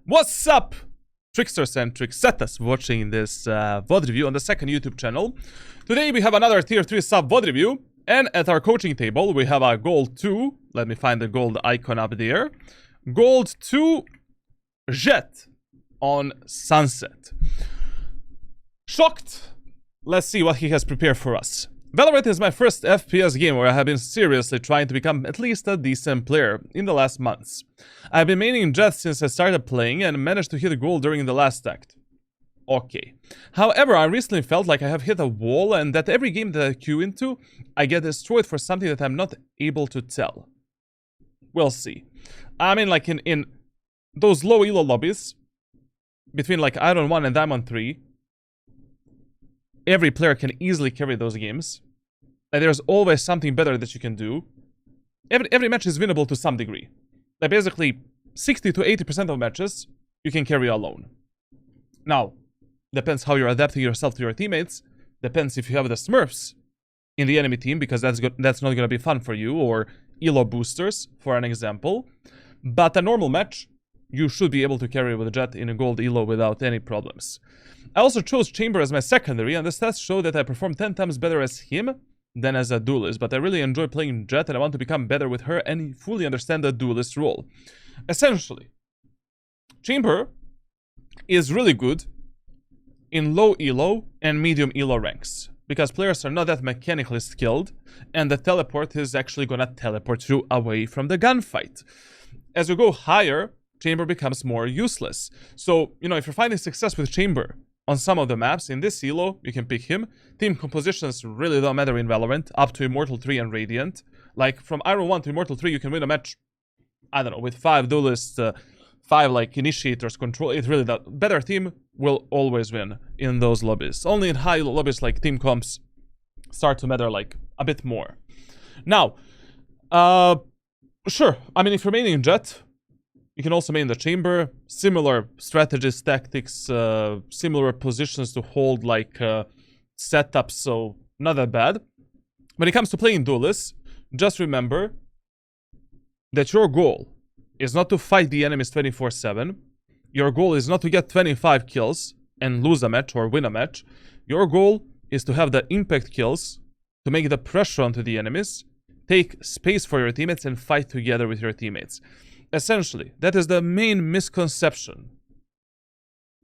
What's up, tricksters and tricksettas watching this VOD review on the second YouTube channel. Today we have another tier 3 sub VOD review, and at our coaching table we have a gold 2, let me find the gold icon up there, gold 2 Jett on Sunset. Shocked! Let's see what he has prepared for us. Valorant is my first FPS game where I have been seriously trying to become at least a decent player in the last months. I've been maining Jett since I started playing and managed to hit a goal during the last act. Okay. However, I recently felt like I have hit a wall and that every game that I queue into, I get destroyed for something that I'm not able to tell. We'll see. I mean, like in those low elo lobbies, between like Iron 1 and Diamond 3, every player can easily carry those games. Like, there's always something better that you can do. Every match is winnable to some degree. Like basically 60 to 80% of matches you can carry alone. Now, depends how you're adapting yourself to your teammates. Depends if you have the Smurfs in the enemy team, because that's not going to be fun for you, or elo boosters, for an example. But a normal match, you should be able to carry with Jett in a gold elo without any problems. I also chose Chamber as my secondary, and the stats show that I perform 10 times better as him than as a duelist, but I really enjoy playing Jett and I want to become better with her and fully understand the duelist role. Essentially, Chamber is really good in low elo and medium elo ranks, because players are not that mechanically skilled, and the teleport is actually gonna teleport you away from the gunfight. As you go higher, Chamber becomes more useless. So, you know, if you're finding success with Chamber on some of the maps, in this elo, you can pick him. Team compositions really don't matter in Valorant, up to Immortal 3 and Radiant. Like, from Iron 1 to Immortal 3, you can win a match, I don't know, with 5 duelists, 5, like, initiators, control. It really does. Better team will always win in those lobbies. Only in high lobbies, like team comps, start to matter, like, a bit more. Now, sure, I mean, if you're maining Jett, you can also main the Chamber. Similar strategies, tactics, similar positions to hold, like setups, so not that bad. When it comes to playing duelists, just remember that your goal is not to fight the enemies 24/7. Your goal is not to get 25 kills and lose a match or win a match. Your goal is to have the impact kills, to make the pressure onto the enemies, take space for your teammates, and fight together with your teammates. Essentially, that is the main misconception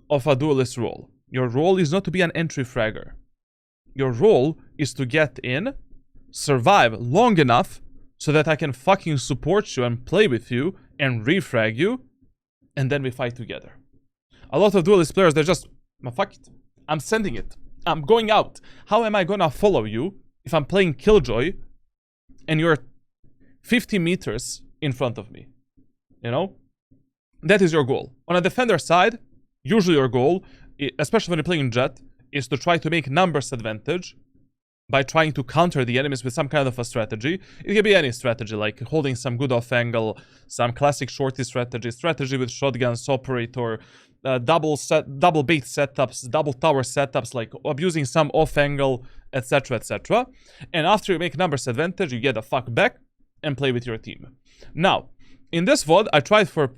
of a duelist role. Your role is not to be an entry fragger. Your role is to get in, survive long enough so that I can fucking support you and play with you and re-frag you, and then we fight together. A lot of duelist players, they're just, fuck it, I'm sending it. I'm going out. How am I gonna follow you if I'm playing Killjoy and you're 50 meters in front of me? You know, that is your goal. On a defender side, usually your goal, especially when you're playing Jett, is to try to make numbers advantage by trying to counter the enemies with some kind of a strategy. It can be any strategy, like holding some good off angle, some classic shorty strategy with shotguns, operator, double bait setups, double tower setups, like abusing some off angle, etc, etc. And after you make numbers advantage, you get the fuck back and play with your team. Now, in this VOD, I tried for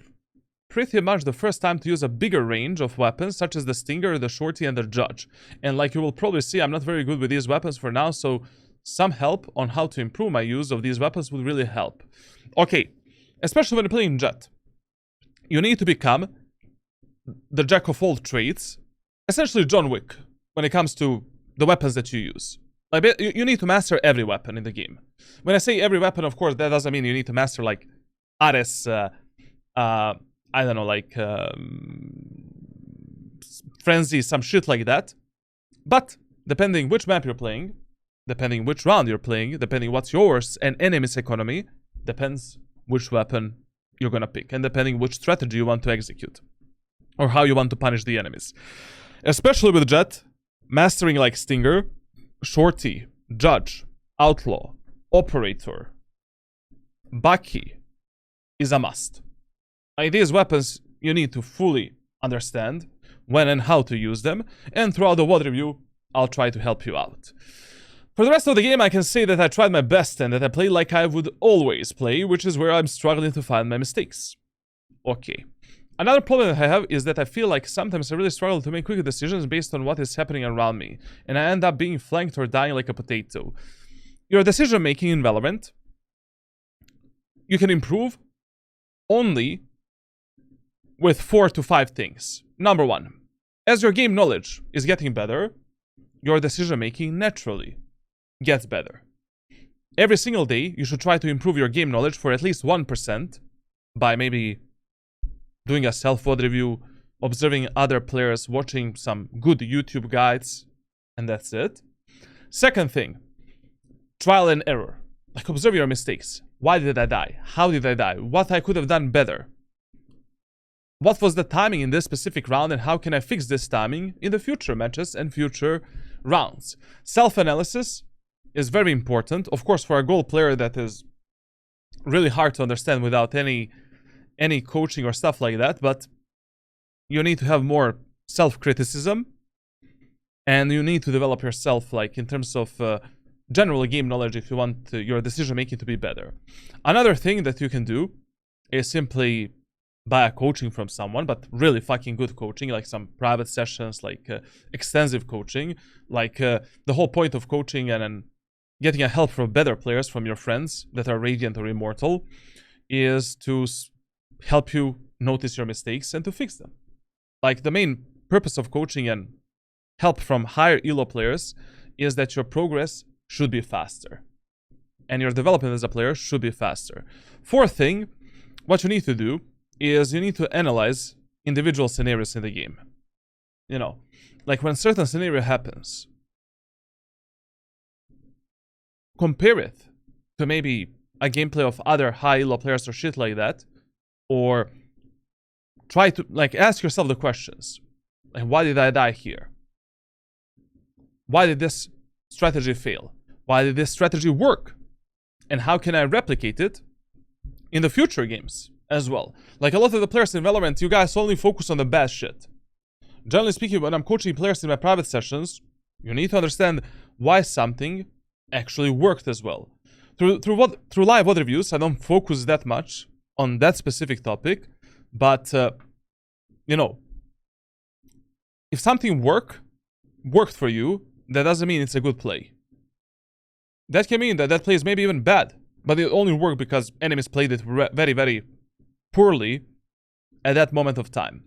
pretty much the first time to use a bigger range of weapons, such as the Stinger, the Shorty, and the Judge. And like you will probably see, I'm not very good with these weapons for now, so some help on how to improve my use of these weapons would really help. Okay, especially when you're playing Jett, you need to become the jack of all trades, essentially John Wick, when it comes to the weapons that you use. Like, you need to master every weapon in the game. When I say every weapon, of course, that doesn't mean you need to master, like, Ares, I don't know, like, Frenzy, some shit like that. But, depending which map you're playing, depending which round you're playing, depending what's yours and enemy's economy, depends which weapon you're gonna pick, and depending which strategy you want to execute, or how you want to punish the enemies. Especially with Jett, mastering, like, Stinger, Shorty, Judge, Outlaw, Operator, Bucky, is a must. Like, these weapons, you need to fully understand when and how to use them, and throughout the VOD review, I'll try to help you out. For the rest of the game, I can say that I tried my best and that I played like I would always play, which is where I'm struggling to find my mistakes. Okay. Another problem that I have is that I feel like sometimes I really struggle to make quick decisions based on what is happening around me, and I end up being flanked or dying like a potato. Your decision making in Valorant, you can improve only with 4 to 5 things. Number 1, as your game knowledge is getting better, your decision making naturally gets better. Every single day, you should try to improve your game knowledge for at least 1% by maybe doing a self-VOD review, observing other players, watching some good YouTube guides, and that's it. Second thing, trial and error. Like, observe your mistakes. Why did I die? How did I die? What I could have done better? What was the timing in this specific round, and how can I fix this timing in the future matches and future rounds? Self-analysis is very important. Of course, for a goal player, that is really hard to understand without any coaching or stuff like that, but you need to have more self-criticism, and you need to develop yourself, like, in terms of general game knowledge if you want your decision making to be better. Another thing that you can do is simply buy a coaching from someone, but really fucking good coaching, like some private sessions, like extensive coaching. Like the whole point of coaching and getting a help from better players, from your friends that are radiant or immortal, is to help you notice your mistakes and to fix them. Like, the main purpose of coaching and help from higher elo players is that your progress should be faster and your development as a player should be faster. Fourth thing, what you need to do is you need to analyze individual scenarios in the game. You know, like when a certain scenario happens, compare it to maybe a gameplay of other high elo players or shit like that, or try to, like, ask yourself the questions. Like, why did I die here? Why did this strategy fail? Why did this strategy work? And how can I replicate it in the future games as well? Like, a lot of the players in Valorant, you guys only focus on the bad shit. Generally speaking, when I'm coaching players in my private sessions, you need to understand why something actually worked as well. Through live VOD reviews, I don't focus that much on that specific topic, but you know, if something worked for you, that doesn't mean it's a good play. That can mean that that play is maybe even bad, but it only worked because enemies played it very, very poorly at that moment of time.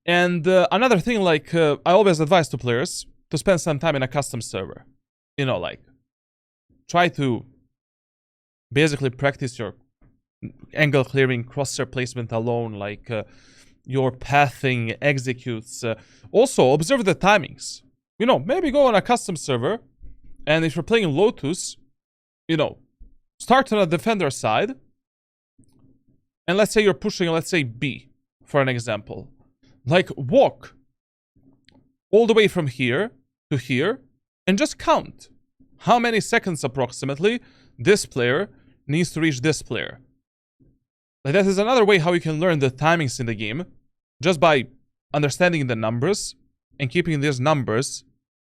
And another thing, like, I always advise to players to spend some time in a custom server. You know, like, try to basically practice your angle clearing, crosshair placement alone, like your pathing, executes. Also, observe the timings. You know, maybe go on a custom server, and if you're playing Lotus, you know, start on a defender side, and let's say you're pushing, let's say B, for an example. Like, walk all the way from here to here, and just count how many seconds approximately this player needs to reach this player. Like, that is another way how you can learn the timings in the game, just by understanding the numbers and keeping these numbers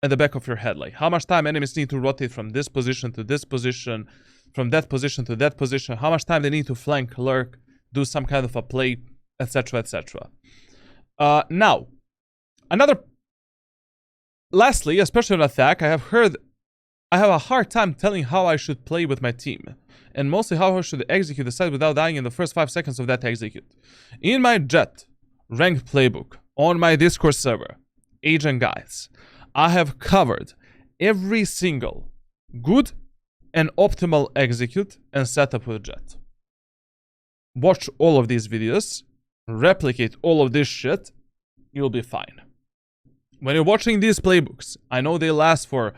at the back of your head. Like, how much time enemies need to rotate from this position to this position, from that position to that position, how much time they need to flank, lurk, do some kind of a play, etc, etc. Now, lastly, especially on attack, I have a hard time telling how I should play with my team, and mostly how I should execute the side without dying in the first 5 seconds of that execute. In my Jett ranked playbook on my Discord server, Agent Guides, I have covered every single good and optimal execute and setup with Jett. Watch all of these videos, replicate all of this shit, you'll be fine. When you're watching these playbooks, I know they last for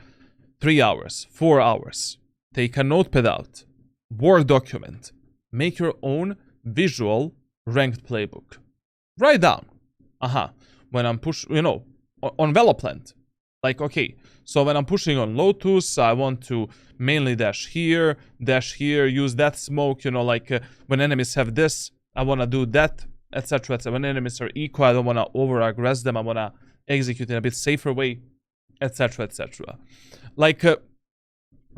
3 hours, 4 hours. Take a notepad out, Word document, make your own visual ranked playbook. Write down, when I'm on Valorant, like, okay, so when I'm pushing on Lotus, I want to mainly dash here, use that smoke, you know, like, when enemies have this, I want to do that, etc, etc. When enemies are equal, I don't want to over-aggress them, I want to execute in a bit safer way, etc, etc. Like,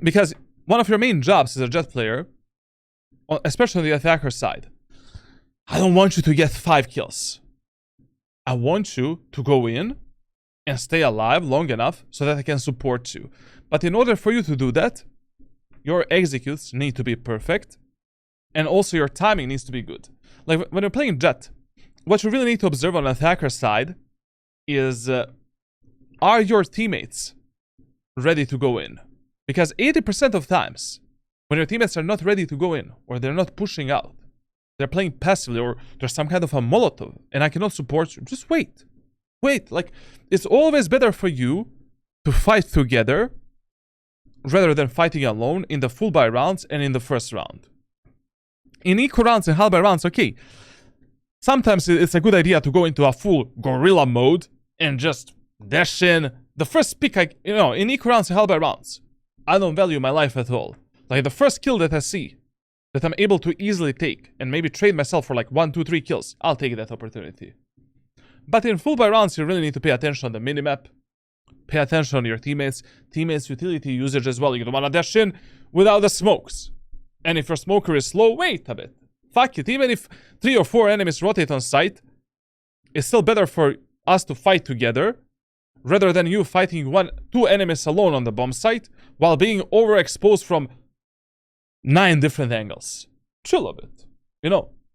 because one of your main jobs as a Jett player, especially on the attacker side, I don't want you to get 5 kills. I want you to go in and stay alive long enough so that I can support you. But in order for you to do that, your executes need to be perfect, and also your timing needs to be good. Like when you're playing Jett, what you really need to observe on the attacker side is, are your teammates ready to go in? Because 80% of times, when your teammates are not ready to go in, or they're not pushing out, they're playing passively, or there's some kind of a Molotov, and I cannot support you, just wait. Wait, like, it's always better for you to fight together rather than fighting alone in the full buy rounds and in the first round. In eco rounds and half buy rounds, okay, sometimes it's a good idea to go into a full gorilla mode and just dash in. The first pick, in eco rounds and half buy rounds, I don't value my life at all. Like, the first kill that I see, that I'm able to easily take, and maybe trade myself for like 1, 2, 3 kills, I'll take that opportunity. But in full buy rounds, you really need to pay attention on the minimap, pay attention on your teammates' utility usage as well. You don't want to dash in without the smokes. And if your smoker is slow, wait a bit. Fuck it, even if 3 or 4 enemies rotate on site, it's still better for us to fight together rather than you fighting 1, 2 enemies alone on the bomb site while being overexposed from 9 different angles. Chill a bit.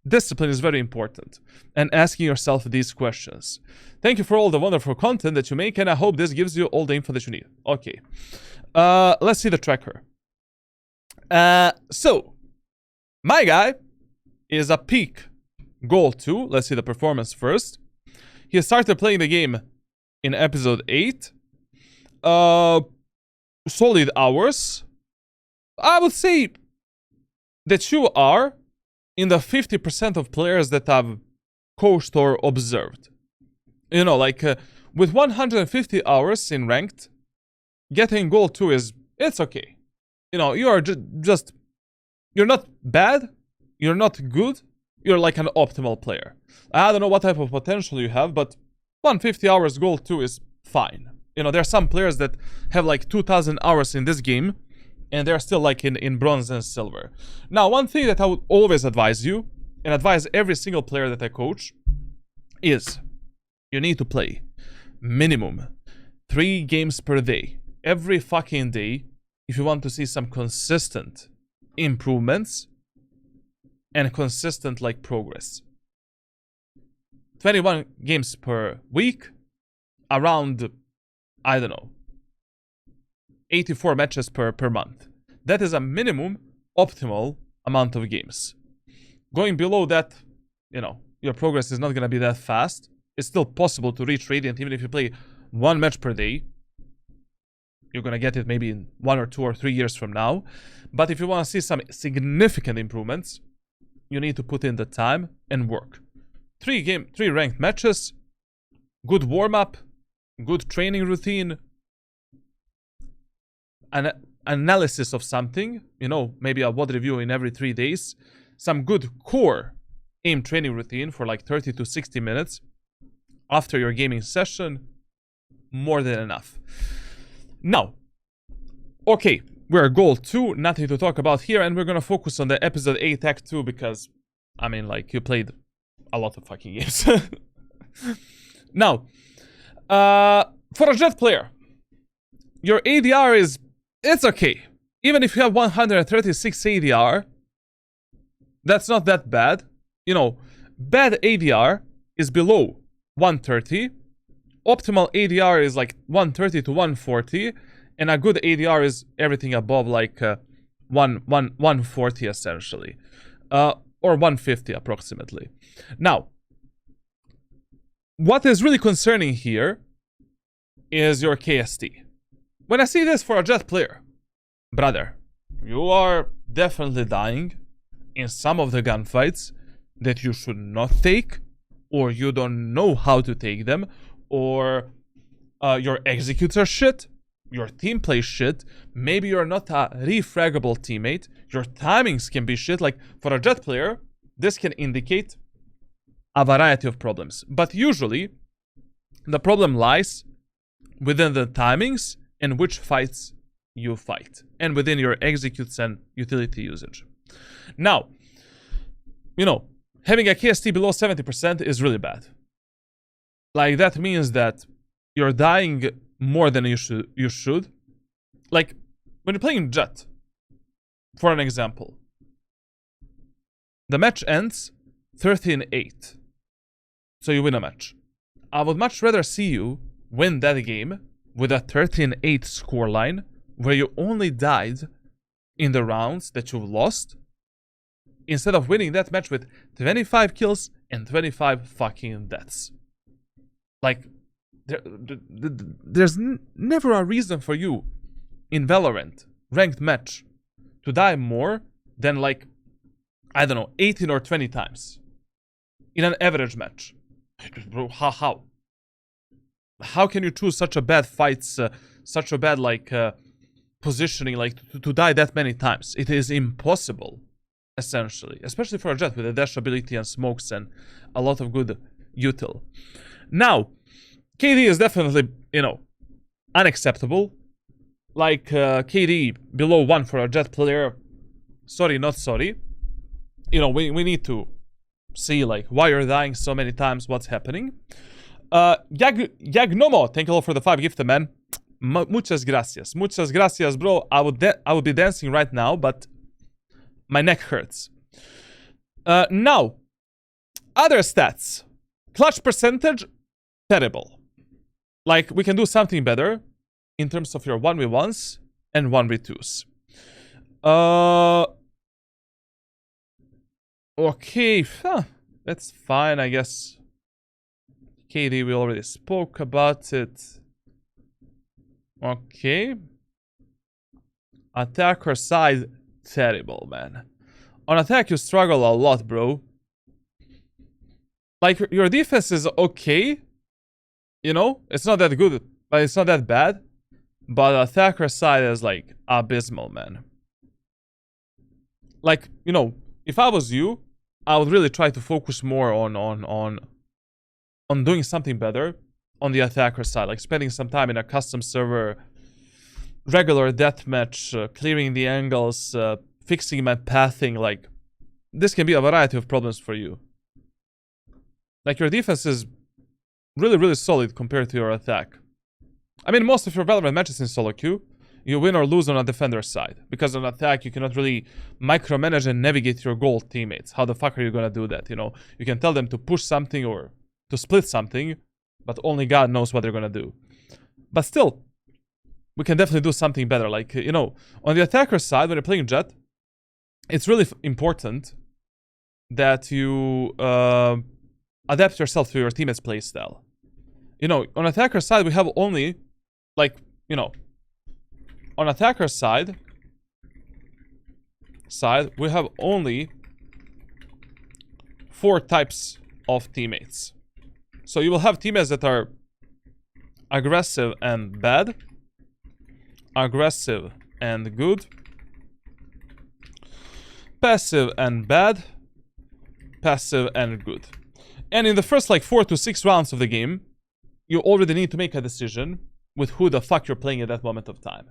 Discipline is very important. And asking yourself these questions. Thank you for all the wonderful content that you make, and I hope this gives you all the info that you need. Okay. Let's see the tracker. So, my guy is a peak gold 2. Let's see the performance first. He started playing the game in episode 8. Solid hours. I would say that you are in the 50% of players that I've coached or observed. With 150 hours in ranked, getting gold 2 it's okay. You are just, you're not bad, you're not good, you're like an optimal player. I don't know what type of potential you have, but 150 hours gold 2 is fine. There are some players that have like 2,000 hours in this game, and they're still like in bronze and silver. Now, one thing that I would always advise you, and advise every single player that I coach, is you need to play minimum 3 games per day. Every fucking day, if you want to see some consistent improvements and consistent progress. 21 games per week, around, I don't know, 84 matches per month. That is a minimum optimal amount of games. Going below that, your progress is not going to be that fast. It's still possible to reach Radiant even if you play 1 match per day. You're going to get it maybe in 1 or 2 or 3 years from now. But if you want to see some significant improvements, you need to put in the time and work. 3 ranked matches, good warm-up, good training routine, an analysis of something, maybe a VOD review in every 3 days, some good core aim training routine for like 30 to 60 minutes after your gaming session, more than enough. Now, okay, we're gold 2, nothing to talk about here, and we're gonna focus on the episode 8 act 2 because, you played a lot of fucking games. Now, for a Jett player, your ADR it's okay. Even if you have 136 ADR, that's not that bad. Bad ADR is below 130. Optimal ADR is like 130 to 140. And a good ADR is everything above 140 essentially. Or 150 approximately. Now, what is really concerning here is your KST. When I see this for a Jett player, brother, you are definitely dying in some of the gunfights that you should not take, or you don't know how to take them, or your executes are shit, your team plays shit, maybe you're not a re-fraggable teammate, your timings can be shit. Like, for a Jett player, this can indicate a variety of problems. But usually, the problem lies within the timings and which fights you fight, and within your executes and utility usage. Now, having a KST below 70% is really bad. Like, that means that you're dying more than you should. Like, when you're playing Jett, for an example, the match ends 13-8. So you win a match. I would much rather see you win that game with a 13-8 scoreline where you only died in the rounds that you've lost, instead of winning that match with 25 kills and 25 fucking deaths. Like, there's never a reason for you in Valorant ranked match to die more than, like, I don't know, 18 or 20 times in an average match. Bro, how? How can you choose such a bad fights, such a bad, like, positioning, like, to die that many times? It is impossible, essentially. Especially for a Jett with adaptability and smokes and a lot of good util. Now, KD is definitely, you know, unacceptable. Like, KD below 1 for a Jett player. Sorry, not sorry. You know, we need to see, like, why you're dying so many times, what's happening. Yagnomo, thank you all for the 5 gifted, man. Muchas gracias. Muchas gracias, bro. I would be dancing right now, but my neck hurts. Now, other stats. Clutch percentage, terrible. Like, we can do something better in terms of your 1v1s and 1v2s. Okay, that's fine, I guess. KD, we already spoke about it. Okay. Attacker side, terrible, man. On attack, you struggle a lot, bro. Like, your defense is okay. You know, it's not that good, but it's not that bad. But attacker side is, like, abysmal, man. Like, you know, if I was you, I would really try to focus more on doing something better on the attacker side, like spending some time in a custom server, regular deathmatch, clearing the angles, fixing my pathing. Like, this can be a variety of problems for you. Like, your defense is really, really solid compared to your attack. I mean, most of your Valorant matches in solo queue, you win or lose on a defender's side. Because on attack, you cannot really micromanage and navigate your gold teammates. How the fuck are you gonna do that, you know? You can tell them to push something or to split something, but only God knows what they're gonna do. But still, we can definitely do something better. Like, you know, on the attacker side, when you're playing Jett, it's really important that you adapt yourself to your teammates' playstyle. You know, on attacker side, we have only, like, you know, on attacker side, we have only 4 types of teammates. So you will have teammates that are aggressive and bad, aggressive and good, passive and bad, passive and good. And in the first, like, 4 to 6 rounds of the game, you already need to make a decision with who the fuck you're playing at that moment of time.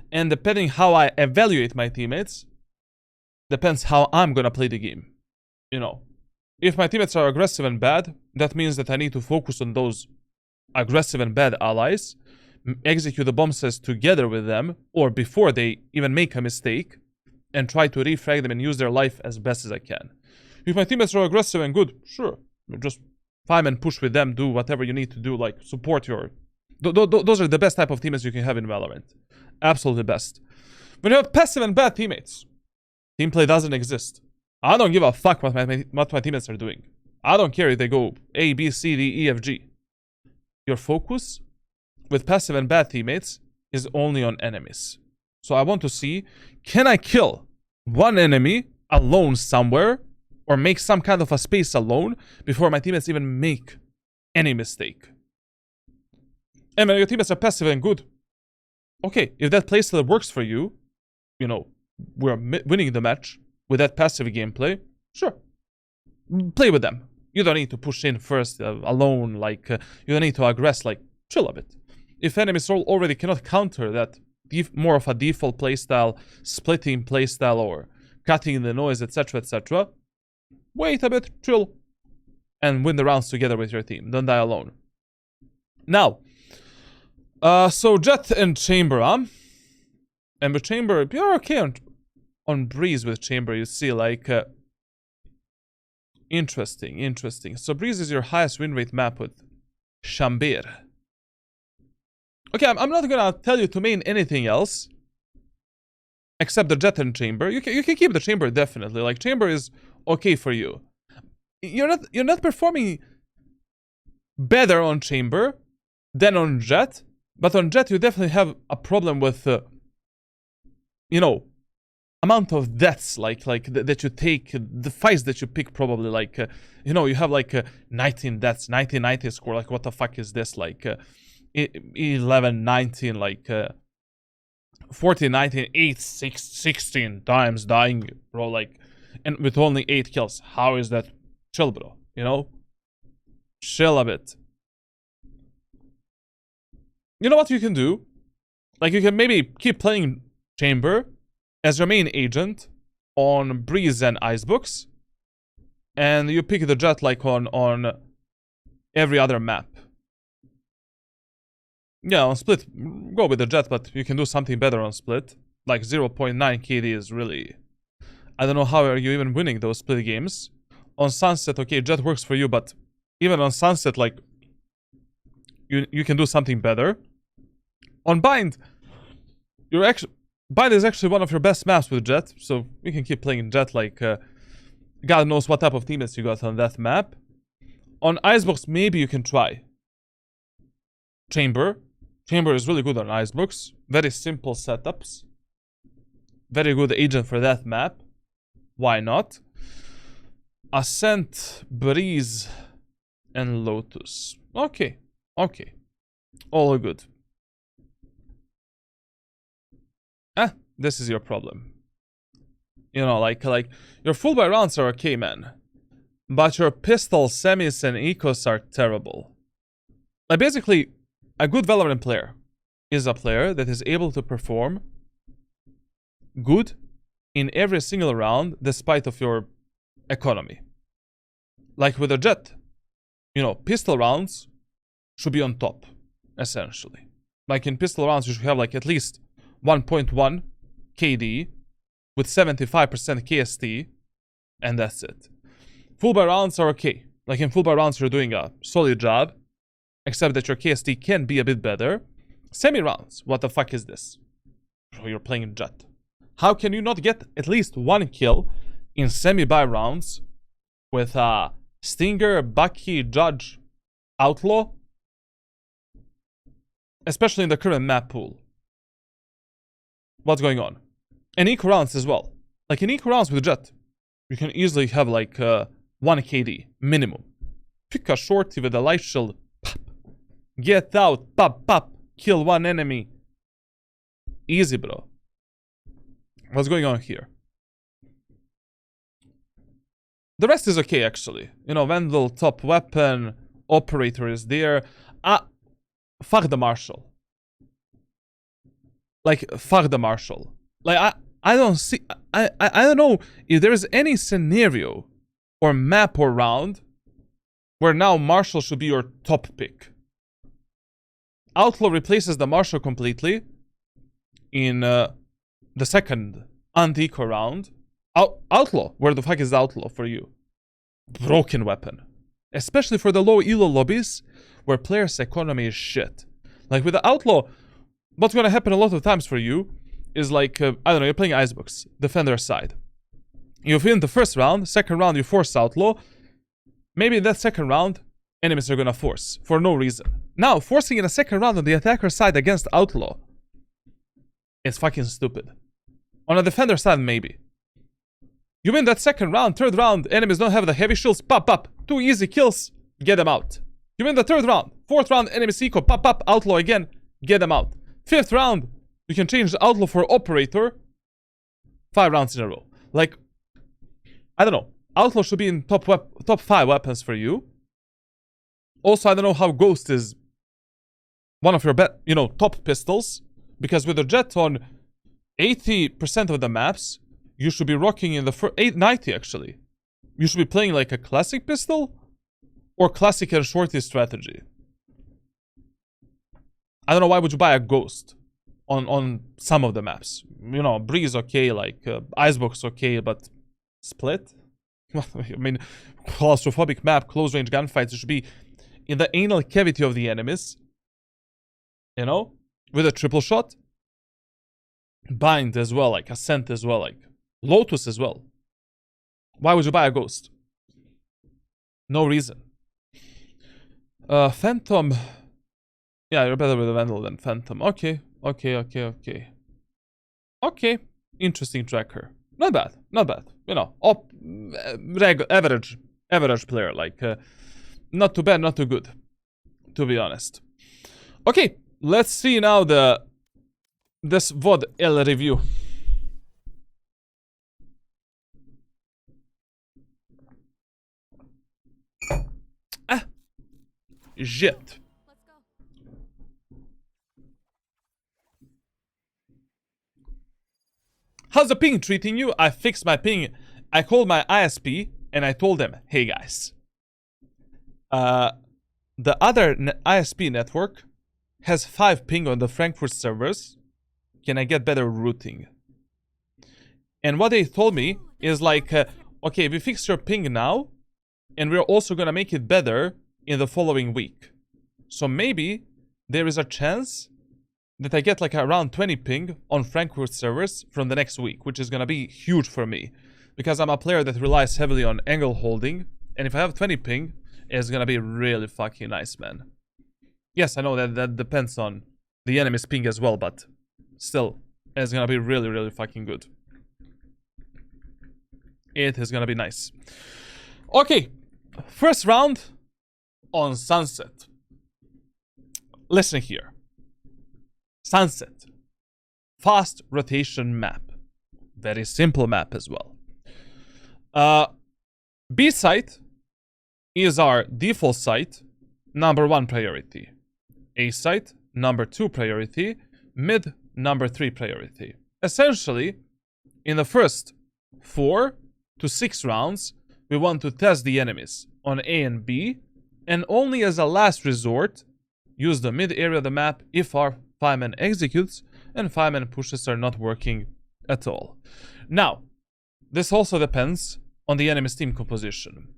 And depending how I evaluate my teammates, depends how I'm gonna play the game. You know, if my teammates are aggressive and bad, that means that I need to focus on those aggressive and bad allies, execute the bomb sets together with them, or before they even make a mistake, and try to re-frag them and use their life as best as I can. If my teammates are aggressive and good, sure, just fight and push with them, do whatever you need to do, like, support your... Those are the best type of teammates you can have in Valorant. Absolutely best. When you have passive and bad teammates, team play doesn't exist. I don't give a fuck what my teammates are doing. I don't care if they go A, B, C, D, E, F, G. Your focus with passive and bad teammates is only on enemies. So I want to see, can I kill one enemy alone somewhere, or make some kind of a space alone before my teammates even make any mistake? And when your teammates are passive and good, okay, if that playstyle works for you, you know, we're winning the match with that passive gameplay, sure, play with them. You don't need to push in first alone, like, you don't need to aggress, like, chill a bit. If enemies already cannot counter that more of a default playstyle, splitting playstyle, or cutting the noise, etc., etc., wait a bit, chill, and win the rounds together with your team. Don't die alone. Now, so Jett and Chamber, and with Chamber, you're okay on Breeze with Chamber, you see, like, interesting. So Breeze is your highest win rate map with Chambir. Okay, I'm not gonna tell you to main anything else except the Jett and Chamber. You can keep the Chamber definitely. Like, Chamber is okay for you. You're not performing better on Chamber than on Jett, but on Jett you definitely have a problem with you know, amount of deaths that you take, the fights that you pick probably, like you know, you have like 19 deaths, 1990 score, like what the fuck is this, like 11 19, like 14 19 8 6 16 times dying, bro, like, and with only 8 kills. How is that? Chill, bro, you know, chill a bit. You know what you can do? Like, you can maybe keep playing Chamber as your main agent on Breeze and Icebooks, and you pick the Jett like on every other map. Yeah, on Split, go with the Jett, but you can do something better on Split. Like 0.9 KD is really... I don't know how are you even winning those Split games. On Sunset, okay, Jett works for you, but even on Sunset, like, you can do something better. On Bind, Bind is actually one of your best maps with Jett, so you can keep playing Jett, like, God knows what type of teammates you got on that map. On Icebox, maybe you can try Chamber. Chamber is really good on Icebox. Very simple setups. Very good agent for that map. Why not? Ascent, Breeze, and Lotus. Okay. All good. This is your problem. You know, like your full buy rounds are okay, man. But your pistol, semis, and ecos are terrible. Like, basically, a good Valorant player is a player that is able to perform good in every single round despite of your economy. Like with a Jett, you know, pistol rounds should be on top, essentially. Like, in pistol rounds, you should have like at least 1.1 KD with 75% KST, and that's it. Full buy rounds are okay. Like, in full buy rounds, you're doing a solid job, except that your KST can be a bit better. Semi rounds, what the fuck is this? Bro, you're playing Jett. How can you not get at least 1 kill in semi buy rounds with Stinger, Bucky, Judge, Outlaw? Especially in the current map pool. What's going on? And eco rounds as well. Like, in eco rounds with Jett, you can easily have like 1 KD minimum. Pick a shorty with a light shield. Pop. Get out. Pop. Kill 1 enemy. Easy, bro. What's going on here? The rest is okay, actually. You know, Vandal, top weapon, operator is there. Fuck the Marshal. Like, fuck the Marshal. Like, I don't see... I don't know if there is any scenario or map or round where now Marshal should be your top pick. Outlaw replaces the Marshal completely in the second anti-eco round. Outlaw, where the fuck is Outlaw for you? Broken weapon. Especially for the low elo lobbies where players' economy is shit. Like, with the Outlaw, what's gonna happen a lot of times for you is like, I don't know, you're playing Icebox, defender side. You win the first round, second round you force Outlaw. Maybe in that second round, enemies are gonna force, for no reason. Now, forcing in a second round on the attacker side against Outlaw, it's fucking stupid. On a defender side, maybe. You win that second round, third round, enemies don't have the heavy shields, pop. 2 easy kills, get them out. You win the third round, fourth round, enemies eco, pop, Outlaw again, get them out. Fifth round, you can change the Outlaw for operator. 5 rounds in a row. Like, I don't know. Outlaw should be in top 5 weapons for you. Also, I don't know how Ghost is one of your top pistols. Because with the Jett on 80% of the maps, you should be rocking in the 90 actually. You should be playing like a classic pistol or classic and shorty strategy. I don't know why would you buy a ghost on some of the maps. You know, Breeze okay, like Icebox okay, but Split? I mean, claustrophobic map, close range gunfights, it should be in the anal cavity of the enemies. You know? With a triple shot. Bind as well, like Ascent as well, like Lotus as well. Why would you buy a ghost? No reason. Phantom. Yeah, you're better with a Vandal than Phantom. Okay. Okay. Interesting tracker. Not bad. You know, average player. Like, not too bad, not too good. To be honest. Okay, let's see now this VOD L review. Jett. How's the ping treating you? I fixed my ping. I called my ISP and I told them, hey guys, the other ISP network has 5 ping on the Frankfurt servers. Can I get better routing? And what they told me is like, okay, we fixed your ping now, and we're also gonna make it better in the following week. So maybe there is a chance that I get like around 20 ping on Frankfurt servers from the next week, which is gonna be huge for me. Because I'm a player that relies heavily on angle holding, and if I have 20 ping, it's gonna be really fucking nice, man. Yes, I know that depends on the enemy's ping as well, but still, it's gonna be really, really fucking good. It is gonna be nice. Okay, first round on Sunset. Listen here. Sunset. Fast rotation map. Very simple map as well. B site is our default site, #1 priority. A site, #2 priority. Mid, #3 priority. Essentially, in the first 4 to 6 rounds, we want to test the enemies on A and B, and only as a last resort, use the mid area of the map if our 5-man executes and 5-man pushes are not working at all. Now, this also depends on the enemy's team composition.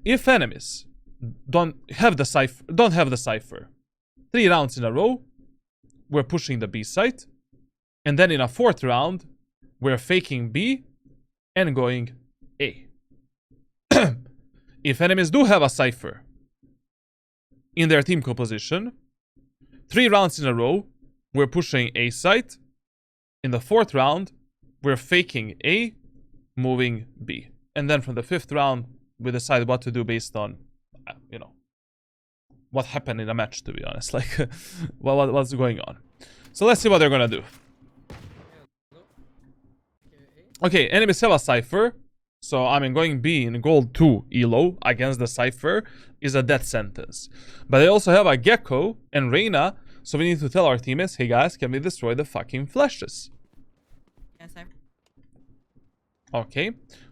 If enemies don't have the cipher 3 rounds in a row, we're pushing the B site, and then in a 4th round, we're faking B and going A. If enemies do have a cipher in their team composition, 3 rounds in a row, we're pushing A site. In the 4th round, we're faking A, moving B. And then from the 5th round, we decide what to do based on, you know, what happened in a match, to be honest. Like, what's going on. So let's see what they're gonna do. Okay, enemies have a cipher. So, I mean, going B in gold 2 elo against the cipher is a death sentence. But they also have a Gecko and Reyna, so we need to tell our teammates, hey guys, can we destroy the fucking flashes? Yes, sir. Okay.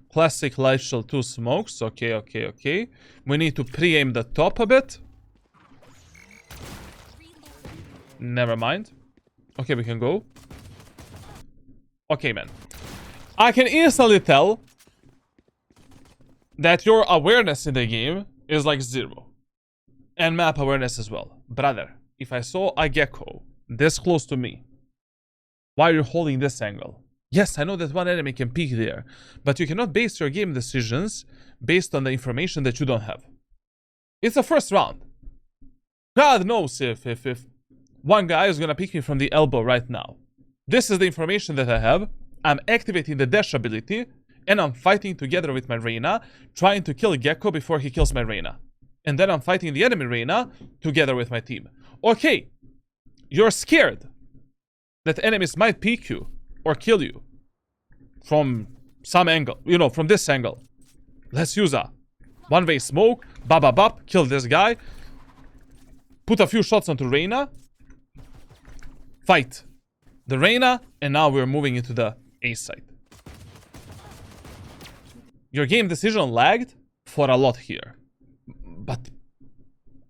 Classic light shield 2 smokes. Okay. We need to pre-aim the top a bit. Never mind. Okay, we can go. Okay, man. I can instantly tell that your awareness in the game is like 0. And map awareness as well. Brother, if I saw a Gecko this close to me, why are you holding this angle? Yes, I know that one enemy can peek there, but you cannot base your game decisions based on the information that you don't have. It's the first round. God knows if one guy is gonna peek me from the elbow right now. This is the information that I have. I'm activating the dash ability, and I'm fighting together with my Reyna, trying to kill Gecko before he kills my Reyna. And then I'm fighting the enemy Reyna together with my team. Okay, you're scared that enemies might peek you or kill you from some angle, you know, from this angle. Let's use a one-way smoke, bop, kill this guy, put a few shots onto Reyna, fight the Reyna, and now we're moving into the A site. Your game decision lagged for a lot here. But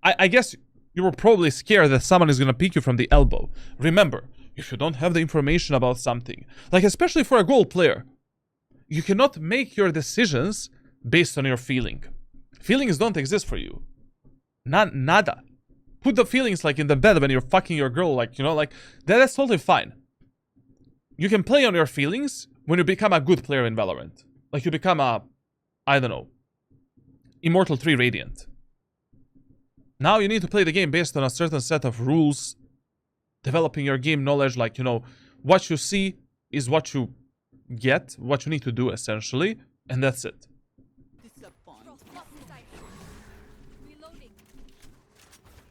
I guess you were probably scared that someone is gonna peek you from the elbow. Remember, if you don't have the information about something, like especially for a gold player, you cannot make your decisions based on your feeling. Feelings don't exist for you. Nada. Put the feelings like in the bed when you're fucking your girl, like, you know, like, that's totally fine. You can play on your feelings when you become a good player in Valorant. Like you become a, I don't know, Immortal 3 Radiant. Now you need to play the game based on a certain set of rules, developing your game knowledge, like, you know, what you see is what you get, what you need to do essentially, and that's it.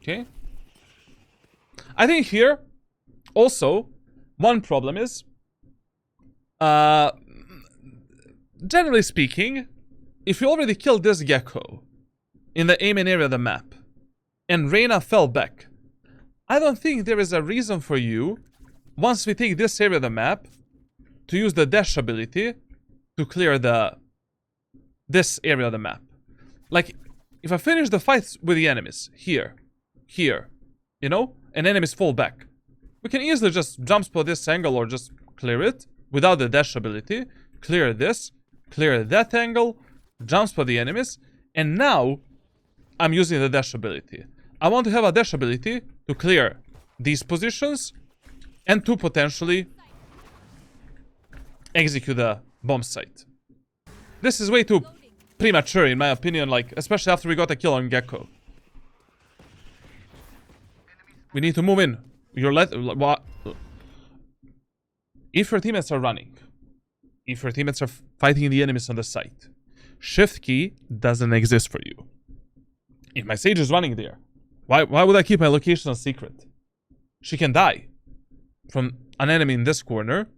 Okay. I think here, also, one problem is, generally speaking, if you already killed this gecko in the aiming area of the map, and Reyna fell back, I don't think there is a reason for you, once we take this area of the map, to use the dash ability to clear this area of the map. Like, if I finish the fights with the enemies, here, you know, and enemies fall back, we can easily just jump spot this angle or just clear it without the dash ability, clear this, clear that angle, jump spot the enemies, and now I'm using the dash ability. I want to have a dash ability to clear these positions and to potentially execute the bomb site. This is way too premature in my opinion, like, especially after we got a kill on Gecko. We need to move in. If your teammates are running, if your teammates are fighting the enemies on the site, shift key doesn't exist for you. If my Sage is running there, why would I keep my location a secret? She can die from an enemy in this corner.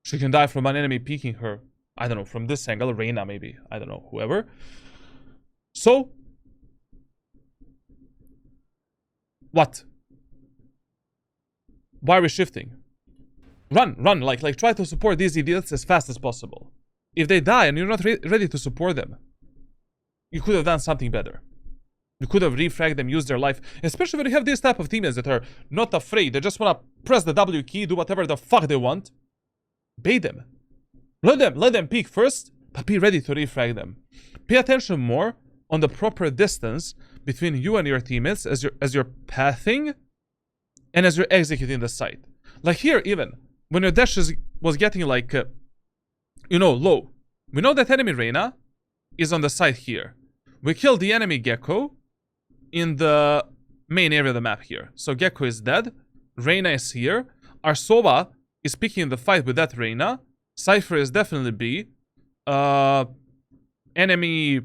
She can die from an enemy peeking her. I don't know, from this angle, Reyna maybe. I don't know, whoever. So, what? Why are we shifting? Run, like try to support these idiots as fast as possible. If they die and you're not ready to support them, you could have done something better. You could have re-fragged them, used their life. Especially when you have these type of teammates that are not afraid. They just want to press the W key, do whatever the fuck they want. Bait them. Let them peek first, but be ready to re-frag them. Pay attention more on the proper distance between you and your teammates as you're pathing and as you're executing the site. Like here even, when your dash was getting like, you know, low. We know that enemy Reyna is on the side here. We killed the enemy Gecko in the main area of the map here. So Gecko is dead. Reyna is here. Our Sova is picking the fight with that Reyna. Cypher is definitely B. Enemy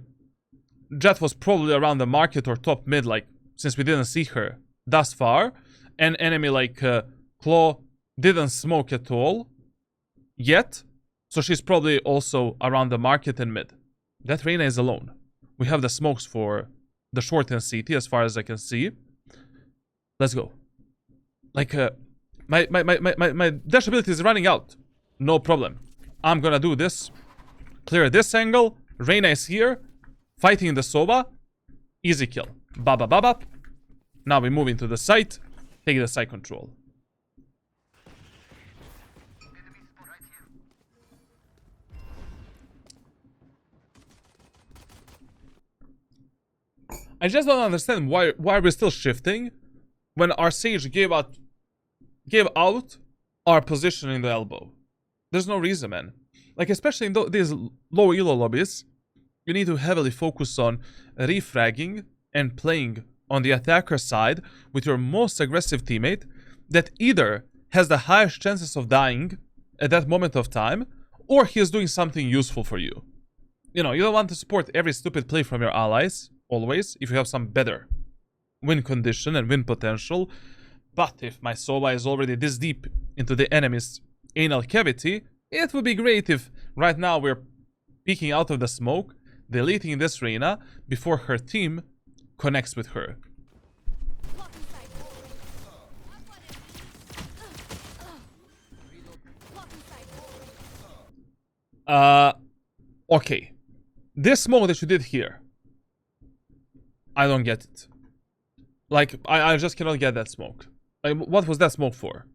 Jett was probably around the market or top mid, like, since we didn't see her thus far. And enemy like Claw didn't smoke at all yet. So she's probably also around the market and mid. That Reyna is alone. We have the smokes for the short and CT as far as I can see. Let's go. Like, my dash ability is running out. No problem. I'm gonna do this. Clear this angle. Reyna is here. Fighting the Sova. Easy kill. Baba. Now we move into the site. Take the site control. I just don't understand why we're still shifting when our Sage gave out our position in the elbow. There's no reason, man. Like, especially in these low elo lobbies, you need to heavily focus on re-fragging and playing on the attacker side with your most aggressive teammate that either has the highest chances of dying at that moment of time, or he is doing something useful for you. You know, you don't want to support every stupid play from your allies, always, if you have some better win condition and win potential. But if my Sova is already this deep into the enemy's anal cavity, it would be great if right now we're peeking out of the smoke, deleting this Reyna before her team connects with her. Okay. this smoke that you did here, I don't get it. Like, I just cannot get that smoke. Like, what was that smoke for?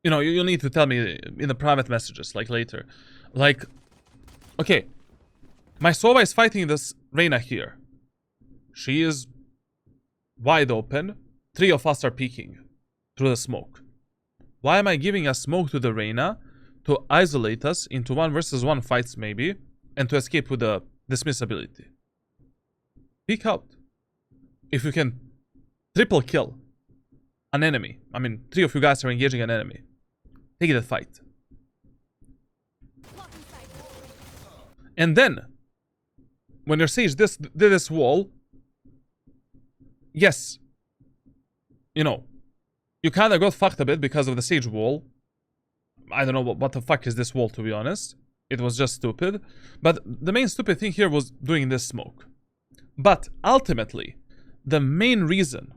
You know, you need to tell me in the private messages, like, later. Like, okay. My Sova is fighting this Reyna here. She is wide open. 3 of us are peeking through the smoke. Why am I giving a smoke to the Reyna to isolate us into 1 versus 1 fights maybe, and to escape with the dismiss ability? Peek out. If you can triple kill an enemy, I mean 3 of you guys are engaging an enemy, take the fight. And then, when your Sage did this wall, yes, you know, you kind of got fucked a bit because of the Sage wall. I don't know what the fuck is this wall, to be honest. It was just stupid. But the main stupid thing here was doing this smoke. But ultimately, the main reason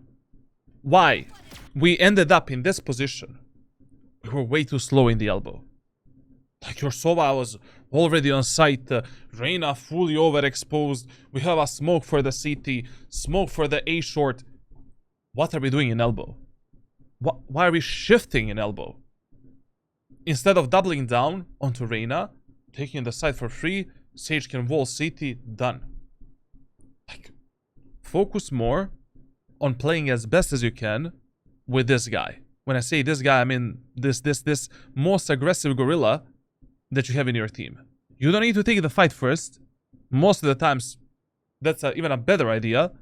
why we ended up in this position, we were way too slow in the elbow. Like, your Sova was already on site, Reyna fully overexposed, we have a smoke for the CT, smoke for the A short. What are we doing in elbow? Why are we shifting in elbow? Instead of doubling down onto Reyna, taking the site for free, Sage can wall CT, done. Like, focus more on playing as best as you can with this guy. When I say this guy, I mean this most aggressive gorilla that you have in your team. You don't need to take the fight first. Most of the times, that's even a better idea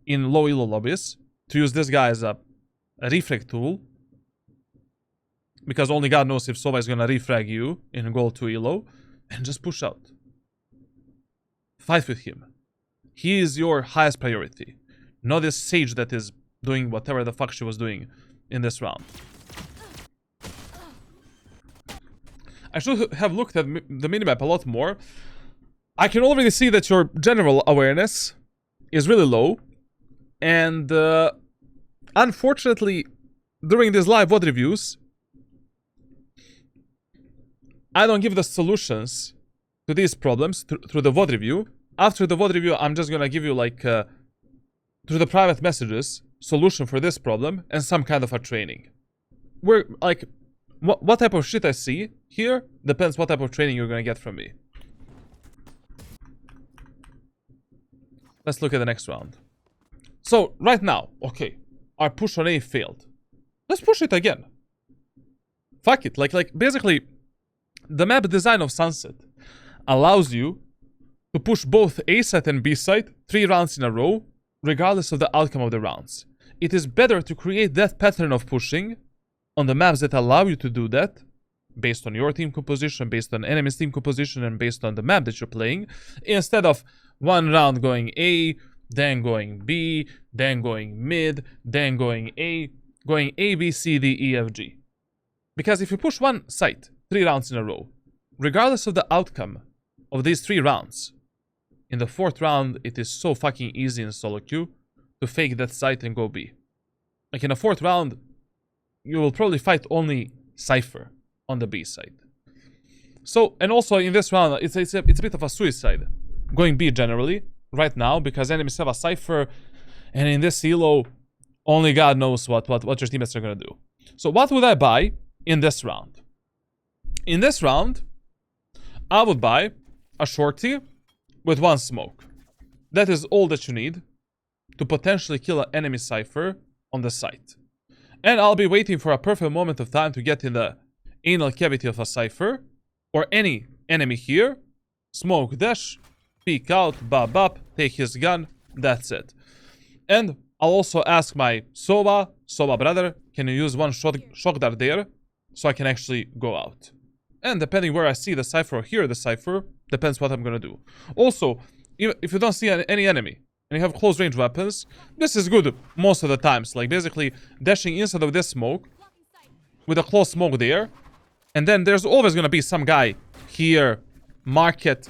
in low elo lobbies to use this guy as a refrag tool, because only God knows if Sova is gonna refrag you in gold 2 elo, and just push out. Fight with him. He is your highest priority, not this Sage that is doing whatever the fuck she was doing in this round. I should have looked at the minimap a lot more. I can already see that your general awareness is really low. And unfortunately, during these live VOD reviews, I don't give the solutions to these problems through the VOD review. After the VOD review, I'm just gonna give you, like, through the private messages, solution for this problem and some kind of a training. We're, like, what type of shit I see here depends what type of training you're gonna get from me. Let's look at the next round. So, right now, okay, our push on A failed. Let's push it again. Fuck it, like basically, the map design of Sunset allows you to push both A site and B site 3 rounds in a row, regardless of the outcome of the rounds. It is better to create that pattern of pushing on the maps that allow you to do that, based on your team composition, based on enemy's team composition, and based on the map that you're playing, instead of 1 round going A, then going B, then going mid, then going A, B, C, D, E, F, G. Because if you push one site 3 rounds in a row, regardless of the outcome of these 3 rounds, in the 4th round, it is so fucking easy in solo queue to fake that site and go B. Like, in the 4th round, you will probably fight only Cypher on the B side. So, and also in this round, it's a bit of a suicide going B generally right now, because enemies have a Cypher, and in this elo, only God knows what your teammates are gonna do. So what would I buy in this round? In this round, I would buy a shorty with 1 smoke. That is all that you need to potentially kill an enemy Cypher on the site. And I'll be waiting for a perfect moment of time to get in the anal cavity of a Cypher, or any enemy here, smoke dash, peek out, bop bop, take his gun, that's it. And I'll also ask my Sova brother, can you use 1 shock dart there, so I can actually go out. And depending where I see the Cypher or hear the Cypher, depends what I'm gonna do. Also, if you don't see any enemy, and you have close range weapons, this is good most of the times. Like, basically dashing inside of this smoke with a close smoke there, and then there's always gonna be some guy here, market,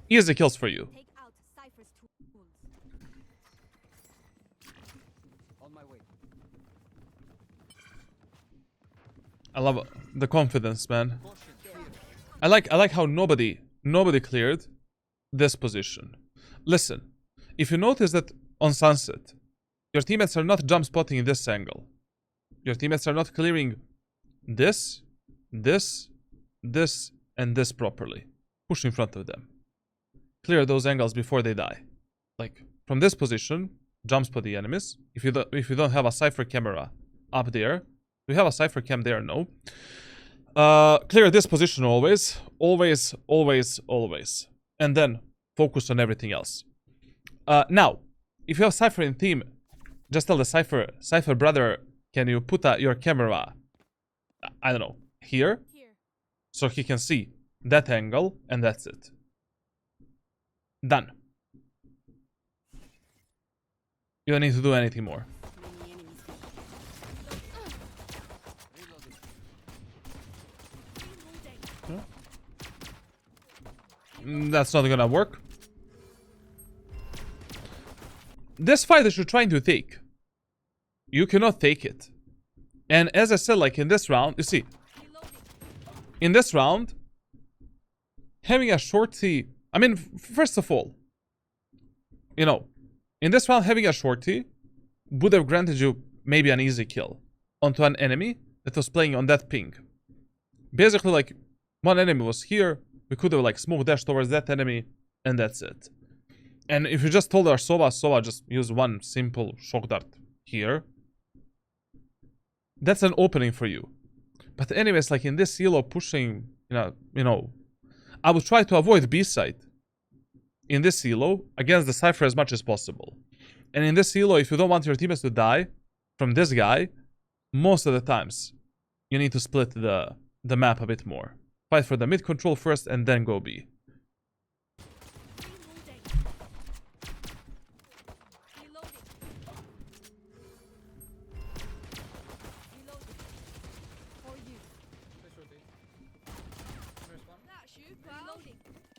easy kills for you. I love the confidence, man. I like how nobody cleared this position. Listen, if you notice that on Sunset, your teammates are not jump spotting in this angle. Your teammates are not clearing this, this, this, and this properly. Push in front of them. Clear those angles before they die. Like, from this position, jump spot the enemies. If you don't have a Cypher camera up there, we have a Cypher cam there, no. Clear this position always. Always, always, always. And then focus on everything else. Now, if you have Cypher in team, just tell the Cypher brother, can you put your camera, I don't know, here? So he can see that angle, and that's it. Done. You don't need to do anything more. That's not gonna work. This fight that you're trying to take, you cannot take it. And as I said, like in this round, you see, in this round, having a shorty, I mean, first of all, you know, in this round, having a shorty would have granted you maybe an easy kill onto an enemy that was playing on that ping. Basically, like, one enemy was here, we could have, like, smoke dash towards that enemy, and that's it. And if you just told our Sova just use one simple shock dart here, that's an opening for you. But anyways, like in this elo pushing, you know, I would try to avoid B side in this elo against the Cypher as much as possible. And in this elo, if you don't want your teammates to die from this guy, most of the times you need to split the map a bit more. Fight for the mid control first and then go B.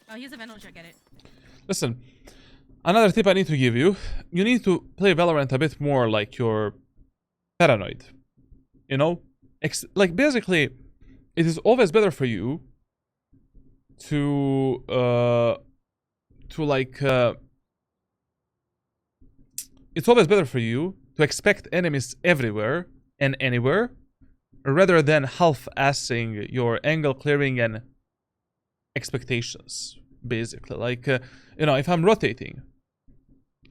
Oh, he's a Venom, get it. Listen, another tip I need to give you. You need to play Valorant a bit more like you're paranoid. You know? Like, basically, it is always better for you to it's always better for you to expect enemies everywhere and anywhere rather than half-assing your angle clearing and expectations, basically. Like, you know, if I'm rotating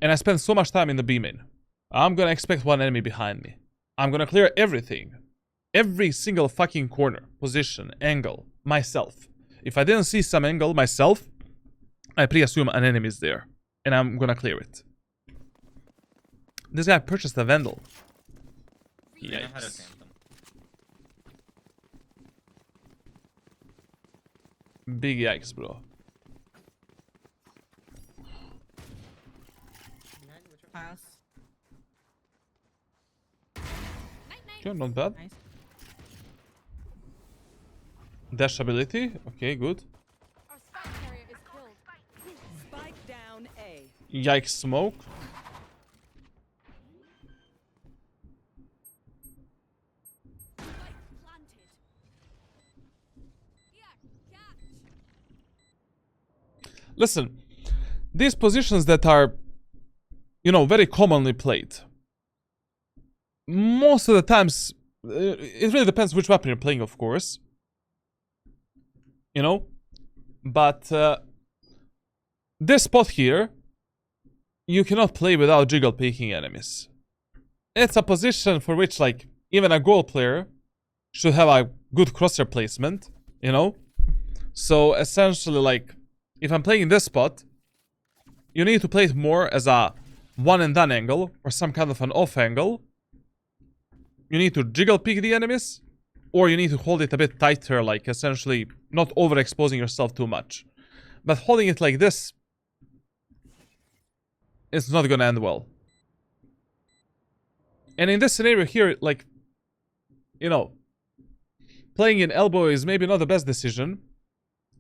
and I spend so much time in the B main, I'm gonna expect one enemy behind me. I'm gonna clear everything. Every single fucking corner, position, angle, myself. If I didn't see some angle myself, I pre-assume an enemy is there. And I'm gonna clear it. This guy purchased a Vandal. Yikes. Big yikes, bro. Pass. Okay, not bad. Nice. Dash ability. Okay, good. Our spike carrier is killed. Spike down A. Yikes, smoke. Spike planted. Listen, these positions that are, you know, very commonly played, most of the times, it really depends which weapon you're playing, of course. You know? But this spot here, you cannot play without jiggle peeking enemies. It's a position for which, like, even a goal player should have a good crosshair placement, you know? So, essentially, like, if I'm playing this spot, you need to play it more as a one and done angle, or some kind of an off angle. You need to jiggle peek the enemies, or you need to hold it a bit tighter, like, essentially, not overexposing yourself too much. But holding it like this, it's not gonna end well. And in this scenario here, like, you know, playing in elbow is maybe not the best decision,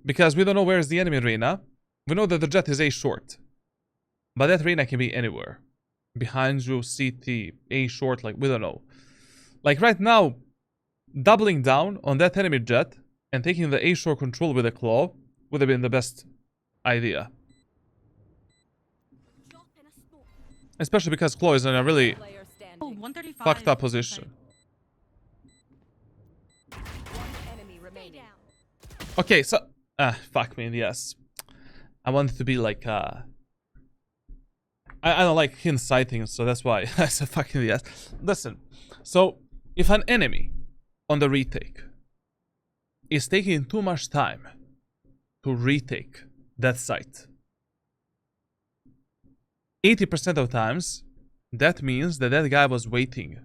because we don't know where is the enemy arena. We know that the Jett is A short, but that arena can be anywhere. Behind you, CT, A short, like, we don't know. Like, right now, doubling down on that enemy Jett and taking the A short control with a claw would have been the best idea. Drop in a smoke. Especially because claw is in a really Player standing. Oh, 135. fucked up position. One enemy Stay remaining. down. Okay, so... fuck me, yes. I wanted to be like, I don't like inciting, so that's why I said fucking yes. Listen, so if an enemy on the retake is taking too much time to retake that site, 80% of times, that means that that guy was waiting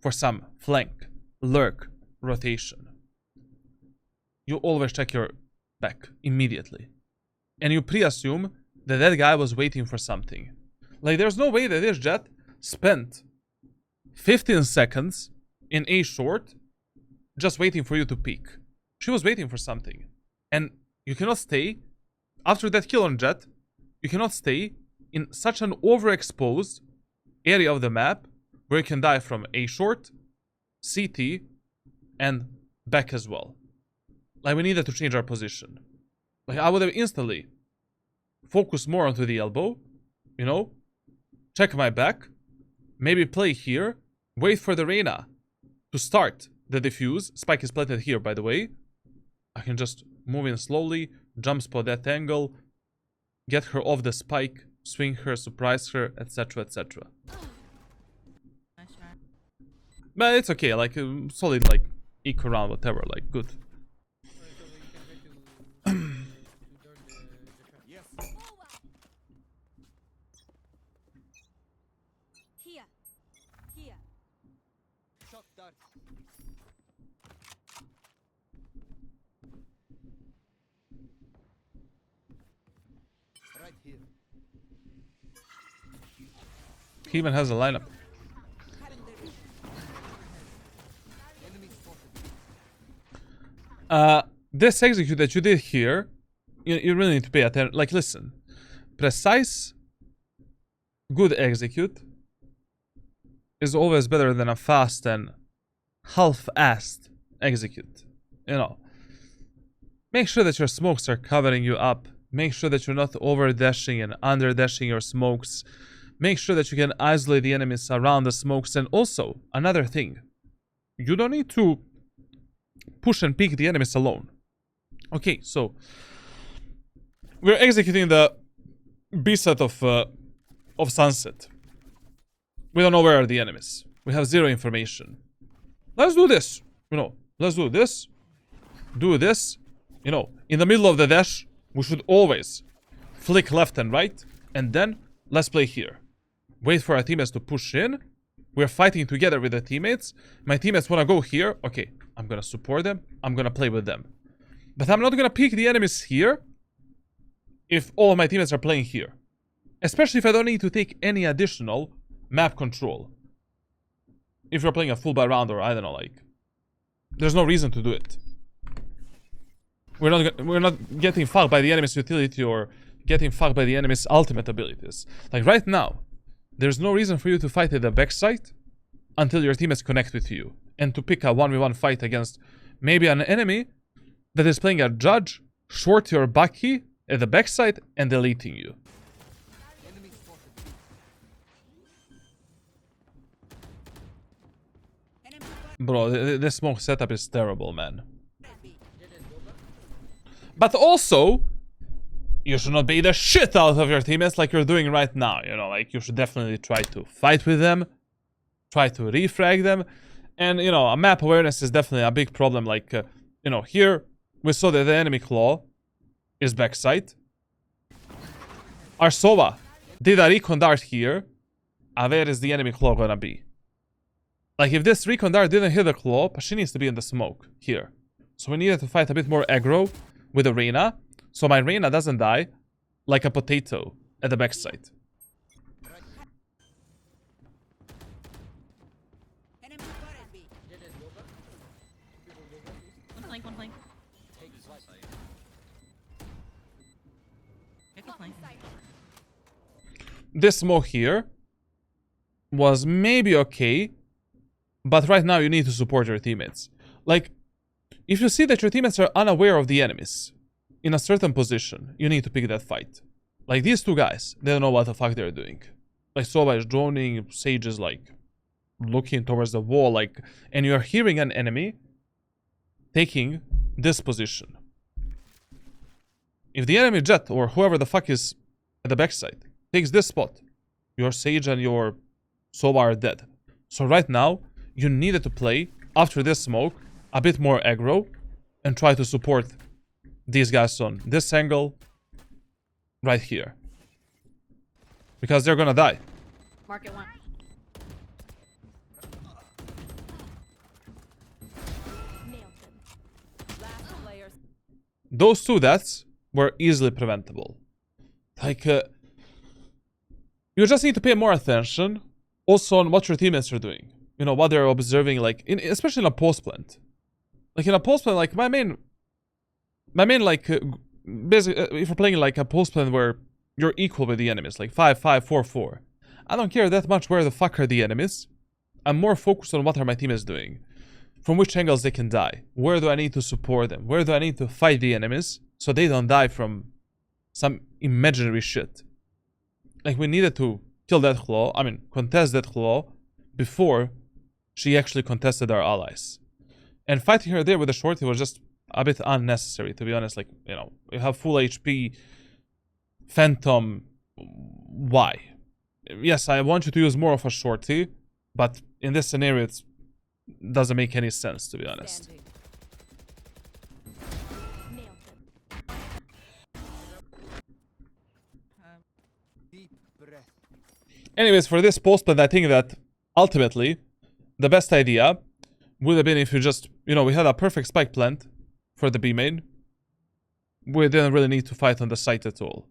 for some flank, lurk, rotation. You always check your back immediately. And you pre-assume that that guy was waiting for something. Like, there's no way that this Jett spent 15 seconds in A short just waiting for you to peek. She was waiting for something. And you cannot stay, after that kill on Jett, you cannot stay in such an overexposed area of the map where you can die from A short, CT, and back as well. Like, we needed to change our position. Like, I would have instantly focused more onto the elbow, you know, check my back, maybe play here, wait for the Reyna to start the defuse. Spike is planted here, by the way. I can just move in slowly, jump spot that angle, get her off the spike, swing her, surprise her, etc, etc. Nice try. But it's okay, like, solid, like, eco round, whatever, like, good. Forward. Here. Here. Shot dart. Right here. He even has a lineup. Enemy spotted. This execute that you did here, you really need to pay attention. Like, listen, precise, good execute is always better than a fast and half-assed execute. You know, make sure that your smokes are covering you up. Make sure that you're not over-dashing and under-dashing your smokes. Make sure that you can isolate the enemies around the smokes. And also, another thing, you don't need to push and peek the enemies alone. Okay, so we're executing the B set of Sunset. We don't know where are the enemies. We have zero information. Let's do this. You know, let's do this. Do this. You know, in the middle of the dash, we should always flick left and right. And then let's play here. Wait for our teammates to push in. We're fighting together with the teammates. My teammates want to go here. Okay, I'm going to support them. I'm going to play with them. But I'm not going to peek the enemies here if all of my teammates are playing here. Especially if I don't need to take any additional map control. If you're playing a full buy round or I don't know, like, there's no reason to do it. We're not getting fucked by the enemy's utility or getting fucked by the enemy's ultimate abilities. Like right now, there's no reason for you to fight at the backside until your teammates connect with you. And to pick a 1v1 fight against maybe an enemy that is playing a judge, short your Bucky at the backside and deleting you. Enemy spotted. Bro, this smoke setup is terrible, man. But also, you should not bait the shit out of your teammates like you're doing right now. You know, like, you should definitely try to fight with them. Try to refrag them. And, you know, a map awareness is definitely a big problem. Like, you know, here, we saw that the enemy claw is backside. Our Sova did a recon dart here. And where is the enemy claw gonna be? Like, if this recon dart didn't hit the claw, she needs to be in the smoke here. So we needed to fight a bit more aggro with the Reyna, so my Reyna doesn't die like a potato at the backside. One flank. Pick a flank. This smoke here was maybe okay, but right now you need to support your teammates. Like, If you see that your teammates are unaware of the enemies in a certain position, you need to pick that fight. Like these two guys, they don't know what the fuck they're doing. Like Sova is droning, Sage is like looking towards the wall, like, and you're hearing an enemy taking this position. If the enemy Jett or whoever the fuck is at the backside takes this spot, your Sage and your Sova are dead. So right now, you needed to play after this smoke a bit more aggro and try to support these guys on this angle right here. Because they're gonna die. Market one. Nailed them. Last player. Those two deaths were easily preventable. Like, you just need to pay more attention also on what your teammates are doing. You know, what they're observing, like, especially in a post plant. Like, in a post plant, like, my main, like, basically, if you're playing, like, a post plant where you're equal with the enemies, like 5-5, 4-4. I don't care that much where the fuck are the enemies. I'm more focused on what are my teammates doing. From which angles they can die. Where do I need to support them? Where do I need to fight the enemies so they don't die from some imaginary shit? Like, we needed to kill that claw, I mean, contest that claw before she actually contested our allies. And fighting her there with a shorty was just a bit unnecessary, to be honest. Like, you know, you have full HP, Phantom, why? Yes, I want you to use more of a shorty, but in this scenario, it doesn't make any sense, to be honest. Standing. Nailed them. Deep breath. Anyways, for this post plant, I think that ultimately the best idea would have been if you just, you know, we had a perfect spike plant for the B main. We didn't really need to fight on the site at all.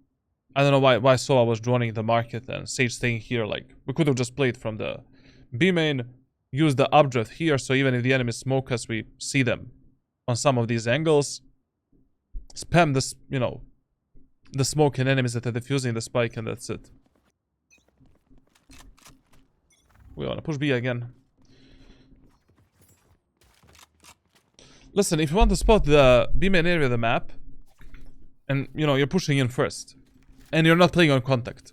I don't know why Sova was droning the market and Sage staying here. Like, we could have just played from the B main, use the updraft here, so even if the enemies smoke us, we see them on some of these angles. Spam this, you know, the smoke and enemies that are defusing the spike, and that's it. We wanna push B again. Listen, if you want to spot the B main area of the map, and, you know, you're pushing in first, and you're not playing on contact,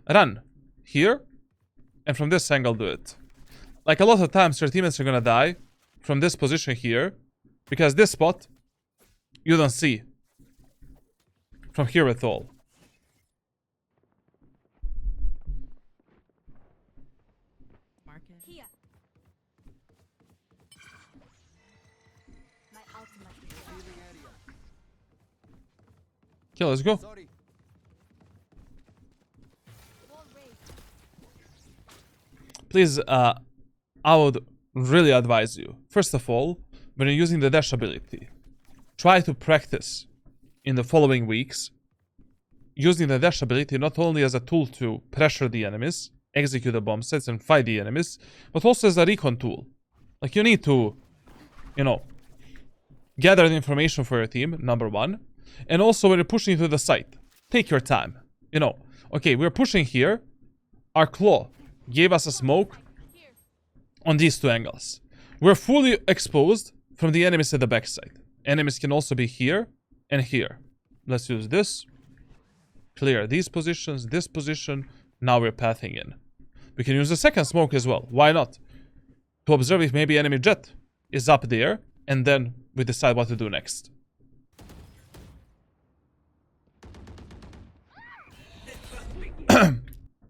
run here, and from this angle do it. Like, a lot of times your teammates are gonna die from this position here, because this spot you don't see from here at all. Market. Here. My ultimate is ready. Healing area. Okay, let's go. Sorry. Wall raised. Please, I would really advise you, first of all, when you're using the dash ability, try to practice in the following weeks using the dash ability not only as a tool to pressure the enemies, execute the bomb sets and fight the enemies, but also as a recon tool. Like, you need to, you know, gather the information for your team, number one, and also when you're pushing to the site, take your time. You know, okay, we're pushing here, our claw gave us a smoke Here. on these two angles. We're fully exposed from the enemies at the backside. Enemies can also be here and here. Let's use this. Clear these positions, this position. Now we're pathing in. We can use the second smoke as well. Why not? To observe if maybe enemy Jett is up there, and then we decide what to do next.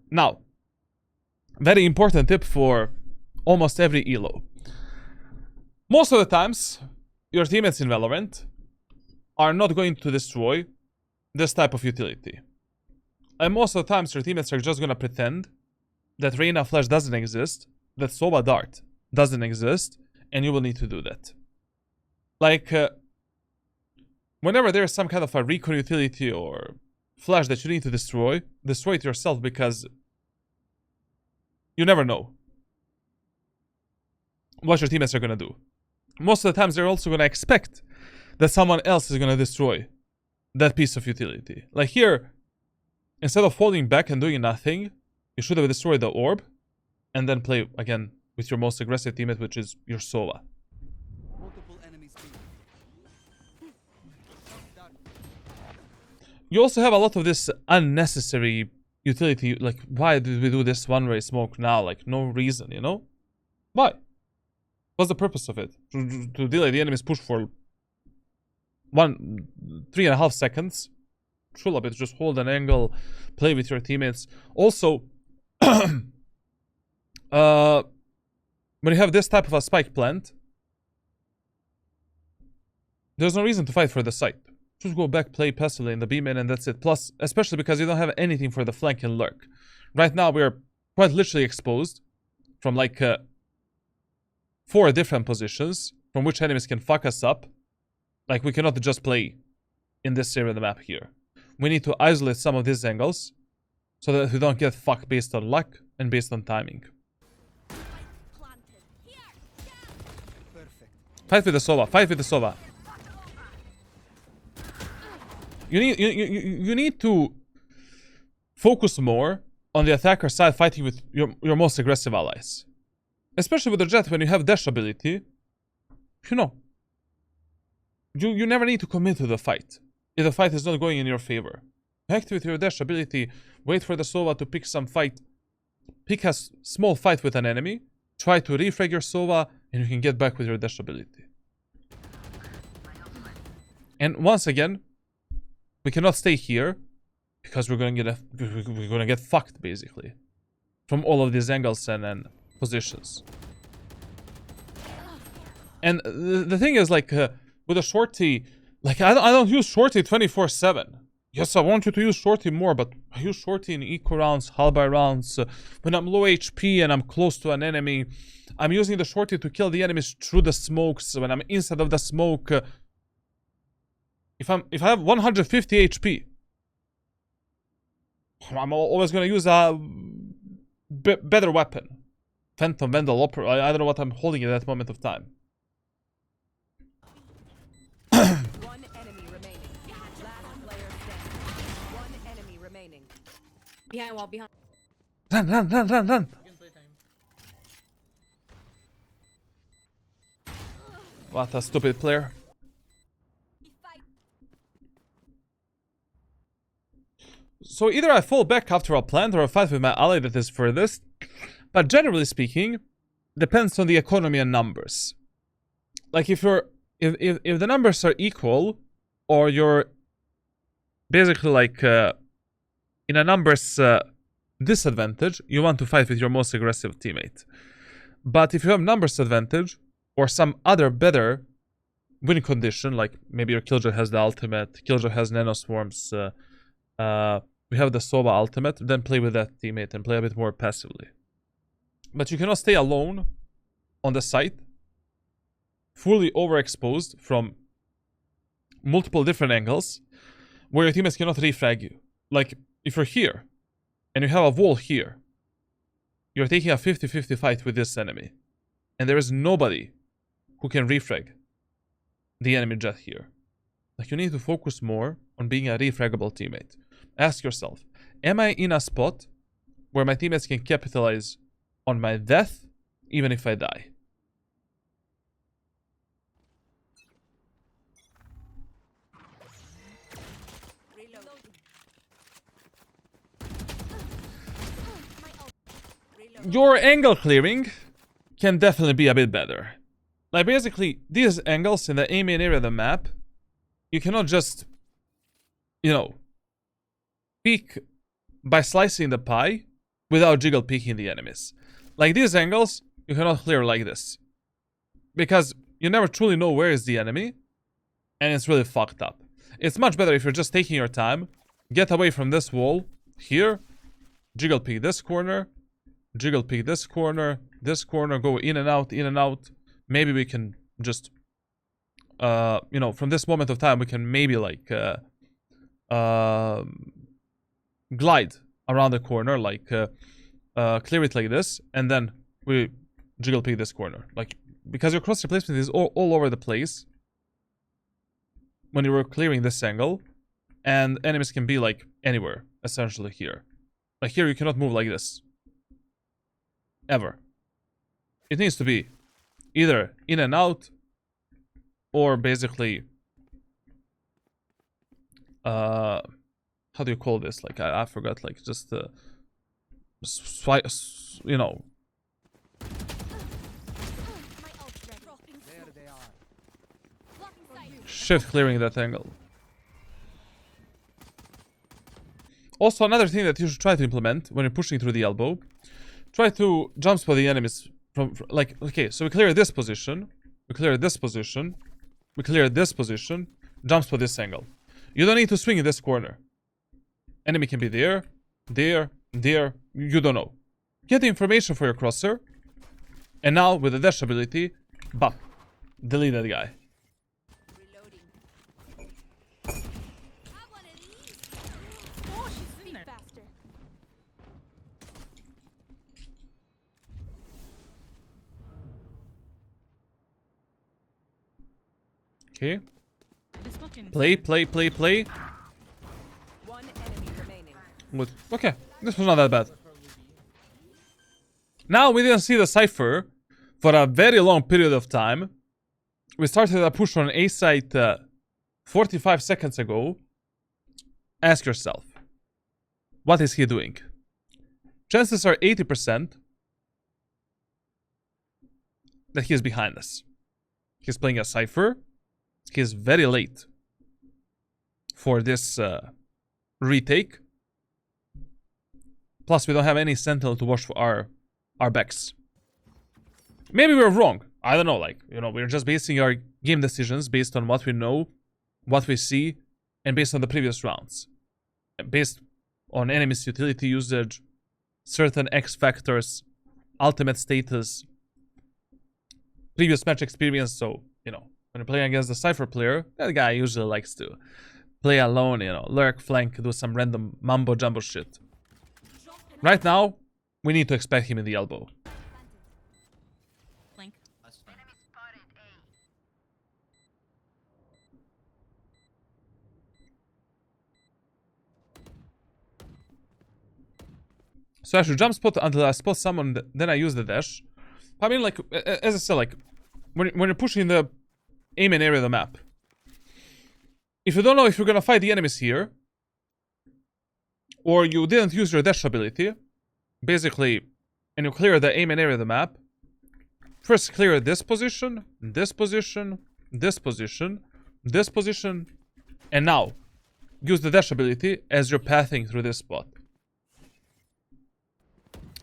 Now, very important tip for almost every elo. Most of the times, your teammates in Valorant are not going to destroy this type of utility. And most of the times, your teammates are just going to pretend that Reyna Flash doesn't exist, that Sova Dart doesn't exist, and you will need to do that. Like, whenever there's some kind of a recon utility or flash that you need to destroy it yourself, because you never know what your teammates are going to do. Most of the times, they're also going to expect that someone else is going to destroy that piece of utility. Like here, instead of falling back and doing nothing, you should have destroyed the orb and then play again with your most aggressive teammate, which is your Sova. Multiple enemies B. you also have a lot of this unnecessary utility. Like, why did we do this one-way smoke now? Like, no reason, you know? Why? What's the purpose of it? To delay the enemy's push for 3.5 seconds? Chill a bit, just hold an angle, play with your teammates. Also, when you have this type of a spike plant, there's no reason to fight for the site. Just go back, play passively in the B main, and that's it. Plus, especially because you don't have anything for the flank and lurk. Right now, we're quite literally exposed from like 4 different positions from which enemies can fuck us up. Like, we cannot just play in this area of the map here. We need to isolate some of these angles so that we don't get fucked based on luck and based on timing. Perfect. Fight with the Sova. Fight with the Sova. You need to focus more on the attacker side, fighting with your most aggressive allies. Especially with the Jett, when you have dash ability, you know, you never need to commit to the fight if the fight is not going in your favor. Activate your dash ability, wait for the Sova to pick some fight, pick a small fight with an enemy, try to re-frag your Sova, and you can get back with your dash ability. And once again, we cannot stay here because we're gonna get fucked basically from all of these angles and positions. And the thing is, like, with a shorty, like, I don't use shorty 24/7. Yes, I want you to use shorty more, but I use shorty in eco rounds, halberd rounds, when I'm low HP and I'm close to an enemy. I'm using the shorty to kill the enemies through the smokes when I'm inside of the smoke. If I have 150 HP, I'm always gonna use a better weapon. Phantom, Vandal, Opera. I don't know what I'm holding at that moment of time. One enemy remaining. Last player standing. One enemy remaining. Behind wall, behind. Run. What a stupid player. So either I fall back after a plant or I fight with my ally that is furthest. But generally speaking, depends on the economy and numbers. Like, if the numbers are equal, or you're basically like in a numbers disadvantage, you want to fight with your most aggressive teammate. But if you have numbers advantage or some other better win condition, like maybe your Killjoy has the ultimate, Killjoy has nanoswarms, we have the Sova ultimate, then play with that teammate and play a bit more passively. But you cannot stay alone on the site, fully overexposed from multiple different angles, where your teammates cannot refrag you. Like, if you're here, and you have a wall here, you're taking a 50-50 fight with this enemy. And there is nobody who can refrag the enemy Jett here. Like, you need to focus more on being a refraggable teammate. Ask yourself, am I in a spot where my teammates can capitalize on my death, even if I die? Your angle clearing can definitely be a bit better. Like, basically, these angles in the A main area of the map, you cannot just, you know, peek by slicing the pie without jiggle peeking the enemies. Like, these angles, you cannot clear like this, because you never truly know where is the enemy, and it's really fucked up. It's much better if you're just taking your time, get away from this wall, here, jiggle peek this corner, jiggle peek this corner, go in and out. Maybe we can just, you know, from this moment of time, we can maybe, like, glide around the corner, like, clear it like this, and then we jiggle peek this corner. Like, because your cross replacement is all over the place when you were clearing this angle, and enemies can be, like, anywhere, essentially here. Like, here you cannot move like this. Ever. It needs to be either in and out, or basically how do you call this? Like, I forgot, like, just, swipe, you know. My ult's ready. Dropping There smoke. they are. Blocking sight. Shift clearing that angle. Also, another thing that you should try to implement when you're pushing through the elbow, try to jump spot the enemies from like, okay, so we clear this position, we clear this position, we clear this position, jump spot this angle. You don't need to swing in this corner. Enemy can be there, there, there, you don't know. Get the information for your crosser, and now with the dash ability, bam, delete that guy. Reloading. Have one of these. Oh, she's in Speak there. faster. Okay, This fucking play. One enemy remaining. Good. Okay, this was not that bad. Now we didn't see the cipher for a very long period of time. We started a push on A site 45 seconds ago. Ask yourself, what is he doing? Chances are 80% that he is behind us. He's playing a cipher. He's very late for this retake. Plus, we don't have any sentinel to watch for our backs. Maybe we're wrong. I don't know. Like, you know, we're just basing our game decisions based on what we know, what we see, and based on the previous rounds. Based on enemy's utility usage, certain X factors, ultimate status, previous match experience. So, you know, when you're playing against the Cypher player, that guy usually likes to play alone, you know, lurk, flank, do some random mumbo jumbo shit. Right now, we need to expect him in the elbow. Blink. So I should jump spot until I spot someone, then I use the dash. I mean, like, as I said, like, when you're pushing the aim and area of the map, if you don't know if you're gonna fight the enemies here, or you didn't use your dash ability, basically, and you clear the aim and area of the map, first clear this position, this position, this position, this position, and now use the dash ability as you're pathing through this spot.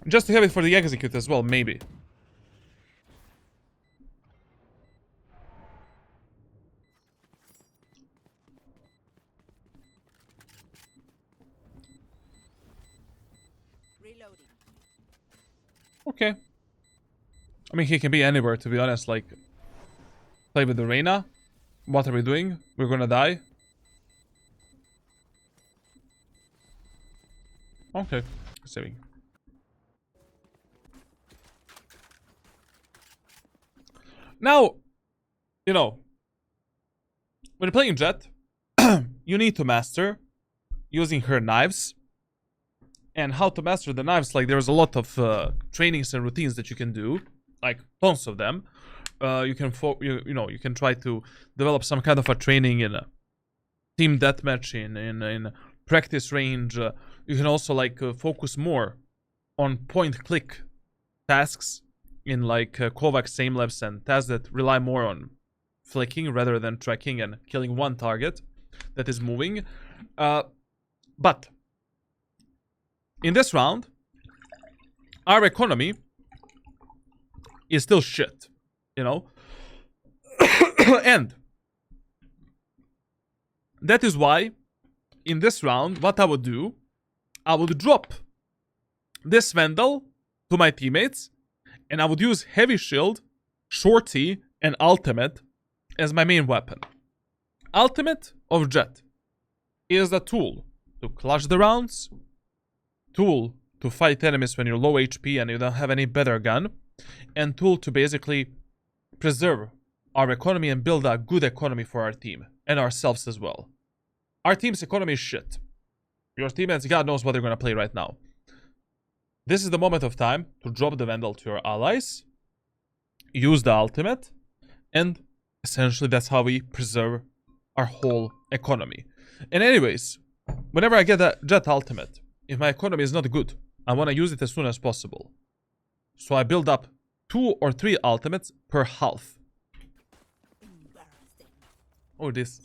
Just to have it for the execute as well, maybe. Reloading. Okay. I mean, he can be anywhere, to be honest. Like, play with the Reyna. What are we doing? We're gonna die. Okay. Saving. Now, you know, when you're playing Jett, you need to master using her knives. And how to master the knives, like, there's a lot of trainings and routines that you can do, like tons of them. You can you can try to develop some kind of a training in a team deathmatch, in practice range. You can also like focus more on point-click tasks in like Kovacs, Samelabs, and tasks that rely more on flicking rather than tracking and killing one target that is moving. But in this round, our economy is still shit, you know? And that is why, in this round, what I would do, I would drop this Vandal to my teammates, and I would use Heavy Shield, Shorty, and Ultimate as my main weapon. Ultimate of Jett is a tool to clutch the rounds, tool to fight enemies when you're low HP and you don't have any better gun, and tool to basically preserve our economy and build a good economy for our team and ourselves as well. Our team's economy is shit. Your teammates, God knows what they're gonna play right now. This is the moment of time to drop the Vandal to your allies, use the ultimate, and essentially that's how we preserve our whole economy. And anyways, whenever I get a Jett ultimate, if my economy is not good, I want to use it as soon as possible. So I build up 2 or 3 ultimates per half. Oh, this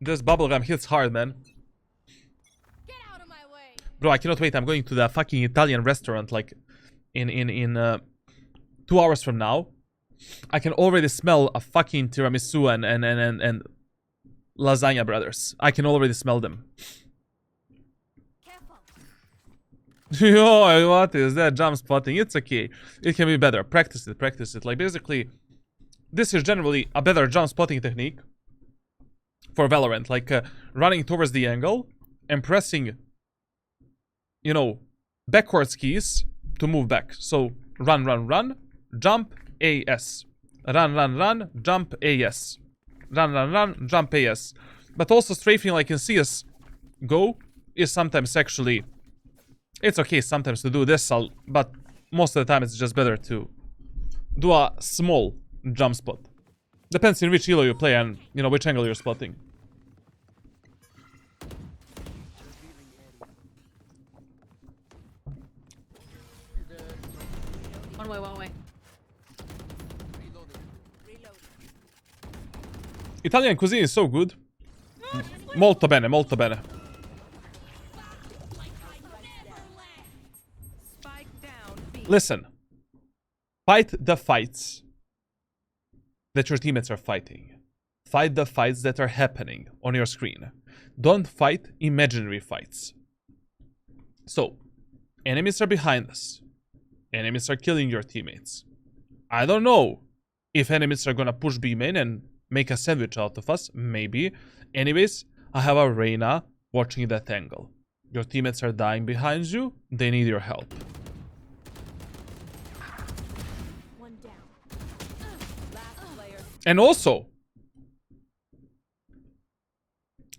bubblegum hits hard, man. Get out of my way. Bro, I cannot wait. I'm going to the fucking Italian restaurant like in 2 hours from now. I can already smell a fucking tiramisu and lasagna brothers. I can already smell them. Careful. Yo, what is that jump spotting? It's okay. It can be better. Practice it, practice it. Like basically, this is generally a better jump spotting technique for Valorant. Like running towards the angle and pressing, you know, backwards keys to move back. So run, run, run, jump, AS. Run, run, run, jump, AS. Run, run, run, jump, AS. But also strafing like in CS GO is sometimes actually... It's okay sometimes to do this, but most of the time it's just better to do a small jump spot. Depends in which elo you play and, you know, which angle you're spotting. One way, one way. Italian cuisine is so good. Molto bene, molto bene. Spike down B. Listen. Fight the fights that your teammates are fighting. Fight the fights that are happening on your screen. Don't fight imaginary fights. So, enemies are behind us. Enemies are killing your teammates. I don't know if enemies are gonna push B main and make a sandwich out of us. Maybe. Anyways, I have a Reyna watching that angle. Your teammates are dying behind you. They need your help. One down. Last player. And also,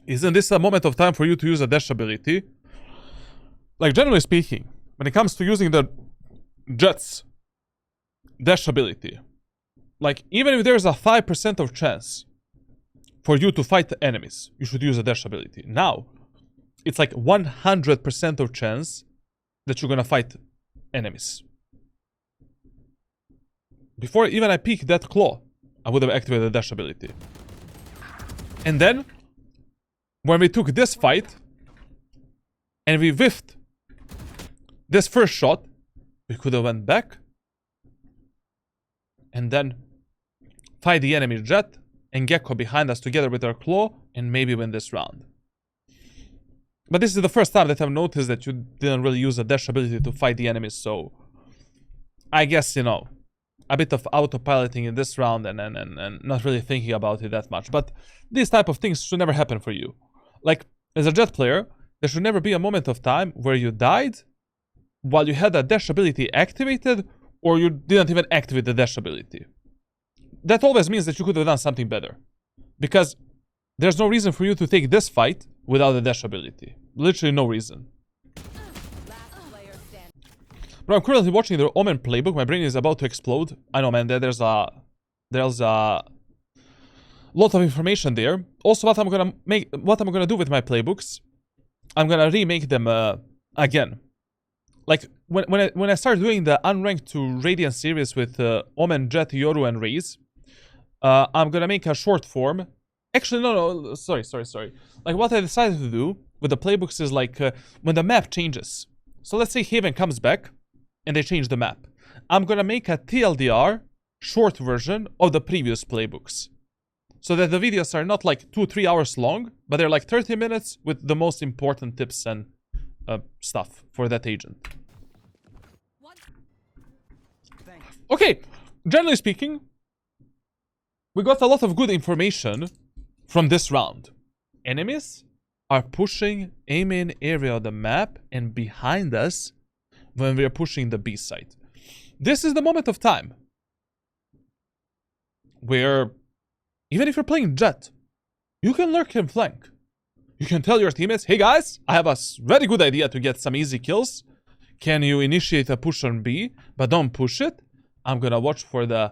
isn't this a moment of time for you to use a dash ability? Like, generally speaking, when it comes to using the Jett's dash ability, like, even if there's a 5% of chance for you to fight the enemies, you should use a dash ability. Now, it's like 100% of chance that you're gonna fight enemies. Before even I peek that claw, I would have activated the dash ability. And then, when we took this fight, and we whiffed this first shot, we could have went back, and then fight the enemy Jett and Gecko behind us together with our claw, and maybe win this round. But this is the first time that I've noticed that you didn't really use a dash ability to fight the enemies, so I guess, you know, a bit of autopiloting in this round and not really thinking about it that much. But these type of things should never happen for you. Like, as a Jett player, there should never be a moment of time where you died while you had a dash ability activated, or you didn't even activate the dash ability. That always means that you could have done something better. Because there's no reason for you to take this fight without the dash ability. Literally no reason. Last player standing. Bro, I'm currently watching the Omen playbook. My brain is about to explode. I know, man, there's a lot of information there. Also, what I'm gonna do with my playbooks, I'm gonna remake them again. Like, when I start doing the unranked to Radiant series with Omen, Jett, Yoru, and Raze, I'm gonna make a short form. Actually, no, sorry. Like, what I decided to do with the playbooks is, like, when the map changes. So let's say Haven comes back, and they change the map. I'm gonna make a TLDR short version of the previous playbooks. So that the videos are not like 2-3 hours long, but they're like 30 minutes with the most important tips and stuff for that agent. Okay, generally speaking, we got a lot of good information from this round. Enemies are pushing A main area of the map and behind us when we are pushing the B side. This is the moment of time where, even if you're playing Jett, you can lurk and flank. You can tell your teammates, hey guys, I have a very good idea to get some easy kills. Can you initiate a push on B, but don't push it? I'm gonna watch for the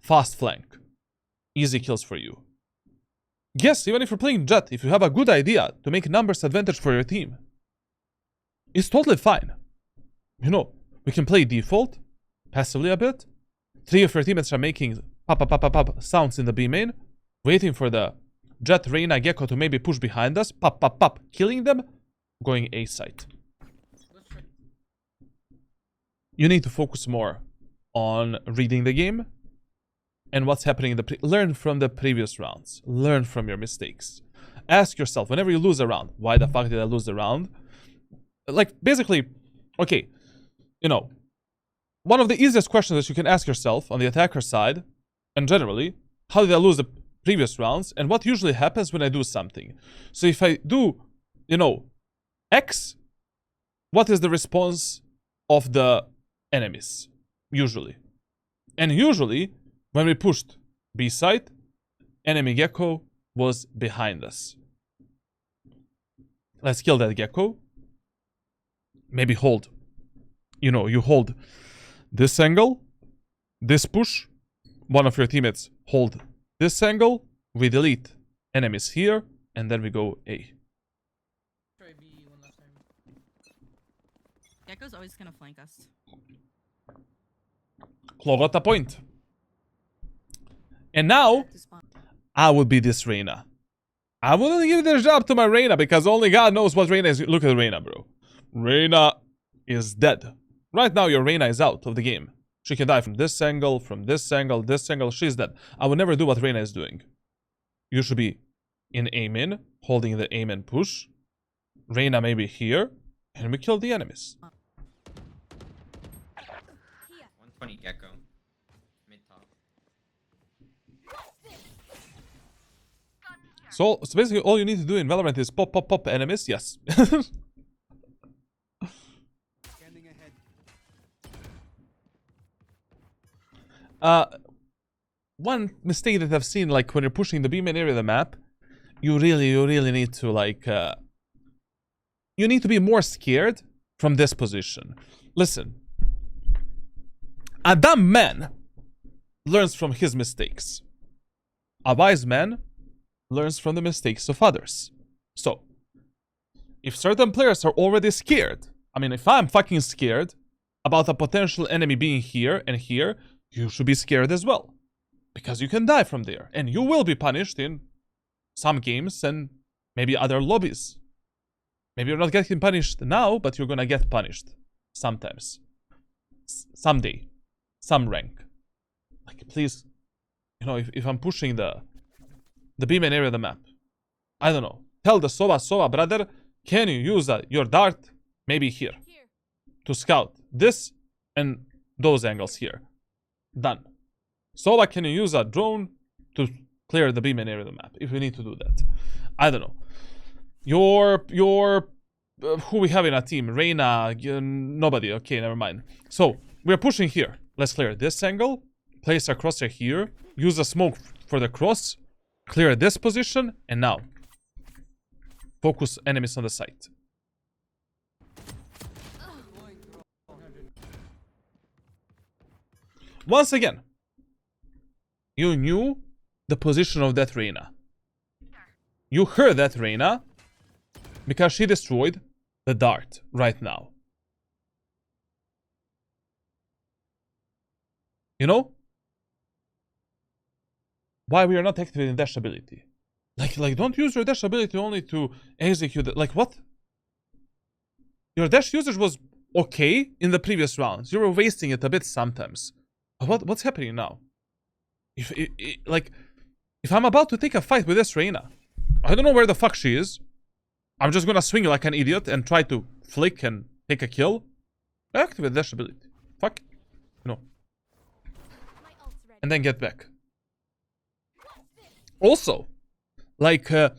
fast flank. Easy kills for you. Yes, even if you're playing Jett, if you have a good idea to make numbers advantage for your team, it's totally fine. You know, we can play default, passively a bit. 3 of your teammates are making pop, pop, pop, pop, pop sounds in the B main, waiting for the Jett, Reyna, Gecko to maybe push behind us, pop, pop, pop, killing them, going A site. You need to focus more on reading the game and what's happening in the learn from the previous rounds. Learn from your mistakes. Ask yourself, whenever you lose a round, why the fuck did I lose the round? Like, basically, okay, you know, one of the easiest questions that you can ask yourself on the attacker side, and generally, how did I lose the previous rounds, and what usually happens when I do something? So if I do, you know, X, what is the response of the enemies? Usually. And usually, when we pushed B site, enemy Gecko was behind us. Let's kill that Gecko. Maybe hold. You know, you hold this angle, this push, one of your teammates hold this angle, we delete enemies here, and then we go A. Try B one last time. Gecko's always gonna flank us. Claw got a point. And now, To spawn. I would be this Reyna. I wouldn't give this job to my Reyna because only God knows what Reyna is. Look at Reyna, bro. Reyna is dead. Right now, your Reyna is out of the game. She can die from this angle, this angle. She's dead. I would never do what Reyna is doing. You should be in aim-in, holding the aim-in push. Reyna maybe here, and we kill the enemies. 120 Gecko. Mid top. So basically, all you need to do in Valorant is pop, pop, pop enemies. Yes. Scanning ahead. One mistake that I've seen, like when you're pushing the B main area of the map, you really need to like, you need to be more scared from this position. Listen, a dumb man learns from his mistakes. A wise man learns from the mistakes of others. So, if certain players are already scared, I mean, if I'm fucking scared about a potential enemy being here and here, you should be scared as well. Because you can die from there, and you will be punished in some games and maybe other lobbies. Maybe you're not getting punished now, but you're gonna get punished. Sometimes. Someday. Some rank. Like, please, you know, if I'm pushing the B main area of the map, I don't know. Tell the Sova, brother, can you use your dart maybe here to scout this and those angles here? Done. Sova, can you use a drone to clear the B main area of the map if we need to do that? I don't know. Who we have in our team? Reyna, nobody. Okay, never mind. So, we're pushing here. Let's clear this angle. Place our crosshair here. Use a smoke for the cross. Clear this position. And now, focus enemies on the site. Once again, you knew the position of that Reyna. You heard that Reyna because she destroyed the dart right now. You know? Why we are not activating dash ability? Like don't use your dash ability only to execute it. Like what? Your dash usage was okay in the previous rounds. You were wasting it a bit sometimes. But what's happening now? If I'm about to take a fight with this Reyna, I don't know where the fuck she is. I'm just gonna swing like an idiot and try to flick and take a kill. Activate dash ability. Fuck. No. And then get back. Also, like, what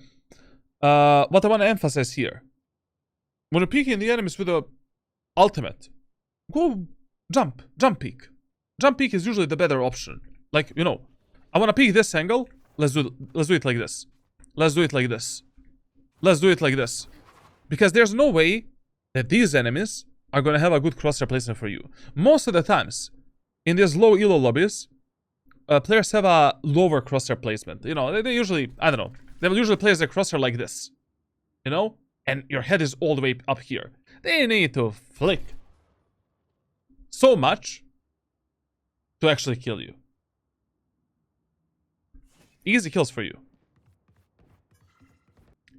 I want to emphasize here. When you're peeking the enemies with a ultimate, go jump peek. Jump peek is usually the better option. Like, you know, I want to peek this angle. Let's do it like this. Let's do it like this. Let's do it like this. Because there's no way that these enemies are going to have a good crosshair placement for you. Most of the times, in these low elo lobbies, players have a lower crosshair placement. You know, they usually, I don't know, They will usually place their crosshair like this. You know? And your head is all the way up here. They need to flick so much to actually kill you. Easy kills for you.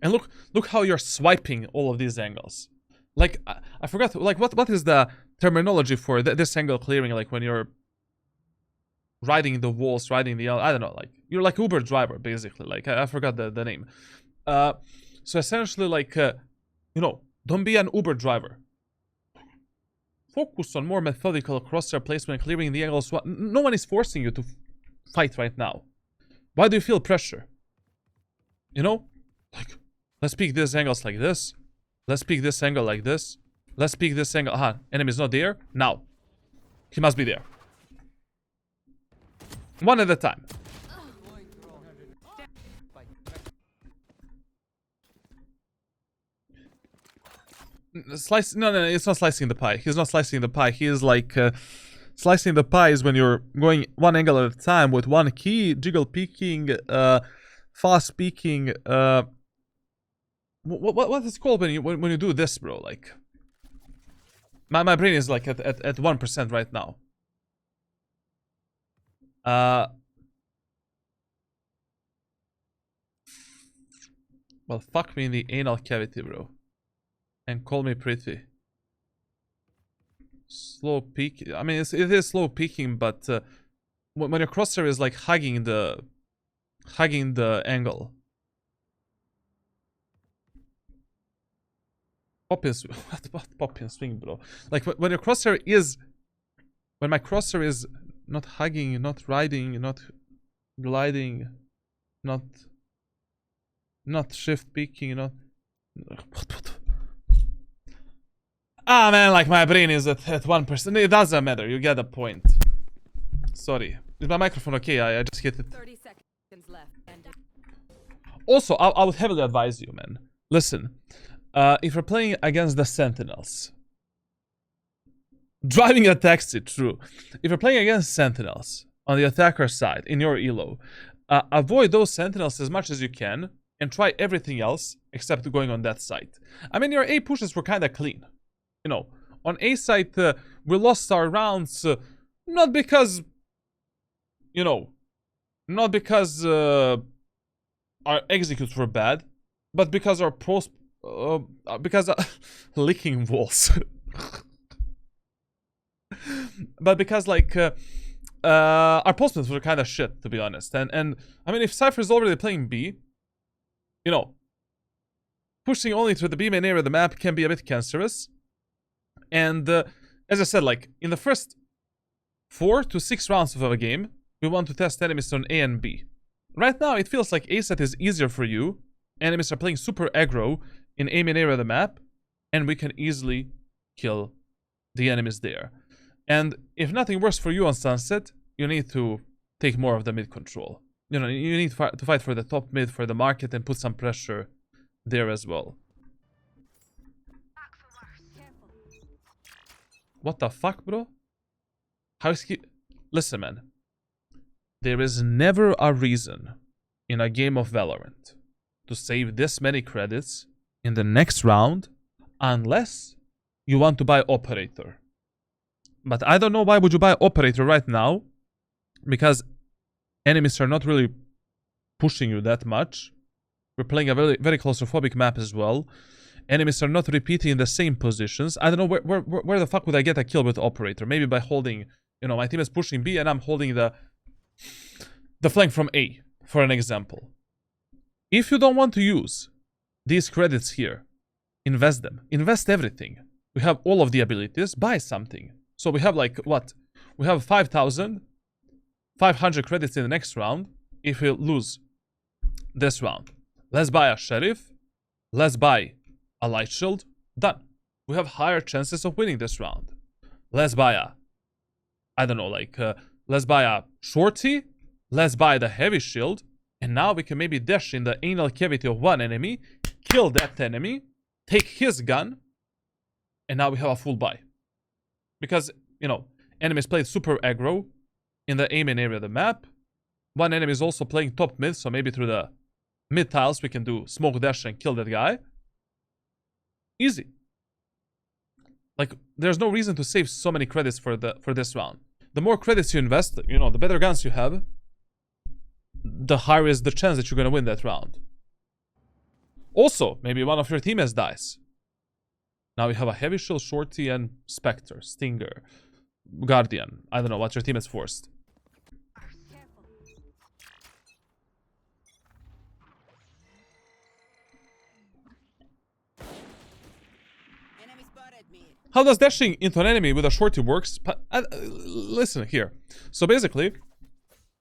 And look how you're swiping all of these angles. Like, I forgot, like, what is the terminology for this angle clearing? Like, when you're riding the walls, riding the, I don't know, like, you're like Uber driver, basically. Like, I forgot the name. So essentially, like, you know, don't be an Uber driver. Focus on more methodical crosshair placement, clearing the angles. No one is forcing you to fight right now. Why do you feel pressure? You know? Like, let's pick these angles like this. Let's pick this angle like this. Let's pick this angle. Aha, enemy's not there. Now. He must be there. One at a time. Slice. No, it's not slicing the pie. He's not slicing the pie. He is like slicing the pie is when you're going one angle at a time with one key, jiggle peeking, fast peeking. What is it called when you do this, bro? Like, my brain is like at 1% right now. Well, fuck me in the anal cavity, bro. And call me pretty. Slow peak. I mean, it is slow peaking, but when your crosshair is like hugging the angle. Pop and swing. What pop and swing, bro? Like when your crosshair is, when my crosshair is not hugging, not riding, not gliding, not shift peaking, not. What? Ah, man, like my brain is at 1%. It doesn't matter. You get the point. Sorry. Is my microphone okay? I just hit it. 30 seconds left. Also, I would heavily advise you, man. Listen, if you're playing against the Sentinels, driving a taxi, true. If you're playing against Sentinels on the attacker side in your elo, avoid those Sentinels as much as you can and try everything else except going on that side. I mean, your A pushes were kind of clean. You know, on A side, we lost our rounds not because, you know, not because our executes were bad, but because our pros, licking walls. But because like our postmans were kind of shit, to be honest. And I mean, if Cypher is already playing B, you know, pushing only to the B main area of the map can be a bit cancerous. And as I said, like in the first 4 to 6 rounds of a game, we want to test enemies on A and B. Right now, it feels like A set is easier for you. Enemies are playing super aggro in A main area of the map, and we can easily kill the enemies there. And if nothing works for you on Sunset, you need to take more of the mid control. You know, you need to fight for the top mid, for the market, and put some pressure there as well. What the fuck, bro? How is he? Listen, man. There is never a reason in a game of Valorant to save this many credits in the next round unless you want to buy Operator. But I don't know why would you buy Operator right now, because enemies are not really pushing you that much. We're playing a very, very claustrophobic map as well. Enemies are not repeating the same positions. I don't know where the fuck would I get a kill with Operator? Maybe by holding, you know, my team is pushing B and I'm holding the flank from A, for an example. If you don't want to use these credits here, invest them. Invest everything. We have all of the abilities. Buy something. So we have like, what? We have 5,500 credits in the next round if we lose this round. Let's buy a Sheriff. Let's buy a Light Shield. Done. We have higher chances of winning this round. Let's buy a, I don't know, like, let's buy a Shorty. Let's buy the Heavy Shield. And now we can maybe dash in the anal cavity of one enemy, kill that enemy, take his gun, and now we have a full buy. Because, you know, enemies played super aggro in the A main area of the map. One enemy is also playing top mid, so maybe through the Mid tiles, we can do smoke dash and kill that guy. Easy. Like, there's no reason to save so many credits for this round. The more credits you invest, you know, the better guns you have, the higher is the chance that you're gonna win that round. Also, maybe one of your teammates dies. Now we have a heavy shield, shorty, and spectre, stinger, guardian. I don't know what your team is forced. How does dashing into an enemy with a shorty works? Listen here. So basically,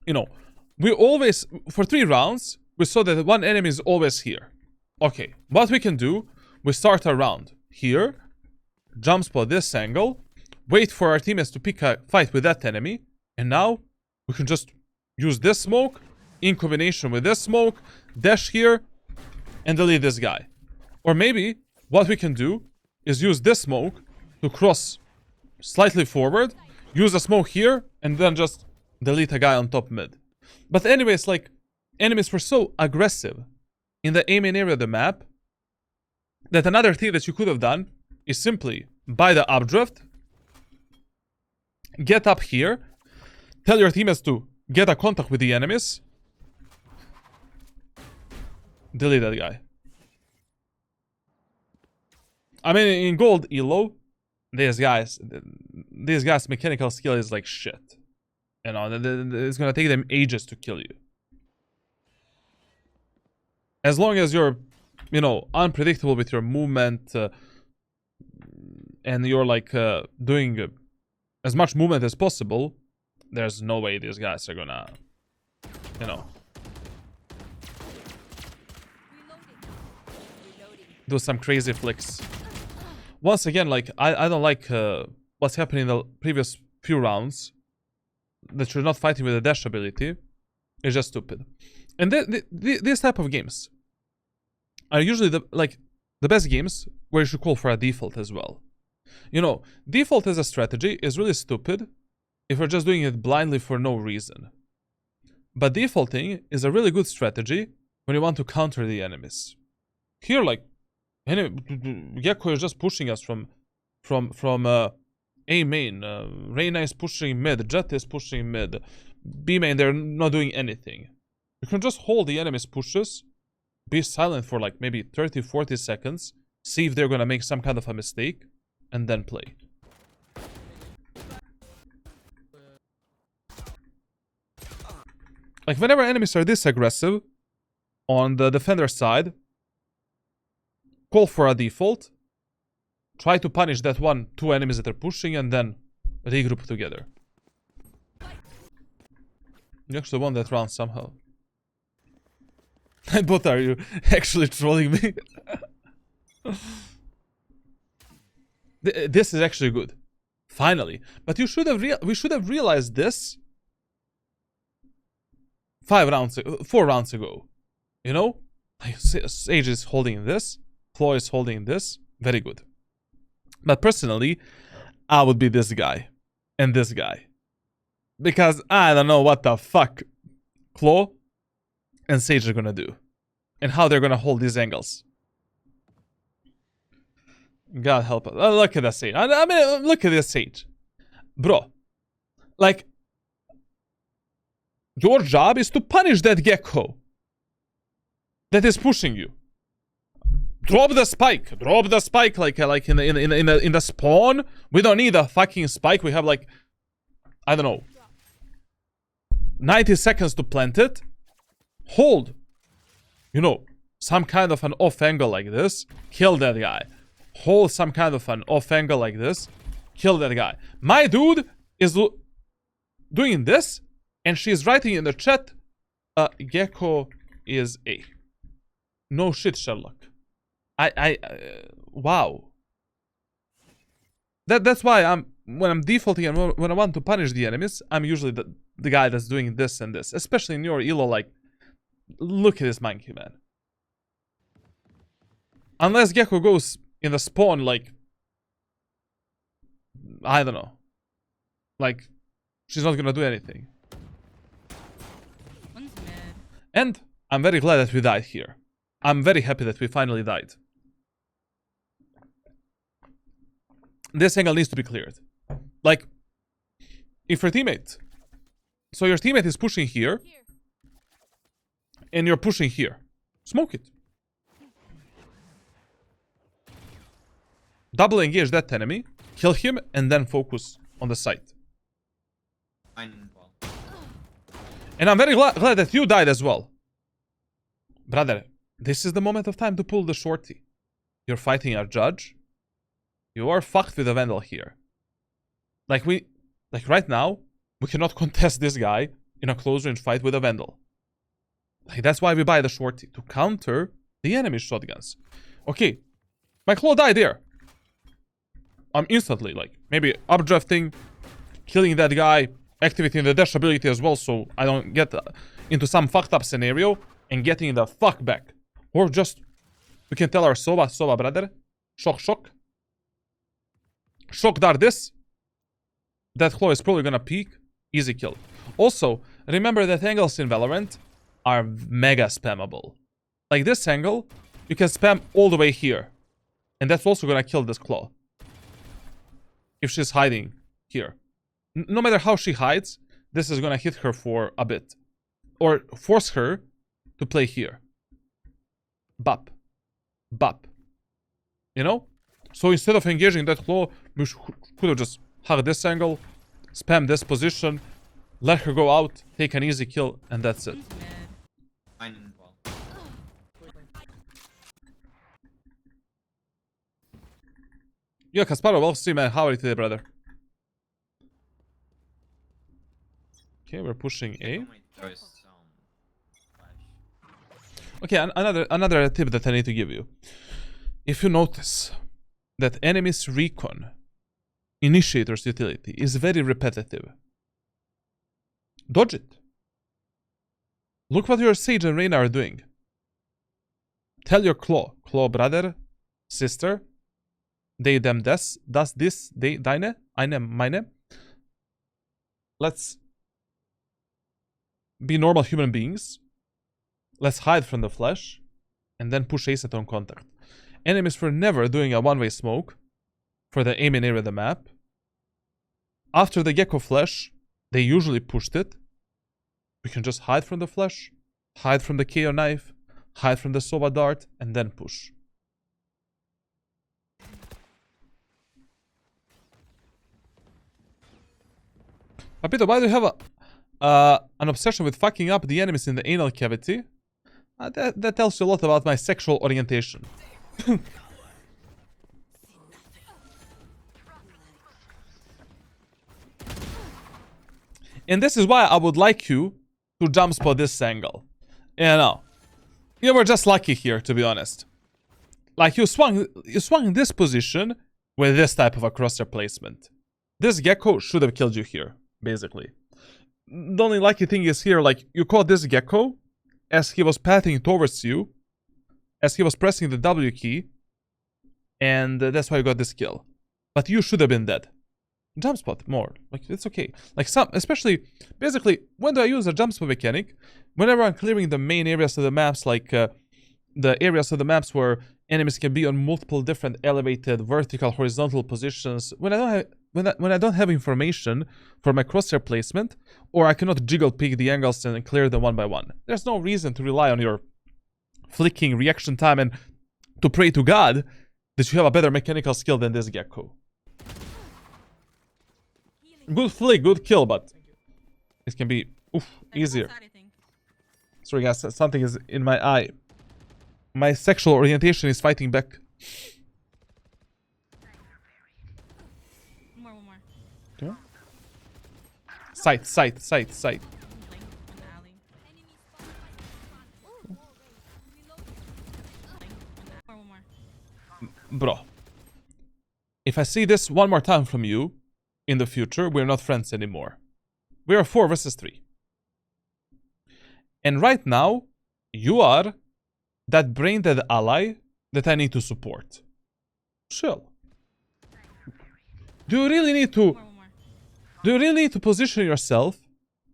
you know, we always, for 3 rounds, we saw that one enemy is always here. Okay, what we can do, we start our round here, jump spot this angle, wait for our teammates to pick a fight with that enemy, and now we can just use this smoke in combination with this smoke, dash here, and delete this guy. Or maybe what we can do is use this smoke to cross slightly forward, use a smoke here, and then just delete a guy on top mid. But anyways, like, enemies were so aggressive in the A main area of the map that another thing that you could have done is simply buy the updraft, get up here, tell your teammates to get a contact with the enemies, delete that guy. I mean, in gold elo, these guys' mechanical skill is like shit. You know, it's gonna take them ages to kill you. As long as you're, you know, unpredictable with your movement, and you're like doing as much movement as possible, there's no way these guys are gonna, you know, do some crazy flicks. Once again, like, I don't like what's happening in the previous few rounds. That you're not fighting with a dash ability. It's just stupid. And these type of games are usually the best games where you should call for a default as well. You know, default as a strategy is really stupid if you're just doing it blindly for no reason. But defaulting is a really good strategy when you want to counter the enemies. Here, like, Gecko is just pushing us from A main. Reyna is pushing mid. Jett is pushing mid. B main, they're not doing anything. You can just hold the enemy's pushes, be silent for like maybe 30-40 seconds, see if they're gonna make some kind of a mistake, and then play. Like, whenever enemies are this aggressive on the defender side, call for a default, try to punish that 1-2 enemies that are pushing, and then regroup together. You actually won that round somehow. And what are you actually trolling me? This is actually good. Finally. But we should have realized this 4 rounds ago. You know? Sage is holding this. Chloe is holding this. Very good. But personally, I would be this guy. And this guy. Because I don't know what the fuck Chloe and Sage are gonna do. And how they're gonna hold these angles. God help us. Look at that Sage. I mean, look at this Sage. Bro. Like, your job is to punish that Gecko that is pushing you. Drop the spike. Drop the spike like in the spawn. We don't need a fucking spike. We have like, I don't know, 90 seconds to plant it. Hold, you know, some kind of an off angle like this. Kill that guy. Hold some kind of an off angle like this. Kill that guy. My dude is doing this, and she's writing in the chat, Gecko is A. No shit, Sherlock. Wow. That's why when I'm defaulting and when I want to punish the enemies, I'm usually the guy that's doing this and this. Especially in your elo, like, look at this monkey, man. Unless Gecko goes in the spawn, like, I don't know. Like, she's not gonna do anything. One's mid. And I'm very glad that we died here. I'm very happy that we finally died. This angle needs to be cleared. Like, if your teammate... So your teammate is pushing here, Here. and you're pushing here. Smoke it. Double engage that enemy, kill him, and then focus on the site. Fine wall. And I'm very glad that you died as well. Brother, this is the moment of time to pull the shorty. You're fighting our judge. You are fucked with a Vandal here. Like right now, we cannot contest this guy in a close range fight with a Vandal. Like, that's why we buy the shorty, to counter the enemy shotguns. Okay, my claw died there. I'm instantly, like, maybe updrafting, killing that guy, activating the dash ability as well so I don't get into some fucked up scenario and getting the fuck back. Or just, we can tell our Sova, brother, shock. Shock dart this. That claw is probably gonna peek. Easy kill. Also, remember that angles in Valorant are mega spammable. Like this angle, you can spam all the way here. And that's also gonna kill this claw. If she's hiding here. No matter how she hides, this is gonna hit her for a bit. Or force her to play here. Bop. You know? So instead of engaging that claw, we could have just hugged this angle, spam this position, let her go out, take an easy kill, and that's it. Fine wall. Yeah, Kasparov, welcome to see, man. How are you today, brother? Okay, we're pushing A. Okay, another tip that I need to give you. If you notice that enemy's recon initiator's utility is very repetitive, dodge it. Look what your Sage and Reyna are doing. Tell your Claw brother, sister, they them das this, they deine, eine, meine. Let's be normal human beings. Let's hide from the flash and then push ace on contact. Enemies were never doing a one-way smoke for the aiming area of the map. After the Gecko flash, they usually pushed it. We can just hide from the flash, hide from the KO knife, hide from the Sova dart, and then push. Papito, why do you have an obsession with fucking up the enemies in the anal cavity? That tells you a lot about my sexual orientation. And this is why I would like you to jump spot this angle. You know, you were just lucky here, to be honest. Like, you swung in this position with this type of a crosshair placement. This Gecko should have killed you here, basically. The only lucky thing is here, like, you caught this Gecko as he was pathing towards you, as he was pressing the W key, and that's why you got this kill. But you should have been dead. Jump spot more, like, it's okay. Like, especially, basically, when do I use a jump spot mechanic? Whenever I'm clearing the main areas of the maps, like the areas of the maps where enemies can be on multiple different elevated, vertical, horizontal positions. When I don't have information for my crosshair placement, or I cannot jiggle pick the angles and clear them one by one. There's no reason to rely on your flicking reaction time and to pray to God that you have a better mechanical skill than this Gecko. Good flick, good kill, but it can be easier. Sorry guys, something is in my eye. My sexual orientation is fighting back. One more. Okay. Sight. One more. Bro. If I see this one more time from you in the future, we're not friends anymore. We are 4 versus 3. And right now, you are that brain-dead ally that I need to support. Chill. Do you really need to position yourself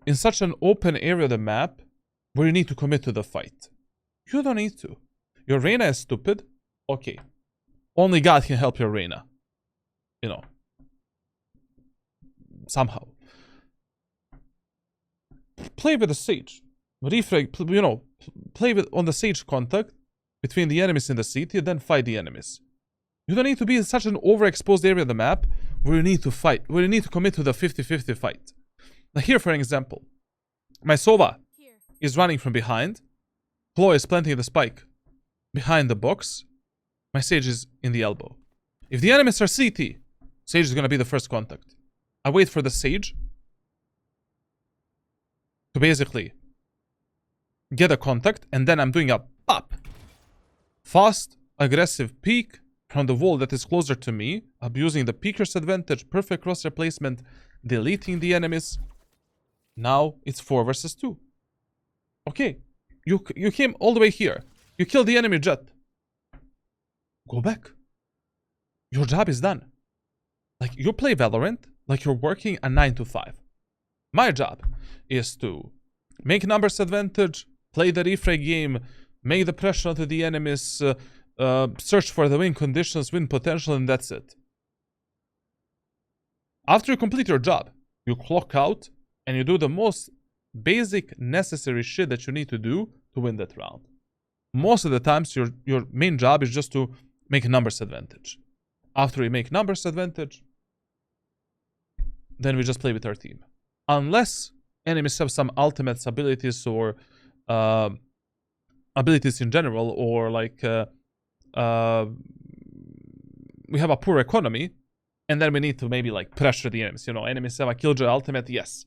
in such an open area of the map where you need to commit to the fight. You don't need to. Your Reyna is stupid. Okay. Only God can help your Reyna. You know. Somehow. Play with the Sage. Refrag, you know, play with on the Sage contact between the enemies in the city, then fight the enemies. You don't need to be in such an overexposed area of the map where you need to fight, where you need to commit to the 50-50 fight. Now here, for an example, my Sova Here. is running from behind. Chloe is planting the spike behind the box. My Sage is in the elbow. If the enemies are CT, Sage is gonna be the first contact. I wait for the Sage to basically get a contact, and then I'm doing a pop. Fast, aggressive peek from the wall that is closer to me, abusing the peeker's advantage, perfect crosshair placement, deleting the enemies. Now it's 4 versus 2. Okay, you came all the way here. You killed the enemy Jett. Go back. Your job is done. Like, you play Valorant like you're working a 9 to 5. My job is to make numbers advantage, play the refrag game, make the pressure onto the enemies, search for the win conditions, win potential, and that's it. After you complete your job, you clock out and you do the most basic necessary shit that you need to do to win that round. Most of the times your main job is just to make a numbers advantage. After we make numbers advantage, then we just play with our team. Unless enemies have some ultimates abilities or abilities in general, or like we have a poor economy, and then we need to maybe like pressure the enemies. You know, enemies have a killjoy ultimate, yes.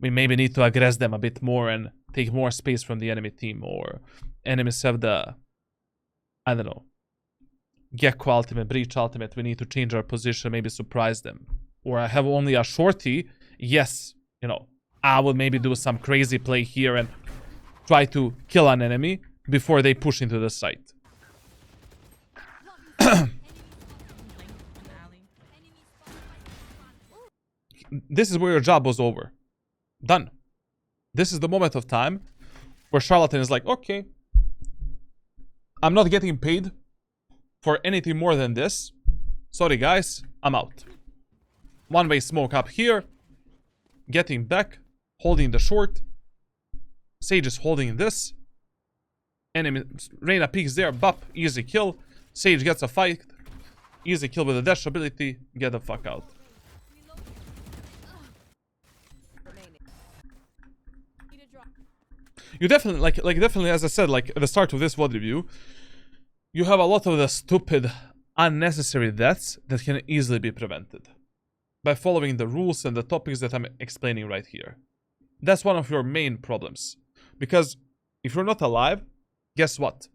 We maybe need to aggress them a bit more and take more space from the enemy team, or enemies have the, I don't know, Gecko ultimate, Breach ultimate, we need to change our position, maybe surprise them. Or I have only a shorty, yes, you know, I will maybe do some crazy play here and try to kill an enemy before they push into the site. This is where your job was over. Done. This is the moment of time where CHARLATAN is like, okay, I'm not getting paid for anything more than this. Sorry guys, I'm out. One-way smoke up here. Getting back. Holding the short. Sage is holding this. Enemy Reyna peeks there. Bop. Easy kill. Sage gets a fight. Easy kill with the dash ability. Get the fuck out. You definitely, like definitely, as I said, like at the start of this VOD review, you have a lot of the stupid, unnecessary deaths that can easily be prevented by following the rules and the topics that I'm explaining right here. That's one of your main problems. Because if you're not alive, guess what?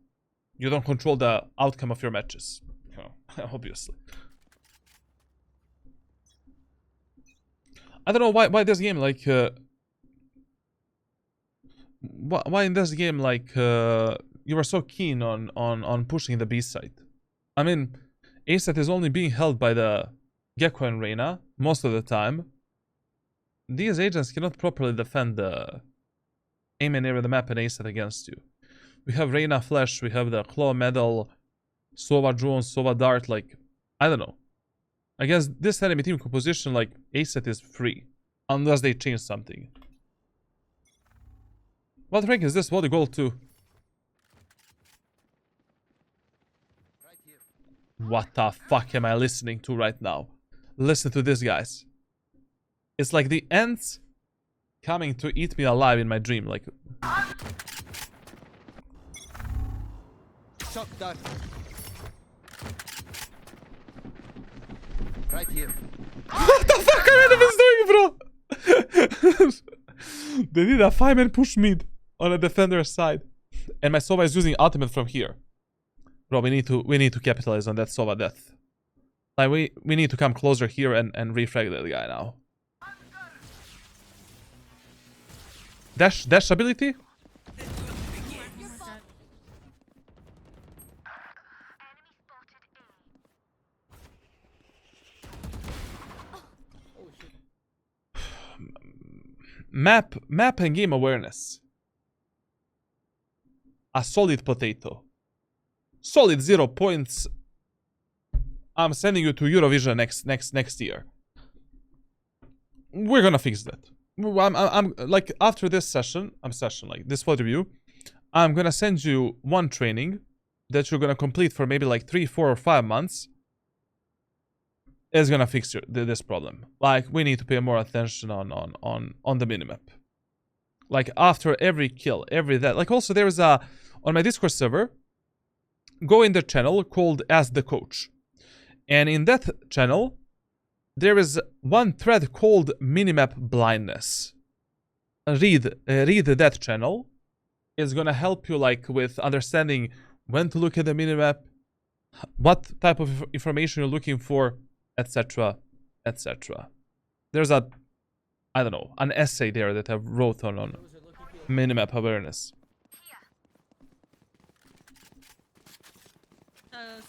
You don't control the outcome of your matches. You know, obviously. I don't know why this game, like, why in this game, like, you were so keen on pushing the B side. I mean, A set is only being held by the Gecko and Reyna most of the time. These agents cannot properly defend the aim and area of the map and A set against you. We have Reyna Flash, we have the Claw Medal, Sova Drone, Sova Dart, like, I don't know. Against this enemy team composition, like, A set is free. Unless they change something. What rank is this? What the goal to? What the fuck am I listening to right now? Listen to this, guys. It's like the ants coming to eat me alive in my dream. Like, Shot that. Right here. what the fuck are enemies doing, bro? They did a 5-man push mid on a defender's side, and my Sova is using ultimate from here. Bro, we need to capitalize on that Sova death. Like, we need to come closer here and refrag that guy now. Dash ability? Map and game awareness. a solid potato. Solid 0 points. I'm sending you to Eurovision next year. We're gonna fix that. I'm like, after this session, like this VOD review, I'm gonna send you one training that you're gonna complete for maybe like 3, 4, or 5 months. It's gonna fix this problem. Like, we need to pay more attention on the minimap. Like, after every kill, every that. Like, also there is a, on my Discord server, go in the channel called Ask the Coach. And in that channel, there is one thread called Minimap Blindness. Read that channel. It's gonna help you like with understanding when to look at the minimap, what type of information you're looking for, etc, etc. There's a, I don't know, an essay there that I wrote on minimap awareness.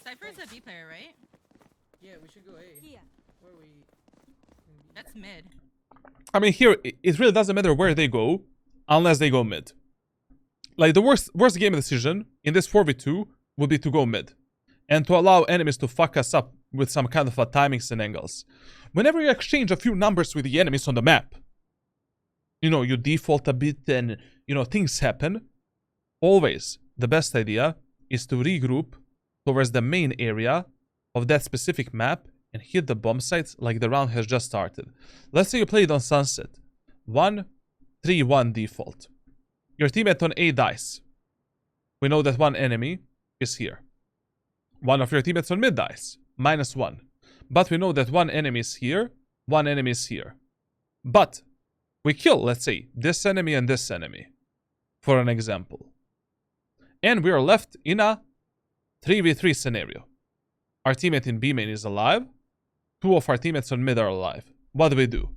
Cypher's a B player, right? Yeah, we should go A. Here. Where we? That's mid. I mean, here it really doesn't matter where they go, unless they go mid. Like, the worst game decision in this 4v2 would be to go mid, and to allow enemies to fuck us up with some kind of timings and angles. Whenever you exchange a few numbers with the enemies on the map, you know, you default a bit and, you know, things happen. Always, the best idea is to regroup towards the main area of that specific map and hit the bomb sites like the round has just started. Let's say you played on Sunset. 1-3-1 default. Your teammate on A dies. We know that one enemy is here. One of your teammates on mid dies. -1. But we know that one enemy is here, one enemy is here. But we kill, let's say, this enemy and this enemy, for an example. And we are left in a 3v3 scenario. Our teammate in B main is alive. 2 of our teammates on mid are alive. What do?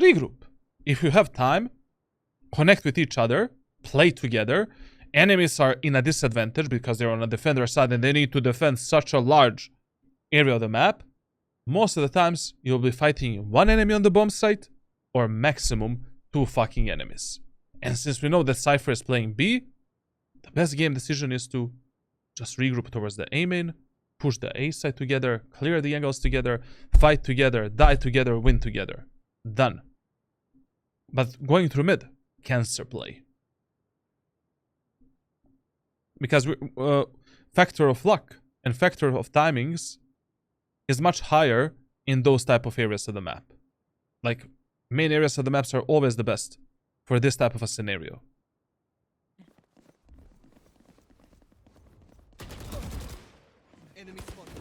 Regroup. If you have time, connect with each other, play together. Enemies are in a disadvantage because they're on a defender side and they need to defend such a large area of the map. Most of the times, you'll be fighting one enemy on the bomb site, or maximum 2 fucking enemies. And since we know that Cypher is playing B, the best game decision is to just regroup towards the A main, push the A side together, clear the angles together, fight together, die together, win together. Done. But going through mid, cancer play. Because factor of luck and factor of timings is much higher in those type of areas of the map. Like, main areas of the maps are always the best for this type of a scenario. Enemy spotted.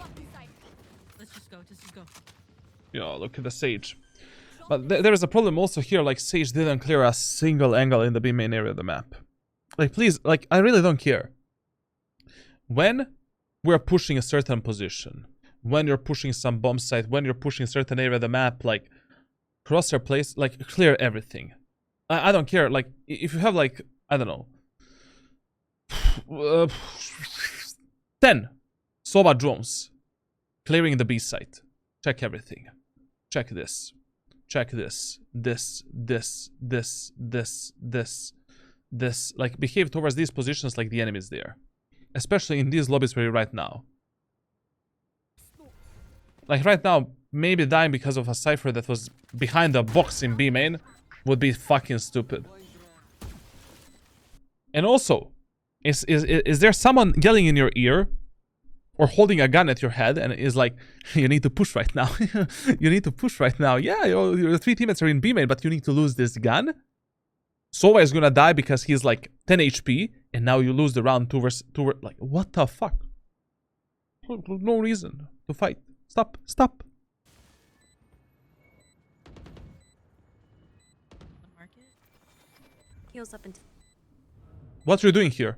Let's just go. Yo, look at the Sage. But there is a problem also here, like, Sage didn't clear a single angle in the B main area of the map. Like, please, like, I really don't care. When we're pushing a certain position, when you're pushing some bomb site, when you're pushing a certain area of the map, like, crosshair place, like, clear everything. I don't care, like, if you have, like, I don't know, 10 Soba drones clearing the B site. Check everything. Check this. Check this. This. Like, behave towards these positions like the enemy's there. Especially in these lobbies where you're right now. Like, right now, maybe dying because of a Cypher that was behind a box in B main would be fucking stupid. And also, is there someone yelling in your ear or holding a gun at your head and is like, you need to push right now. You need to push right now. Yeah, your 3 teammates are in B main, but you need to lose this gun. Sova is gonna die because he's like 10 HP, and now you lose the round 2 versus 2. Like, what the fuck? No reason to fight. Stop. Market. Heals up into. What are you doing here?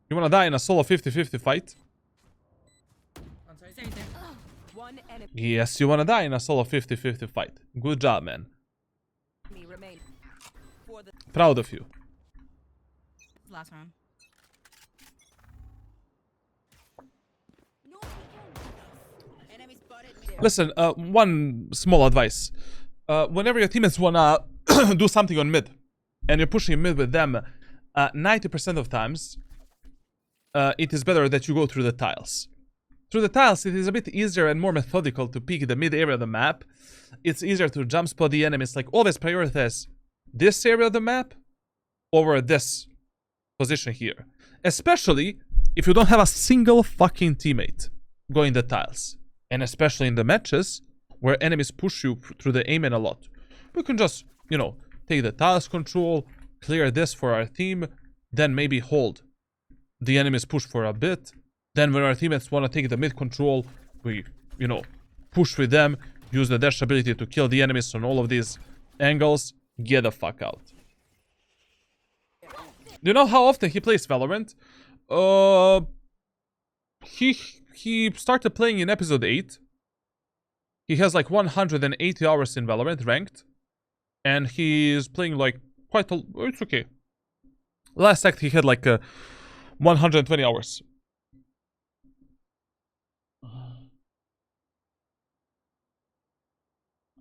You wanna die in a solo 50-50 fight? On site. Stay right there. One enemy Yes, you wanna die in a solo 50-50 fight. Good job, man. remaining. For the Proud of you. Last round. enemy spotted. Listen, one small advice. Whenever your teammates wanna do something on mid, and you're pushing mid with them, 90% of times, it is better that you go through the tiles. Through the tiles, it is a bit easier and more methodical to pick the mid area of the map. It's easier to jump spot the enemies. Like, always prioritize this area of the map over this position here. Especially if you don't have a single fucking teammate going the tiles. And especially in the matches where enemies push you through the aim in a lot. We can just, you know, take the tiles control, clear this for our team, then maybe hold the enemies push for a bit. Then when our teammates want to take the mid control, we, you know, push with them, use the dash ability to kill the enemies on all of these angles, get the fuck out. Do you know how often he plays Valorant? He started playing in episode 8. He has like 180 hours in Valorant ranked. And he's playing like quite a... It's okay. Last act he had like 120 hours.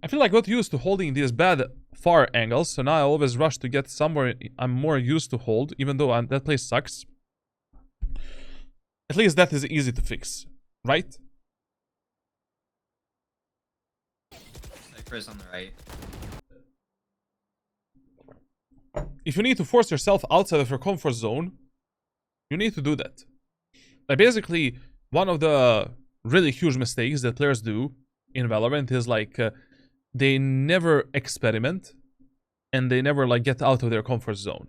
I feel like I got used to holding these bad far angles, so now I always rush to get somewhere I'm more used to hold, even though that place sucks. At least that is easy to fix, right? Cypher's on the right. If you need to force yourself outside of your comfort zone, you need to do that. Like, basically, one of the really huge mistakes that players do in Valorant is like... they never experiment and they never like get out of their comfort zone.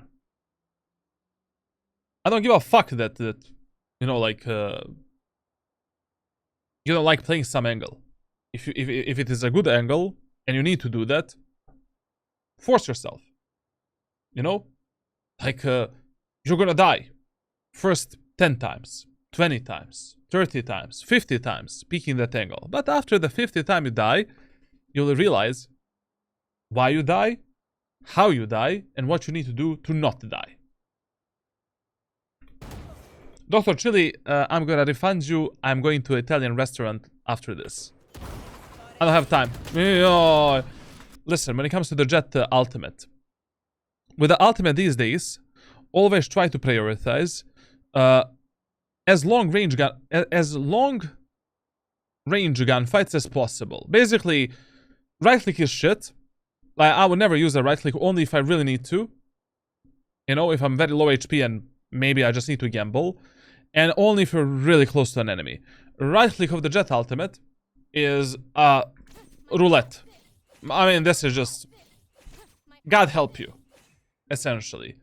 I don't give a fuck that you know, like you don't like playing some angle. If it is a good angle and you need to do that, force yourself. You know, like you're gonna die first 10 times, 20 times, 30 times, 50 times peeking that angle. But after the 50th time you die, you'll realize why you die, how you die, and what you need to do to not die. Dr. Chili, I'm gonna refund you. I'm going to an Italian restaurant after this. I don't have time. Listen, when it comes to the Jett ultimate, with the ultimate these days, always try to prioritize as long range gunfights as possible. Basically, right click is shit. Like, I would never use a right click, only if I really need to. You know, if I'm very low HP and maybe I just need to gamble. And only if you're really close to an enemy. Right click of the Jett ultimate is roulette. I mean, this is just... God help you. Essentially.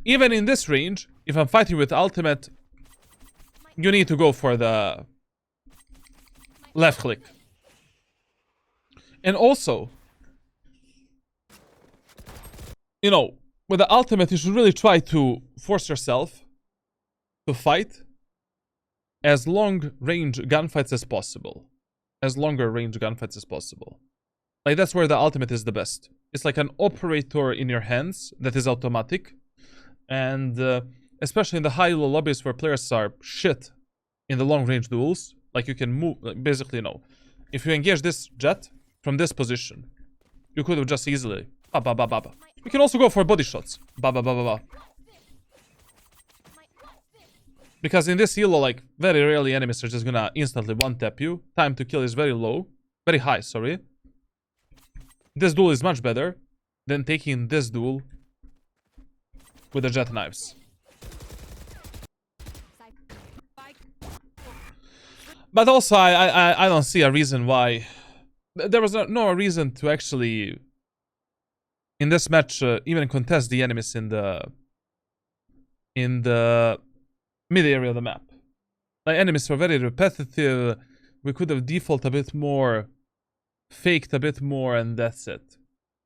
Even in this range, if I'm fighting with ultimate, you need to go for the left click. And also, you know, with the ultimate, you should really try to force yourself to fight as long range gunfights as possible. As longer range gunfights as possible. Like, that's where the ultimate is the best. It's like an operator in your hands that is automatic. And especially in the high-low lobbies where players are shit in the long-range duels, like, you can move, like, basically, you know, if you engage this Jett from this position, you could have just easily You can also go for body shots. Because in this elo, like, very rarely enemies are just gonna instantly one-tap you. Time to kill is very low. Very high, sorry. This duel is much better than taking this duel with the Jett knives. But also, I don't see a reason why... There was no reason to actually, in this match, even contest the enemies in the mid area of the map. Like, enemies were very repetitive. We could have default a bit more, faked a bit more, and that's it.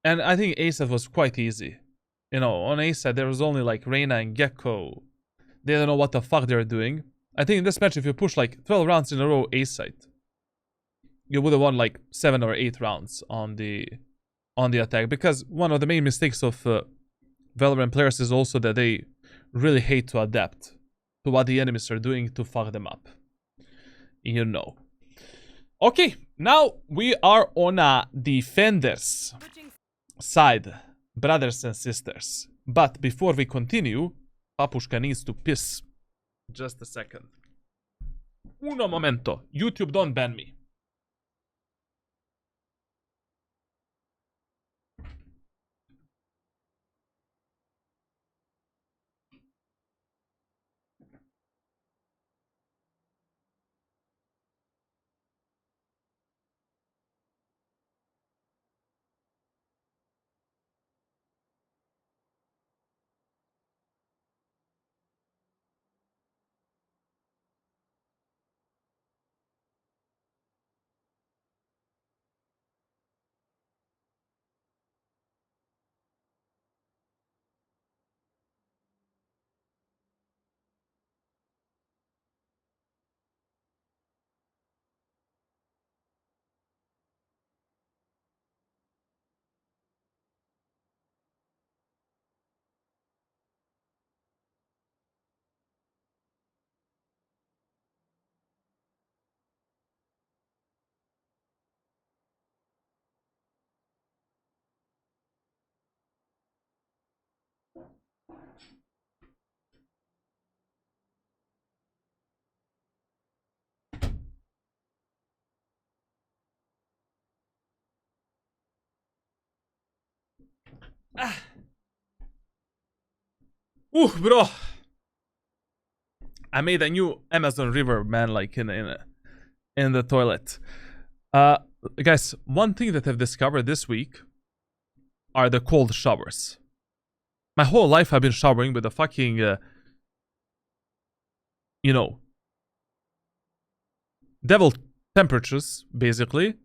And I think A side was quite easy. You know, on A side there was only like Reyna and Gecko. They don't know what the fuck they're doing. I think in this match, if you push like 12 rounds in a row A side, you would have won like 7 or 8 rounds on the attack. Because one of the main mistakes of Valorant players is also that they really hate to adapt to what the enemies are doing to fuck them up. You know. Okay, now we are on a defenders side, brothers and sisters. But before we continue, Papushka needs to piss. Just a second. Uno momento. YouTube, don't ban me. Bro. I made a new Amazon River, man, like in the toilet. Guys, one thing that I've discovered this week are the cold showers. My whole life I've been showering with the fucking, you know, devil temperatures, basically.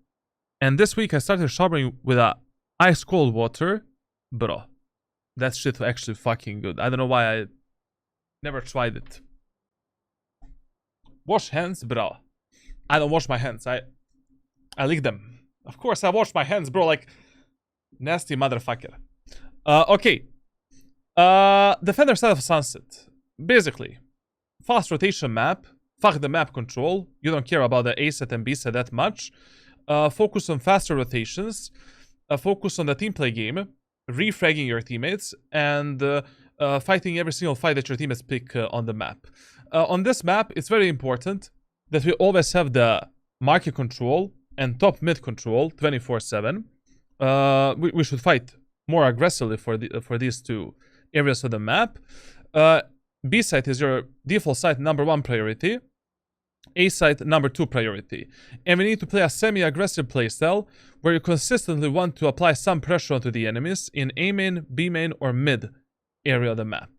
And this week I started showering with ice cold water. Bro, that shit actually fucking good. I don't know why I never tried it. Wash hands, bro. I don't wash my hands. I lick them. Of course I wash my hands, bro. Like, nasty motherfucker. Okay. Defender side of Sunset. Basically, fast rotation map. Fuck the map control. You don't care about the A set and B set that much. Focus on faster rotations. Focus on the team play game. Re-fragging your teammates. And fighting every single fight that your teammates pick on the map. On this map, it's very important that we always have the market control and top mid control 24/7. We should fight more aggressively for these two areas of the map. B site is your default site #1 priority. A site #2 priority. And we need to play a semi-aggressive playstyle where you consistently want to apply some pressure onto the enemies in A main, B main, or mid area of the map.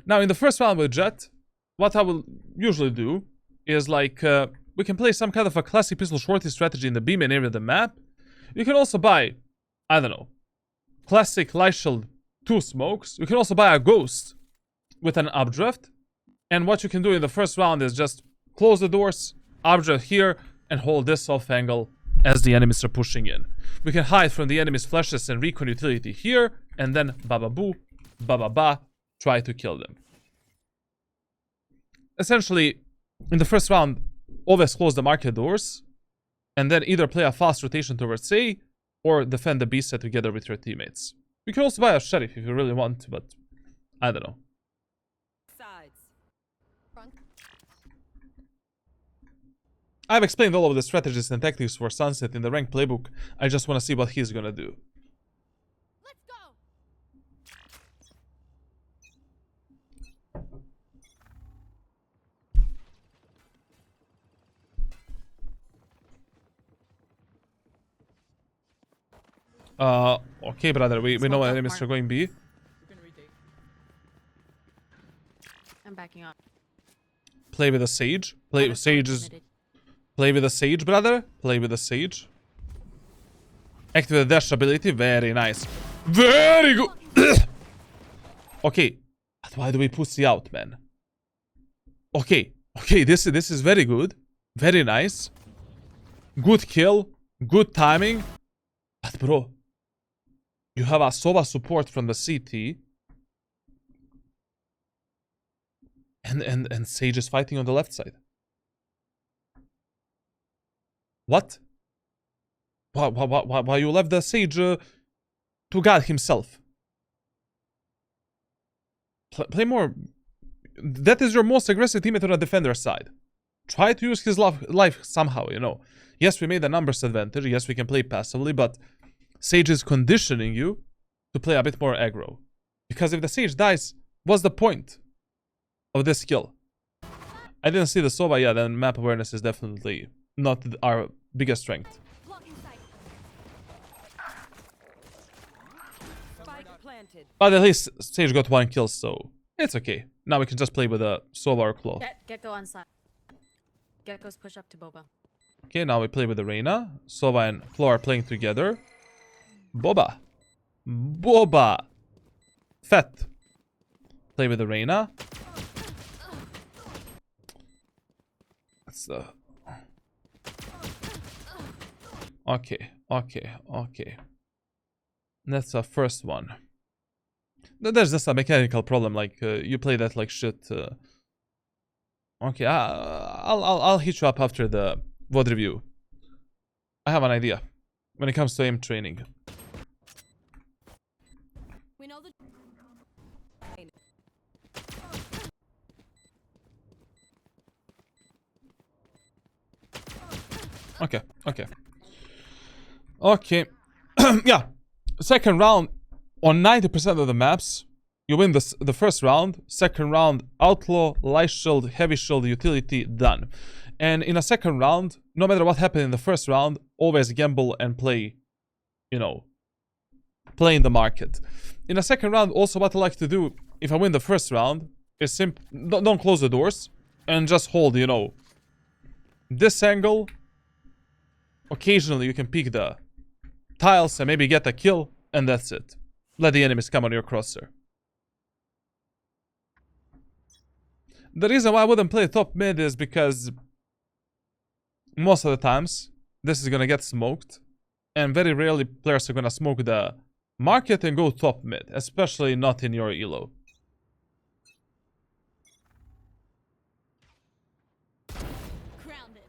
Now, in the first round with Jett, what I will usually do is like, we can play some kind of a classic pistol shorty strategy in the B main area of the map. You can also buy, I don't know, classic light shield 2 smokes. You can also buy a ghost with an updraft. And what you can do in the first round is just close the doors, updraft here, and hold this off angle as the enemies are pushing in. We can hide from the enemy's flashes and recon utility here, and then ba-ba-boo, ba-ba-ba, try to kill them. Essentially, in the first round, always close the market doors, and then either play a fast rotation towards A, or defend the B set together with your teammates. You can also buy a sheriff if you really want to, but I don't know. Sides. Front. I've explained all of the strategies and tactics for Sunset in the ranked playbook. I just want to see what he's gonna do. Let's go. Okay, brother, we know Smoke up, enemies Mark. are going B. You can retake. I'm backing up. Play with the Sage. Play with Sage is... Play with the Sage, brother. Play with the Sage. Activate the dash ability. Very nice. Very good. Okay. But why do we pussy out, man? Okay. Okay, this is very good. Very nice. Good kill. Good timing. But bro, you have a Sova support from the CT. And Sage is fighting on the left side. What? Why you left the Sage to guard himself? Play more that is your most aggressive teammate on the defender side. Try to use his life somehow, you know. Yes, we made a numbers advantage. Yes, we can play passively, but Sage is conditioning you to play a bit more aggro. Because if the Sage dies, what's the point of this skill? I didn't see the Sova, yeah, then map awareness is definitely not our biggest strength. Spike planted. But at least Sage got 1 kill, so it's okay. Now we can just play with a Sova or Claw. Gecko on side. Gecko's push up to Boba. Okay, now we play with the Reyna. Sova and Claw are playing together. Boba. Boba. Fett. Play with the Reyna. That's okay. That's the first one. There's just a mechanical problem. Like you play that like shit. Okay, I'll hit you up after the VOD review. I have an idea when it comes to aim training. We know the. Okay. Yeah. Second round, on 90% of the maps, you win the first round. Second round, outlaw, light shield, heavy shield, utility, done. And in a second round, no matter what happened in the first round, always gamble and play, you know, play in the market. In a second round, also what I like to do, if I win the first round, is don't close the doors and just hold, you know, this angle. Occasionally you can peek the tiles and maybe get a kill, and that's it. Let the enemies come on your crosshair. The reason why I wouldn't play top mid is because most of the times this is gonna get smoked, and very rarely players are gonna smoke the market and go top mid, especially not in your elo. Grounded.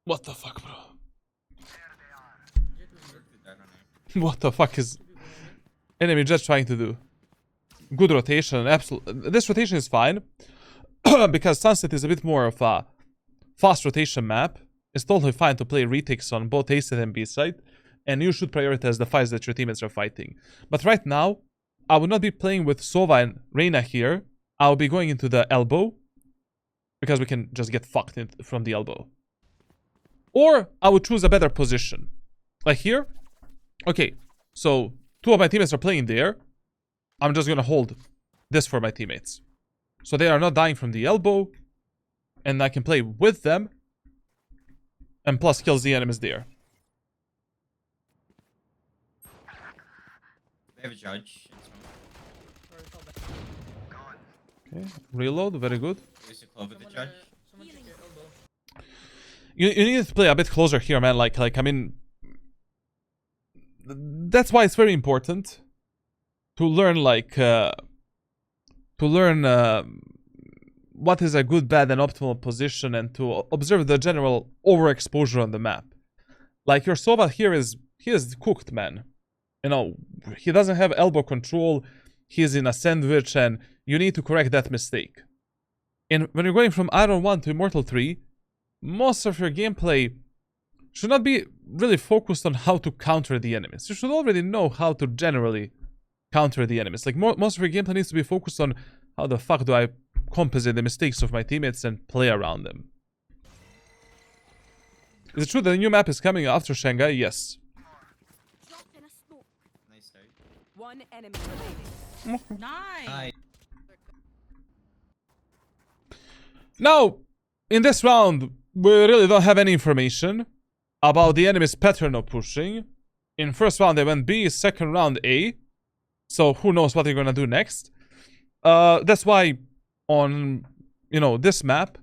What the fuck, bro? Jett was That on What the fuck is enemy Jett trying to do? Good rotation, absolutely. This rotation is fine because Sunset is a bit more of a fast rotation map. It's totally fine to play retakes on both A side and B side, and you should prioritize the fights that your teammates are fighting. But right now, I would not be playing with Sova and Reyna here. I'll be going into the elbow because we can just get fucked from the elbow. Or I would choose a better position. Like here. Okay, so 2 of my teammates are playing there. I'm just gonna hold this for my teammates. So they are not dying from the elbow. And I can play with them. And plus kills the enemies there. They have a judge. Okay, reload, very good. There's a clove with the judge. Someone check your elbow. You need to play a bit closer here, man. Like I mean, that's why it's very important to learn what is a good, bad, and optimal position, and to observe the general overexposure on the map. Like your Sova here he is cooked, man. You know, he doesn't have elbow control. He's in a sandwich, and you need to correct that mistake. And when you're going from Iron 1 to Immortal 3, most of your gameplay should not be really focused on how to counter the enemies. You should already know how to generally counter the enemies. Like most of your gameplay needs to be focused on how the fuck do I compensate the mistakes of my teammates and play around them. Is it true that the new map is coming after Shanghai? Yes. Nice start. One enemy remaining. Nice. Hi. Now, in this round, we really don't have any information about the enemy's pattern of pushing. In first round, they went B, second round A. So who knows what they're gonna do next. That's why on, you know, this map,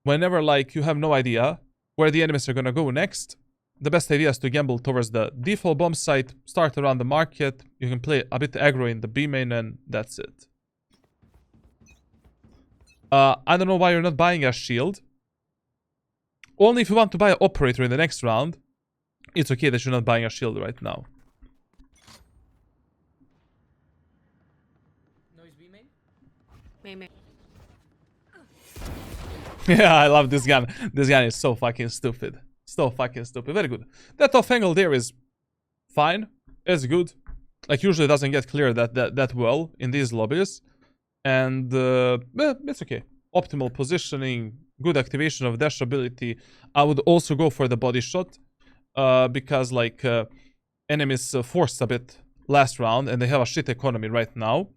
whenever like you have no idea where the enemies are gonna go next, the best idea is to gamble towards the default bomb site, start around the market. You can play a bit aggro in the B main, and that's it. I don't know why you're not buying a shield. Only if you want to buy an operator in the next round. It's okay that you're not buying a shield right now. Noise B main. Main. Yeah, I love this gun. This gun is so fucking stupid. So fucking stupid. Very good. That off angle there is fine. It's good. Like, usually doesn't get clear that well in these lobbies. And, it's okay. Optimal positioning, good activation of dash ability. I would also go for the body shot. Because, like, enemies forced a bit last round, and they have a shit economy right now.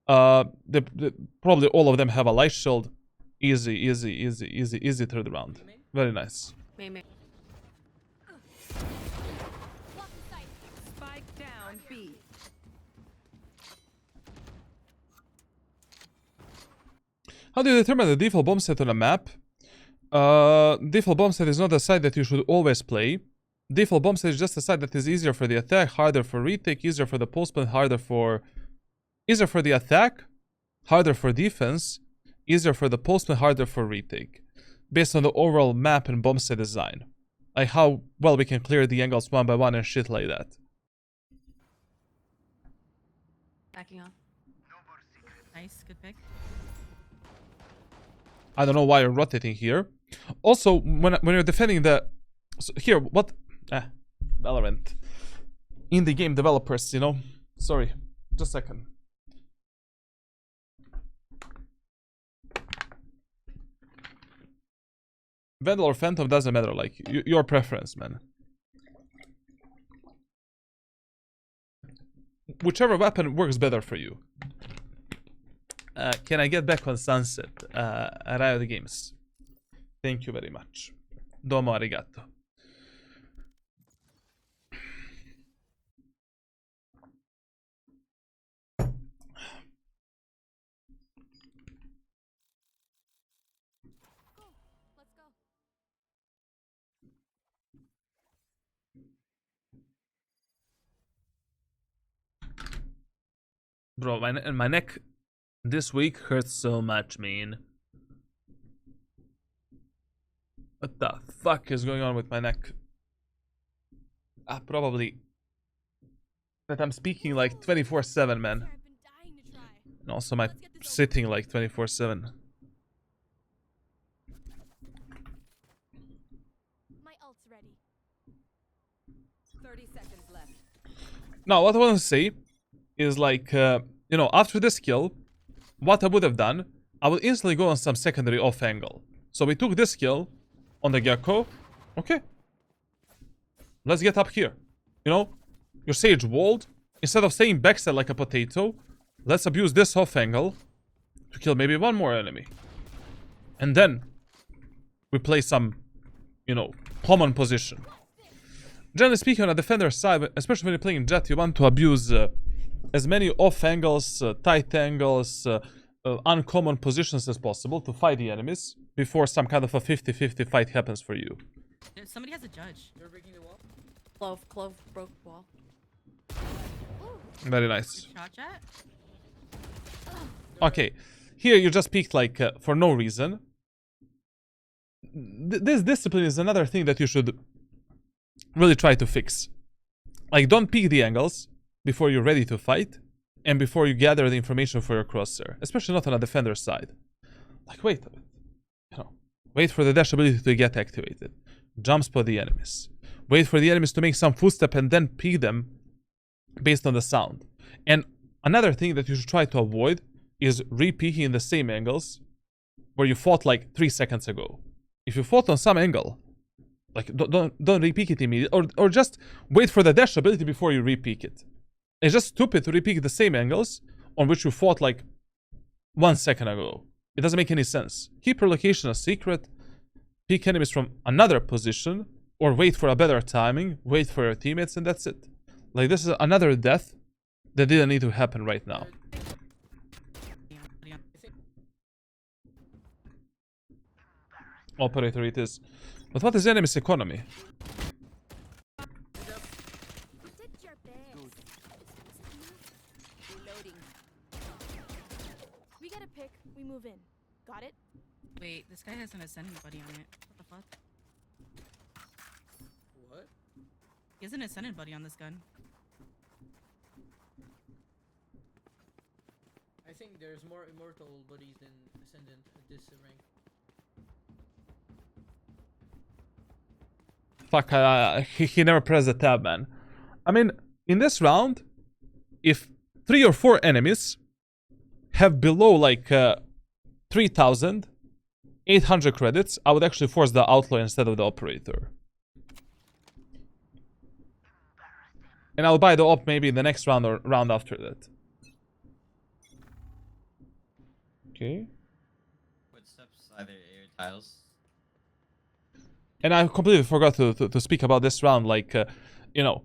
Probably all of them have a light shield. Easy third round. Very nice. Main. Spike down B. How do you determine the default bomb set on a map? Default bomb set is not a side that you should always play. Default bomb set is just a side that is easier for the attack, harder for retake, easier for the postman, easier for the attack, harder for defense, easier for the postman, harder for retake. Based on the overall map and bomb set design. Like how well we can clear the angles one by one and shit like that. Backing off. Nice, good pick. I don't know why you're rotating here. Also, when you're defending the... So here, what... Valorant. Indie game developers, you know? Sorry. Just a second. Vandal or Phantom doesn't matter, like, your preference, man. Whichever weapon works better for you. Can I get back on Sunset? Riot Games. Thank you very much. Domo arigato. Let's go. Bro, my neck this week hurts so much, man. What the fuck is going on with my neck? Probably that I'm speaking like 24/7, man. I've been dying to try. And also my sitting like 24/7. My ult's ready. 30 seconds left. Now, what I want to say is like, you know, after this kill, what I would have done, I would instantly go on some secondary off angle. So we took this kill on the Gecko. Okay. Let's get up here. You know, your Sage walled. Instead of staying backside like a potato, let's abuse this off angle to kill maybe one more enemy. And then we play some, you know, common position. Generally speaking, on a defender's side, especially when you're playing Jett, you want to abuse as many off angles, tight angles, uncommon positions as possible to fight the enemies before some kind of a 50-50 fight happens for you. Somebody has a judge. You're breaking the wall. Clove broke wall. Very nice. Good shot, Jett. Okay, here you just peeked like for no reason. This discipline is another thing that you should really try to fix. Like, don't peek the angles before you're ready to fight and before you gather the information for your crosshair, especially not on a defender's side. Like, wait a bit, you know, wait for the dash ability to get activated, jump spot the enemies, wait for the enemies to make some footstep and then peek them based on the sound. And another thing that you should try to avoid is re-peeking in the same angles where you fought like 3 seconds ago. If you fought on some angle, like don't re-peek it immediately, or just wait for the dash ability before you re-peek it. It's just stupid to re-peek the same angles on which you fought like 1 second ago. It doesn't make any sense. Keep your location a secret, peek enemies from another position, or wait for a better timing, wait for your teammates, and that's it. Like, this is another death that didn't need to happen right now. Operator it is. But what is enemy's economy? Did your best. Reloading. We get a pick, we move in. Got it? Wait, this guy has an ascending buddy on it. What the fuck? What? He has an ascendant buddy on this gun. I think there's more immortal buddies than ascendant at this rank. Fuck, he never pressed the tab, man. I mean, in this round, if 3 or 4 enemies have below like 3,800 credits, I would actually force the outlaw instead of the operator. And I'll buy the op maybe in the next round or round after that. Okay. Footsteps, either air tiles. And I completely forgot to speak about this round. Like, you know,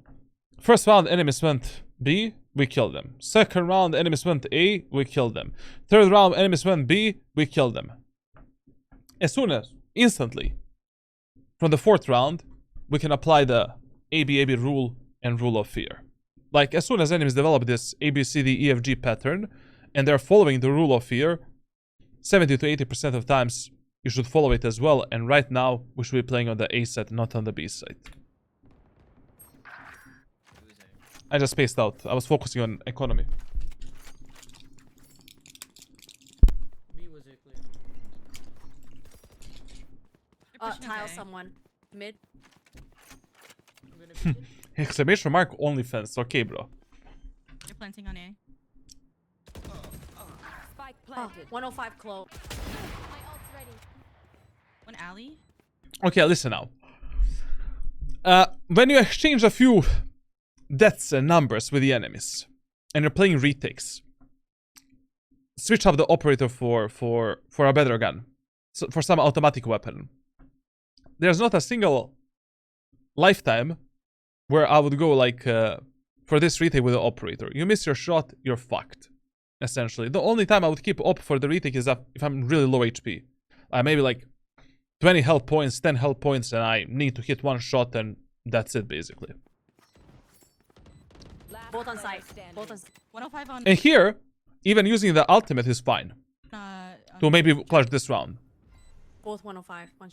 first round enemies went B, we killed them. Second round enemies went A, we killed them. Third round enemies went B, we killed them. As soon as, instantly, from the fourth round, we can apply the ABAB rule and rule of fear. Like, as soon as enemies develop this ABCDEFG pattern, and they're following the rule of fear, 70 to 80% of times, you should follow it as well. And right now, we should be playing on the A side, not on the B side. I just spaced out. I was focusing on economy. B was it clear? They're pushing Tile okay. someone. Mid. I'm gonna be Exclamation mark OnlyFans. Okay, bro. They're planting on A. Spike Oh, planted. 105 clove. My ult's ready. One alley. Okay, listen now. When you exchange a few deaths and numbers with the enemies, and you're playing retakes, switch up the operator for a better gun, so for some automatic weapon. There's not a single lifetime where I would go like for this retake with the operator. You miss your shot, you're fucked. Essentially, the only time I would keep op for the retake is if I'm really low HP. Maybe like 20 health points, 10 health points, and I need to hit one shot, and that's it basically. Last Both on player site. standing. Both on 105 on. And here, even using the ultimate is fine On to maybe clutch this round. both 105. One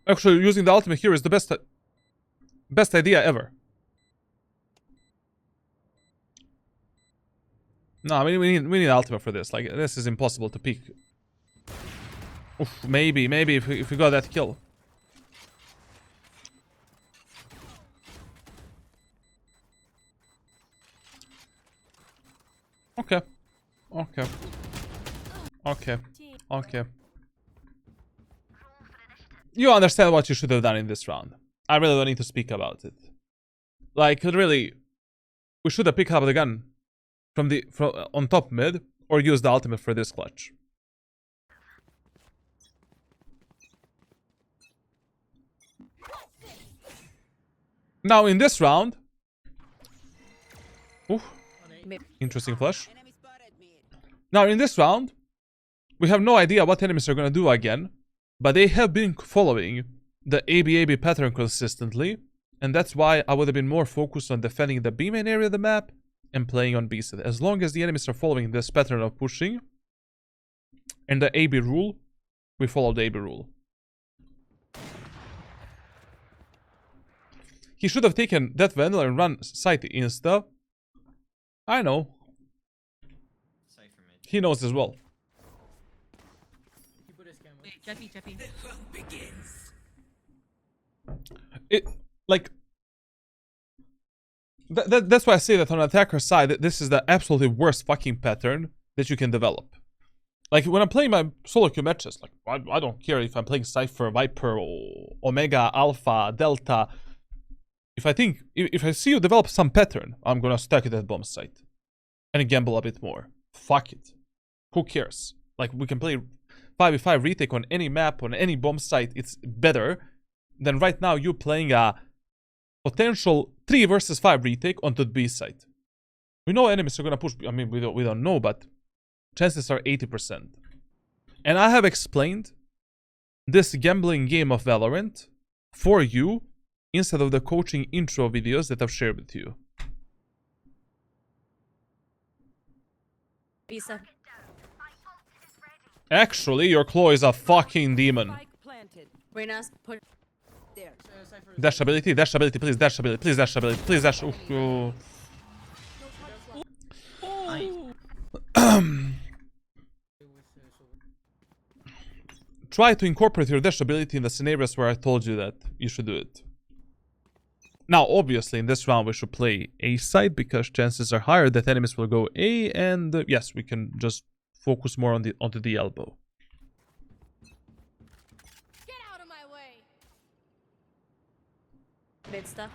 Actually, using the ultimate here is the best idea ever. No, I mean we need ultimate for this. Like, this is impossible to peek. Oof, maybe if we got that kill. Okay. You understand what you should have done in this round. I really don't need to speak about it. Like, really, we should have picked up the gun from on top mid, or use the ultimate for this clutch. Now in this round, oof, interesting flash. Now in this round, we have no idea what enemies are gonna do again, but they have been following the ABAB pattern consistently, and that's why I would have been more focused on defending the B main area of the map and playing on B side. As long as the enemies are following this pattern of pushing and the AB rule, we follow the AB rule. He should have taken that vandal and run site insta. I know. Cypher mid. He knows as well. He put his camera. Wait, Jeffy. It like that's why I say that on attacker side, this is the absolutely worst fucking pattern that you can develop. Like, when I'm playing my solo queue matches, like, I don't care if I'm playing Cypher, Viper, or Omega, Alpha, Delta. If I see you develop some pattern, I'm gonna stack it at bomb site and gamble a bit more. Fuck it. Who cares? Like, we can play 5v5 retake on any map, on any bomb site. It's better than right now you playing a potential 3 versus 5 retake onto the B site. We know enemies are gonna push. I mean, we don't know, but chances are 80%. And I have explained this gambling game of Valorant for you instead of the coaching intro videos that I've shared with you. B7. Actually, your claw is a fucking demon. Spike planted. Reyna's put. There. Cypher. Dash ability, please dash ability, please dash ability, please dash. Oof, oh. Nice. Try to incorporate your dash ability in the scenarios where I told you that you should do it. Now, obviously, in this round, we should play A side because chances are higher that enemies will go A, and yes, we can just focus more on onto the elbow. Get out of my way. Mid stuff.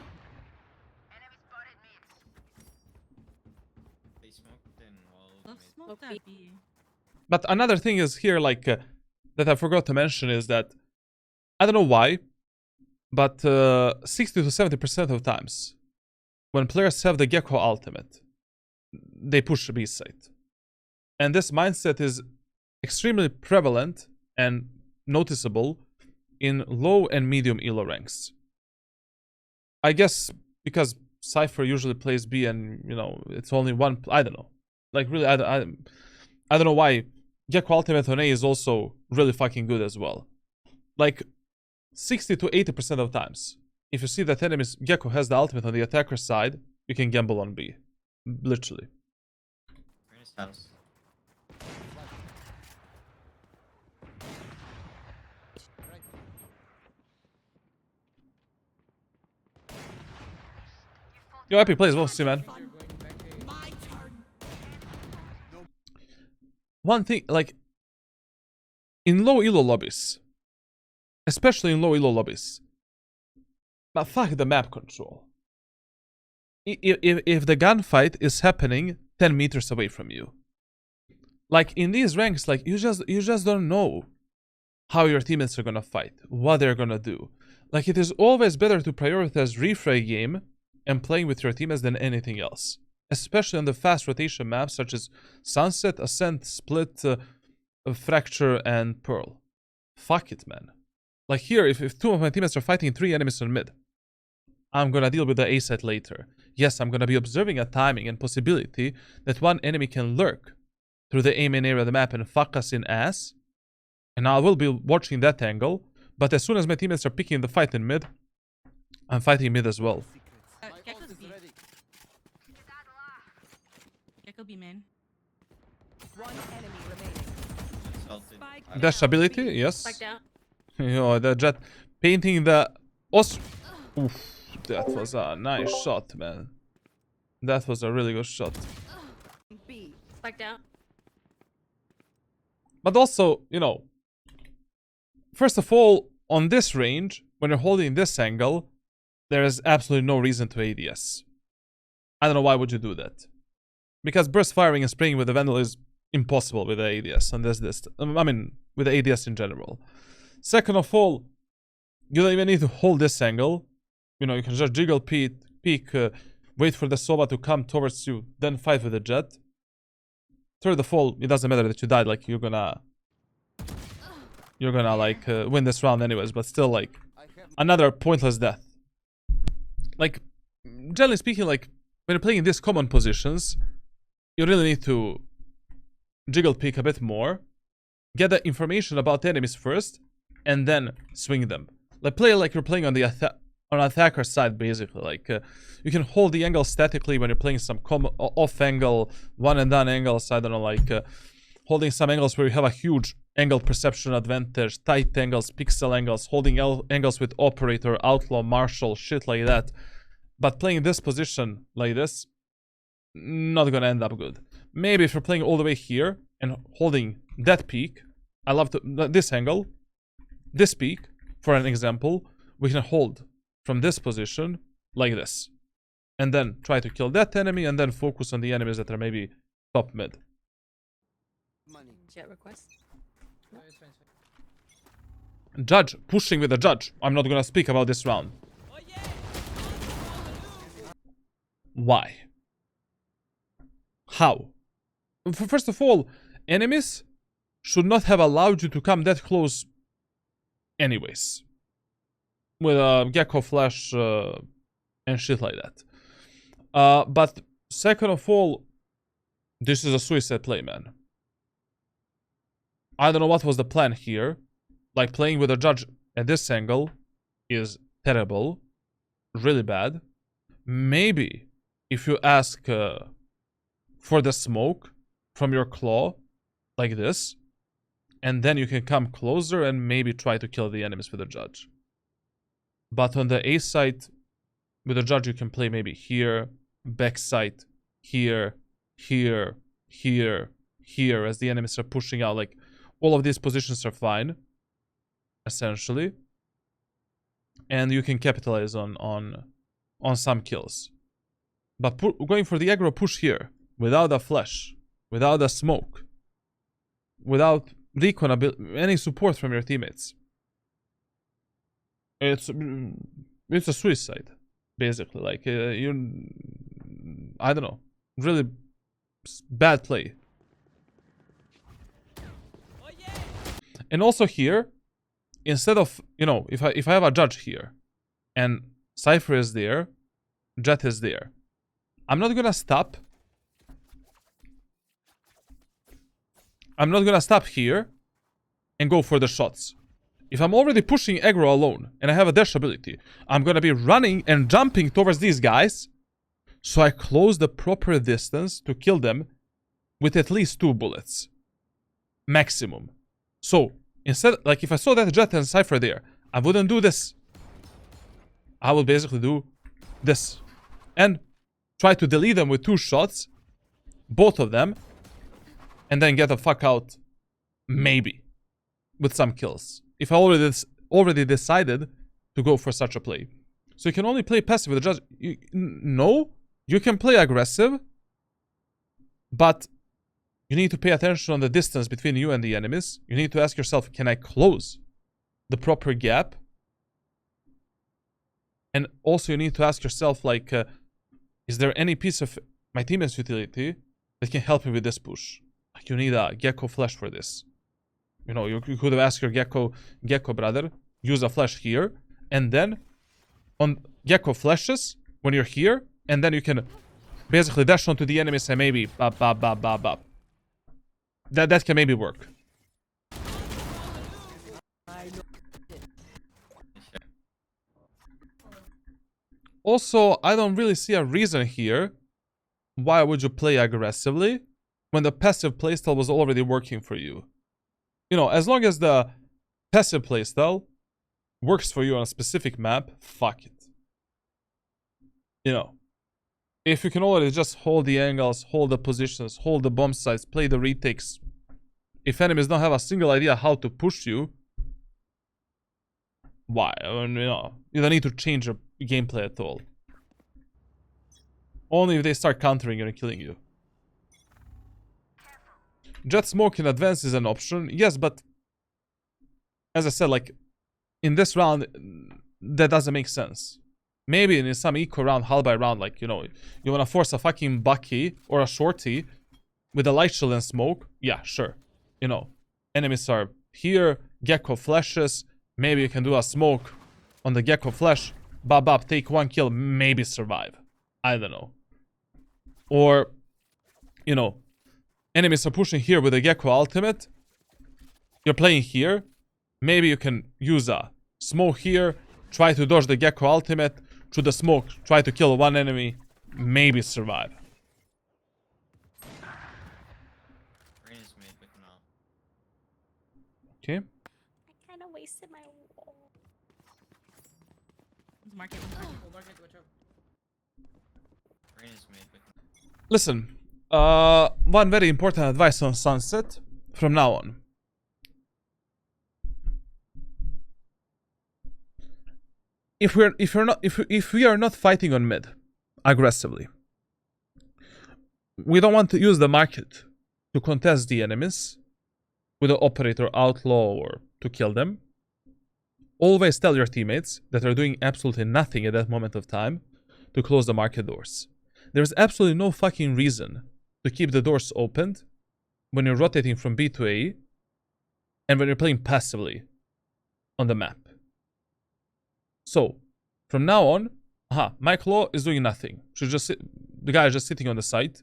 They smoked in wall. Let's mid. smoke that B. But another thing is here, like, that I forgot to mention is that, I don't know why, but 60 to 70% of times, when players have the Gecko ultimate, they push the B side. And this mindset is extremely prevalent and noticeable in low and medium elo ranks. I guess because Cypher usually plays B and, you know, it's only one, I don't know. Like, really, I don't know why Gecko ultimate on A is also really fucking good as well. Like, 60 to 80% of times, if you see that enemy's Gecko has the ultimate on the attacker side, you can gamble on B. Literally. Furnace house. Yo, Epic plays well, see, man. One thing, like, in low elo lobbies, especially in low elo lobbies, but fuck the map control. If the gunfight is happening 10 meters away from you, like in these ranks, like you just don't know how your teammates are gonna fight, what they're gonna do. Like, it is always better to prioritize refrag game and playing with your teammates than anything else, especially on the fast rotation maps such as Sunset, Ascent, Split, Fracture, and Pearl. Fuck it, man. Like here, if two of my teammates are fighting 3 enemies on mid, I'm gonna deal with the A set later. Yes, I'm gonna be observing a timing and possibility that one enemy can lurk through the A main area of the map and fuck us in ass. And I will be watching that angle, but as soon as my teammates are picking the fight in mid, I'm fighting mid as well. Gecko's B. Gecko B main. One enemy remaining. Salted. Spike Dash down. ability, yes. Spike down. Yo, the Jett painting the Oof, that was a nice shot, man. That was a really good shot. B. Spike down. But also, you know, first of all, on this range, when you're holding this angle, there is absolutely no reason to ADS. I don't know why would you do that. Because burst firing and spraying with the Vandal is impossible with the ADS on this I mean, with the ADS in general. Second of all, you don't even need to hold this angle. You know, you can just jiggle peek, wait for the Sova to come towards you, then fight with the Jett. Third of all, it doesn't matter that you died, like, you're gonna like, win this round anyways, but still, like, another pointless death. Like, generally speaking, like, when you're playing in these common positions, you really need to jiggle peek a bit more, get the information about the enemies first, and then swing them. Like, play like you're playing on the attacker side, basically. Like, you can hold the angle statically when you're playing some off angle, one and done angles. I don't know, like holding some angles where you have a huge angle perception advantage, tight angles, pixel angles, holding angles with operator, outlaw, marshal, shit like that. But playing this position like this, not gonna end up good. Maybe if you're playing all the way here and holding that peak, I love this angle, this peak, for an example, we can hold from this position like this, and then try to kill that enemy, and then focus on the enemies that are maybe top mid. Jett request. It's fine, it's fine. Judge, pushing with the judge. I'm not gonna speak about this round. Why? How? First of all, enemies should not have allowed you to come that close anyways. With a Gecko flash and shit like that. But second of all, this is a suicide play, man. I don't know what was the plan here. Like, playing with a judge at this angle is terrible, really bad. Maybe if you ask for the smoke from your claw, like this, and then you can come closer and maybe try to kill the enemies with a judge. But on the A side, with a judge, you can play maybe here, back side, here, here, here, here, as the enemies are pushing out. Like, all of these positions are fine, essentially. And you can capitalize on some kills. But going for the aggro push here, without a flash, without a smoke, without recon any support from your teammates, it's a suicide, basically. Like, I don't know, really bad play. And also here, instead of, you know, if I have a judge here, and Cypher is there, Jett is there, I'm not gonna stop. I'm not gonna stop here and go for the shots. If I'm already pushing aggro alone and I have a dash ability, I'm gonna be running and jumping towards these guys, so I close the proper distance to kill them with at least 2 bullets. Maximum. So, instead, like if I saw that Jett and Cypher there, I wouldn't do this. I will basically do this. And try to delete them with 2 shots, both of them, and then get the fuck out, maybe, with some kills. If I already decided to go for such a play. So you can only play passive with the judge. No, you can play aggressive, but you need to pay attention on the distance between you and the enemies. You need to ask yourself, can I close the proper gap? And also you need to ask yourself, like, is there any piece of my teammate's utility that can help me with this push? Like, you need a Gecko flash for this. You know, you could have asked your Gecko brother, use a flash here, and then on Gecko flashes when you're here, and then you can basically dash onto the enemies and maybe bop, bop, bop, bop, bop. That can maybe work. Also, I don't really see a reason here why would you play aggressively when the passive playstyle was already working for you. You know, as long as the passive playstyle works for you on a specific map, fuck it. You know, if you can already just hold the angles, hold the positions, hold the bomb sites, play the retakes. If enemies don't have a single idea how to push you, why? I mean, you know, you don't need to change your gameplay at all. Only if they start countering you and killing you. Jett smoke in advance is an option. Yes, but as I said, like, in this round, that doesn't make sense. Maybe in some eco round, hull by round, like, you know, you want to force a fucking Bucky or a Shorty with a light shield and smoke. Yeah, sure. You know, enemies are here, Gecko flashes. Maybe you can do a smoke on the Gecko flash. Bop, bop, take 1 kill, maybe survive. I don't know. Or, you know, enemies are pushing here with a Gecko ultimate. You're playing here. Maybe you can use a smoke here. Try to dodge the Gecko ultimate. Through the smoke, try to kill 1 enemy. Maybe survive. Okay. I kind of wasted my wall. Market. Market, watch out. Listen, one very important advice on Sunset from now on. If we are not fighting on mid aggressively, we don't want to use the market to contest the enemies with an operator outlaw or to kill them. Always tell your teammates that are doing absolutely nothing at that moment of time to close the market doors. There's absolutely no fucking reason to keep the doors opened when you're rotating from B to A and when you're playing passively on the map. So, from now on, my claw is doing nothing. The guy is just sitting on the side.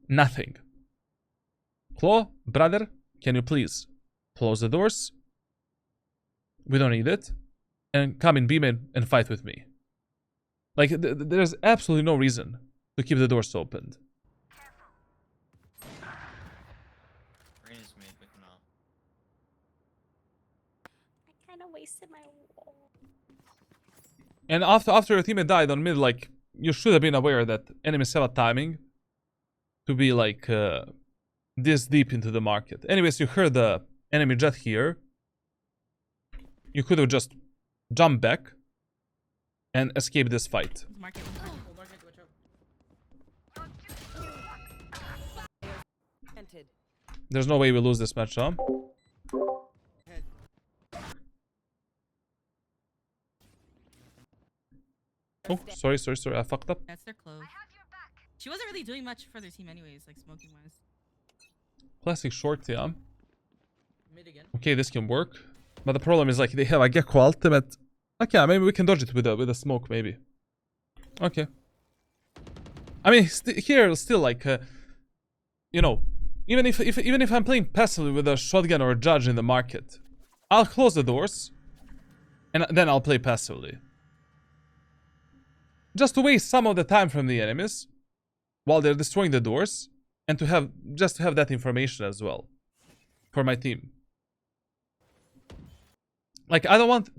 Nothing. Claw, brother, can you please close the doors? We don't need it. and come in B main and fight with me. Like, there's absolutely no reason to keep the doors opened. Rain is made with now. I kind of wasted my wall. And after your teammate died on mid, like, you should have been aware that enemies have a timing to be, like, this deep into the market. Anyways, you heard the enemy Jett here. You could have just jumped back and escaped this fight. Market. Oh, market, watch out. Planted. There's no way we lose this match, huh? Oh, sorry, I fucked up. That's their clove. She wasn't really doing much for their team anyways, like smoking wise. Classic short, yeah. Mid again. Okay, this can work. But the problem is, like, they have a Gecko ultimate. Okay, maybe we can dodge it with a smoke, maybe. Okay. I mean, here, still, like, you know, even if I'm playing passively with a shotgun or a judge in the market, I'll close the doors, and then I'll play passively. Just to waste some of the time from the enemies while they're destroying the doors, and to have that information as well for my team. Like, I don't want...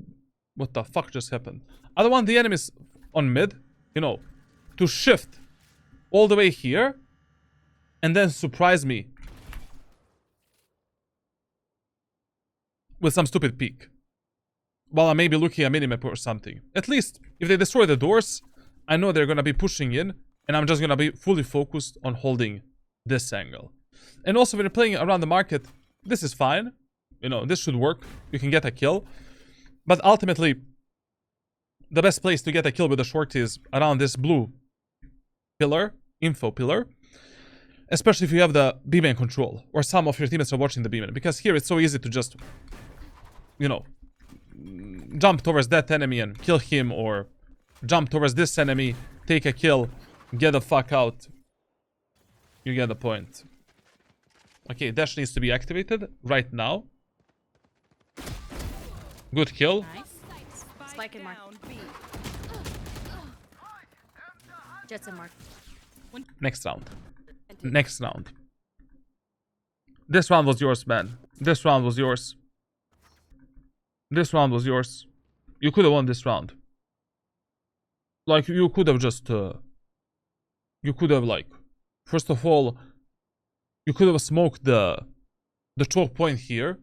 What the fuck just happened? I don't want the enemies on mid, you know, to shift all the way here and then surprise me with some stupid peek while I may be looking at a minimap or something. At least, if they destroy the doors, I know they're gonna be pushing in, and I'm just gonna be fully focused on holding this angle. And also, when you're playing around the market, this is fine. You know, this should work. You can get a kill. But ultimately, the best place to get a kill with a short is around this blue pillar, info pillar. Especially if you have the B-main control, or some of your teammates are watching the B-main. Because here it's so easy to just, you know, jump towards that enemy and kill him, or jump towards this enemy, take a kill, get the fuck out. You get the point. Okay, dash needs to be activated right now. Good kill. Nice. Spike and mark. Down B. Jets and mark. Next round. Next round. This round was yours, man. This round was yours. This round was yours. You could have won this round. Like, you could have just... you could have, like... First of all, you could have smoked the choke point here.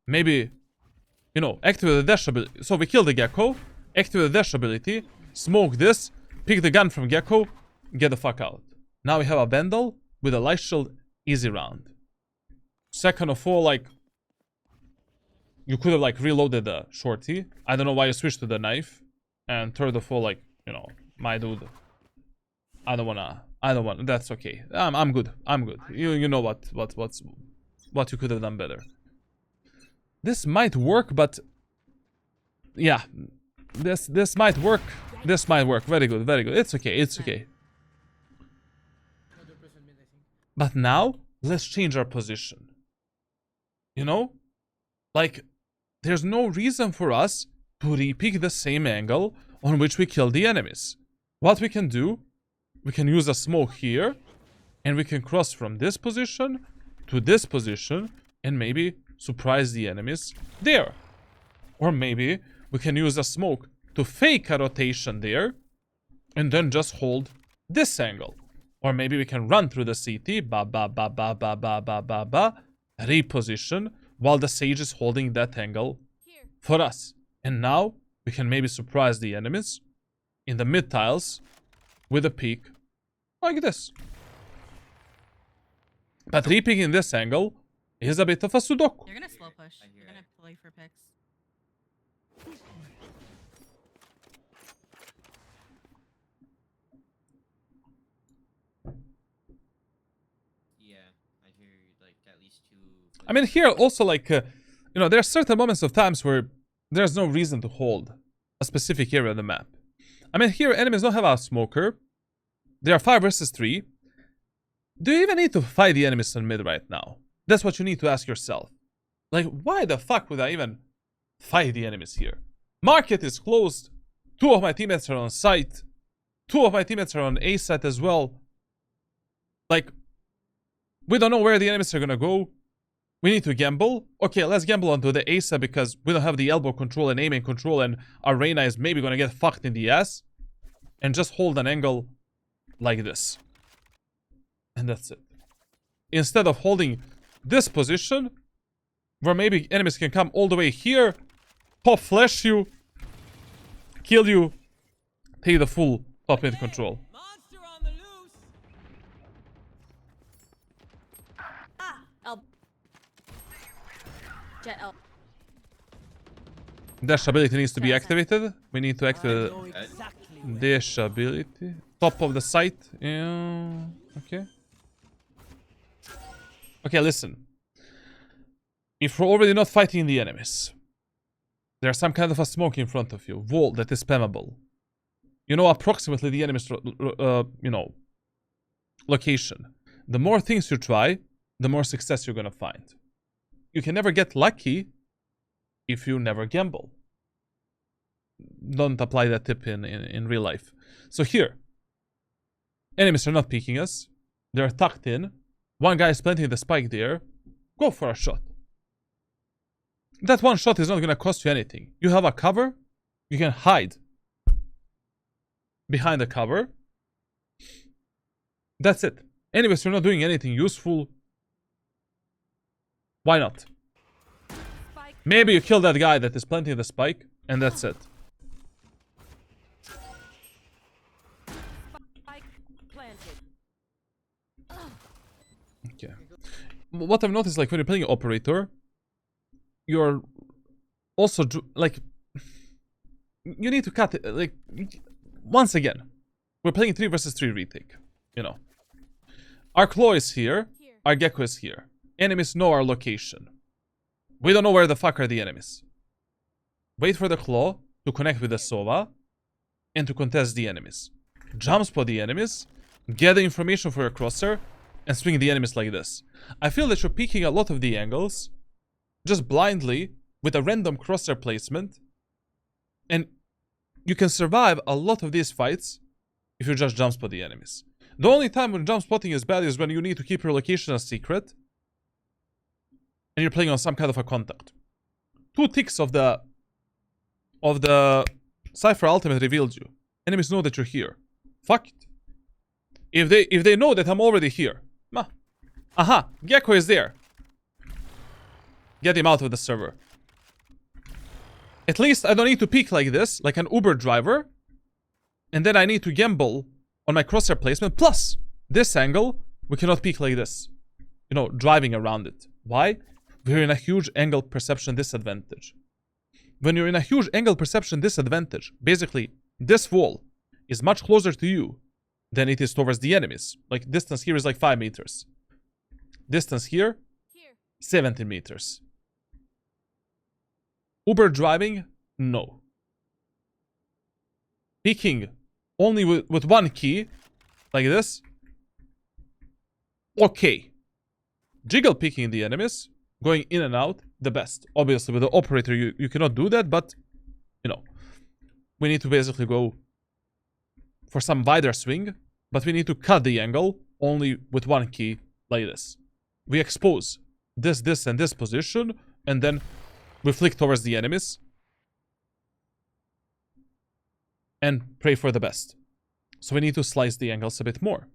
Maybe, you know, activate the dash ability. So we kill the Gecko, activate the dash ability, smoke this, pick the gun from Gecko, get the fuck out. Now we have a Vandal with a light shield, easy round. Second of all, like, you could have, like, reloaded the shorty. I don't know why you switched to the knife. And third of all, like, you know, my dude, I don't wanna, that's okay. I'm good. You know what you could have done better. This might work, but yeah, this might work. This might work. Very good. It's okay. 100% mid, I think. But now, let's change our position. You know? Like, there's no reason for us to re-pick the same angle on which we kill the enemies. What we can do, we can use a smoke here, and we can cross from this position to this position, and maybe surprise the enemies there. Or maybe we can use a smoke to fake a rotation there, and then just hold this angle. Or maybe we can run through the CT, reposition, while the Sage is holding that angle for us. And now, we can maybe surprise the enemies in the mid tiles with a peek like this. But re-picking this angle is a bit of a sudoku. You're gonna slow push. I hear You're gonna it. play for picks. Yeah, I hear like at least two. I mean, here also, like, you know, there are certain moments of times where there's no reason to hold a specific area of the map. I mean, here enemies don't have a smoker. They are 5 versus 3. Do you even need to fight the enemies on mid right now? That's what you need to ask yourself. Like, why the fuck would I even fight the enemies here? Market is closed. 2 of my teammates are on site. 2 of my teammates are on A site as well. Like, we don't know where the enemies are gonna go. We need to gamble. Okay, let's gamble onto the A site because we don't have the elbow control and aiming control, and our Reyna is maybe gonna get fucked in the ass. And just hold an angle like this. And that's it. Instead of holding this position, where maybe enemies can come all the way here, pop flash you, kill you, take the full top mid control. Monster on the loose. L. Jett L. Dash ability needs to be activated. We need to I activate know exactly where. dash ability. Top of the site. Yeah. Okay. Okay, listen. If we're already not fighting the enemies, there's some kind of a smoke in front of you. Wall that is spammable. You know approximately the enemy's, location. The more things you try, the more success you're gonna find. You can never get lucky if you never gamble. Don't apply that tip in real life. So here, enemies are not peeking us. They're tucked in. One guy is planting the spike there. Go for a shot. That one shot is not gonna cost you anything. You have a cover. You can hide behind the cover. That's it. Anyways, you're not doing anything useful. Why not? Maybe you kill that guy that is planting the spike, and that's it. Spike planted. Okay. What I've noticed, like when you're playing operator, you're also like you need to cut it. Like once again, we're playing 3 versus 3 retake. You know, our claw is here, our gecko is here. Enemies know our location. We don't know where the fuck are the enemies. Wait for the claw to connect with the sova and to contest the enemies. Jump spot the enemies, get the information for your crosser, and swing the enemies like this. I feel that you're peeking a lot of the angles just blindly with a random crosshair placement, and you can survive a lot of these fights if you just jump spot the enemies. The only time when jump spotting is bad is when you need to keep your location a secret and you're playing on some kind of a contact. 2 ticks of the Cypher ultimate revealed you. Enemies know that you're here. Fuck it. If they know that I'm already here. Aha, Gecko is there. Get him out of the server. At least I don't need to peek like this, like an Uber driver. And then I need to gamble on my crosshair placement. Plus, this angle, we cannot peek like this. You know, driving around it. Why? We're in a huge angle perception disadvantage. When you're in a huge angle perception disadvantage, basically, this wall is much closer to you than it is towards the enemies. Like, distance here is like 5 meters. Distance here, 17 meters. Uber driving? No. Peeking only with one key, like this. Okay. Jiggle peeking the enemies, going in and out, the best. Obviously, with the operator, you cannot do that, but, you know, we need to basically go for some wider swing, but we need to cut the angle only with one key, like this. We expose this, and this position, and then we flick towards the enemies and pray for the best. So we need to slice the angles a bit more.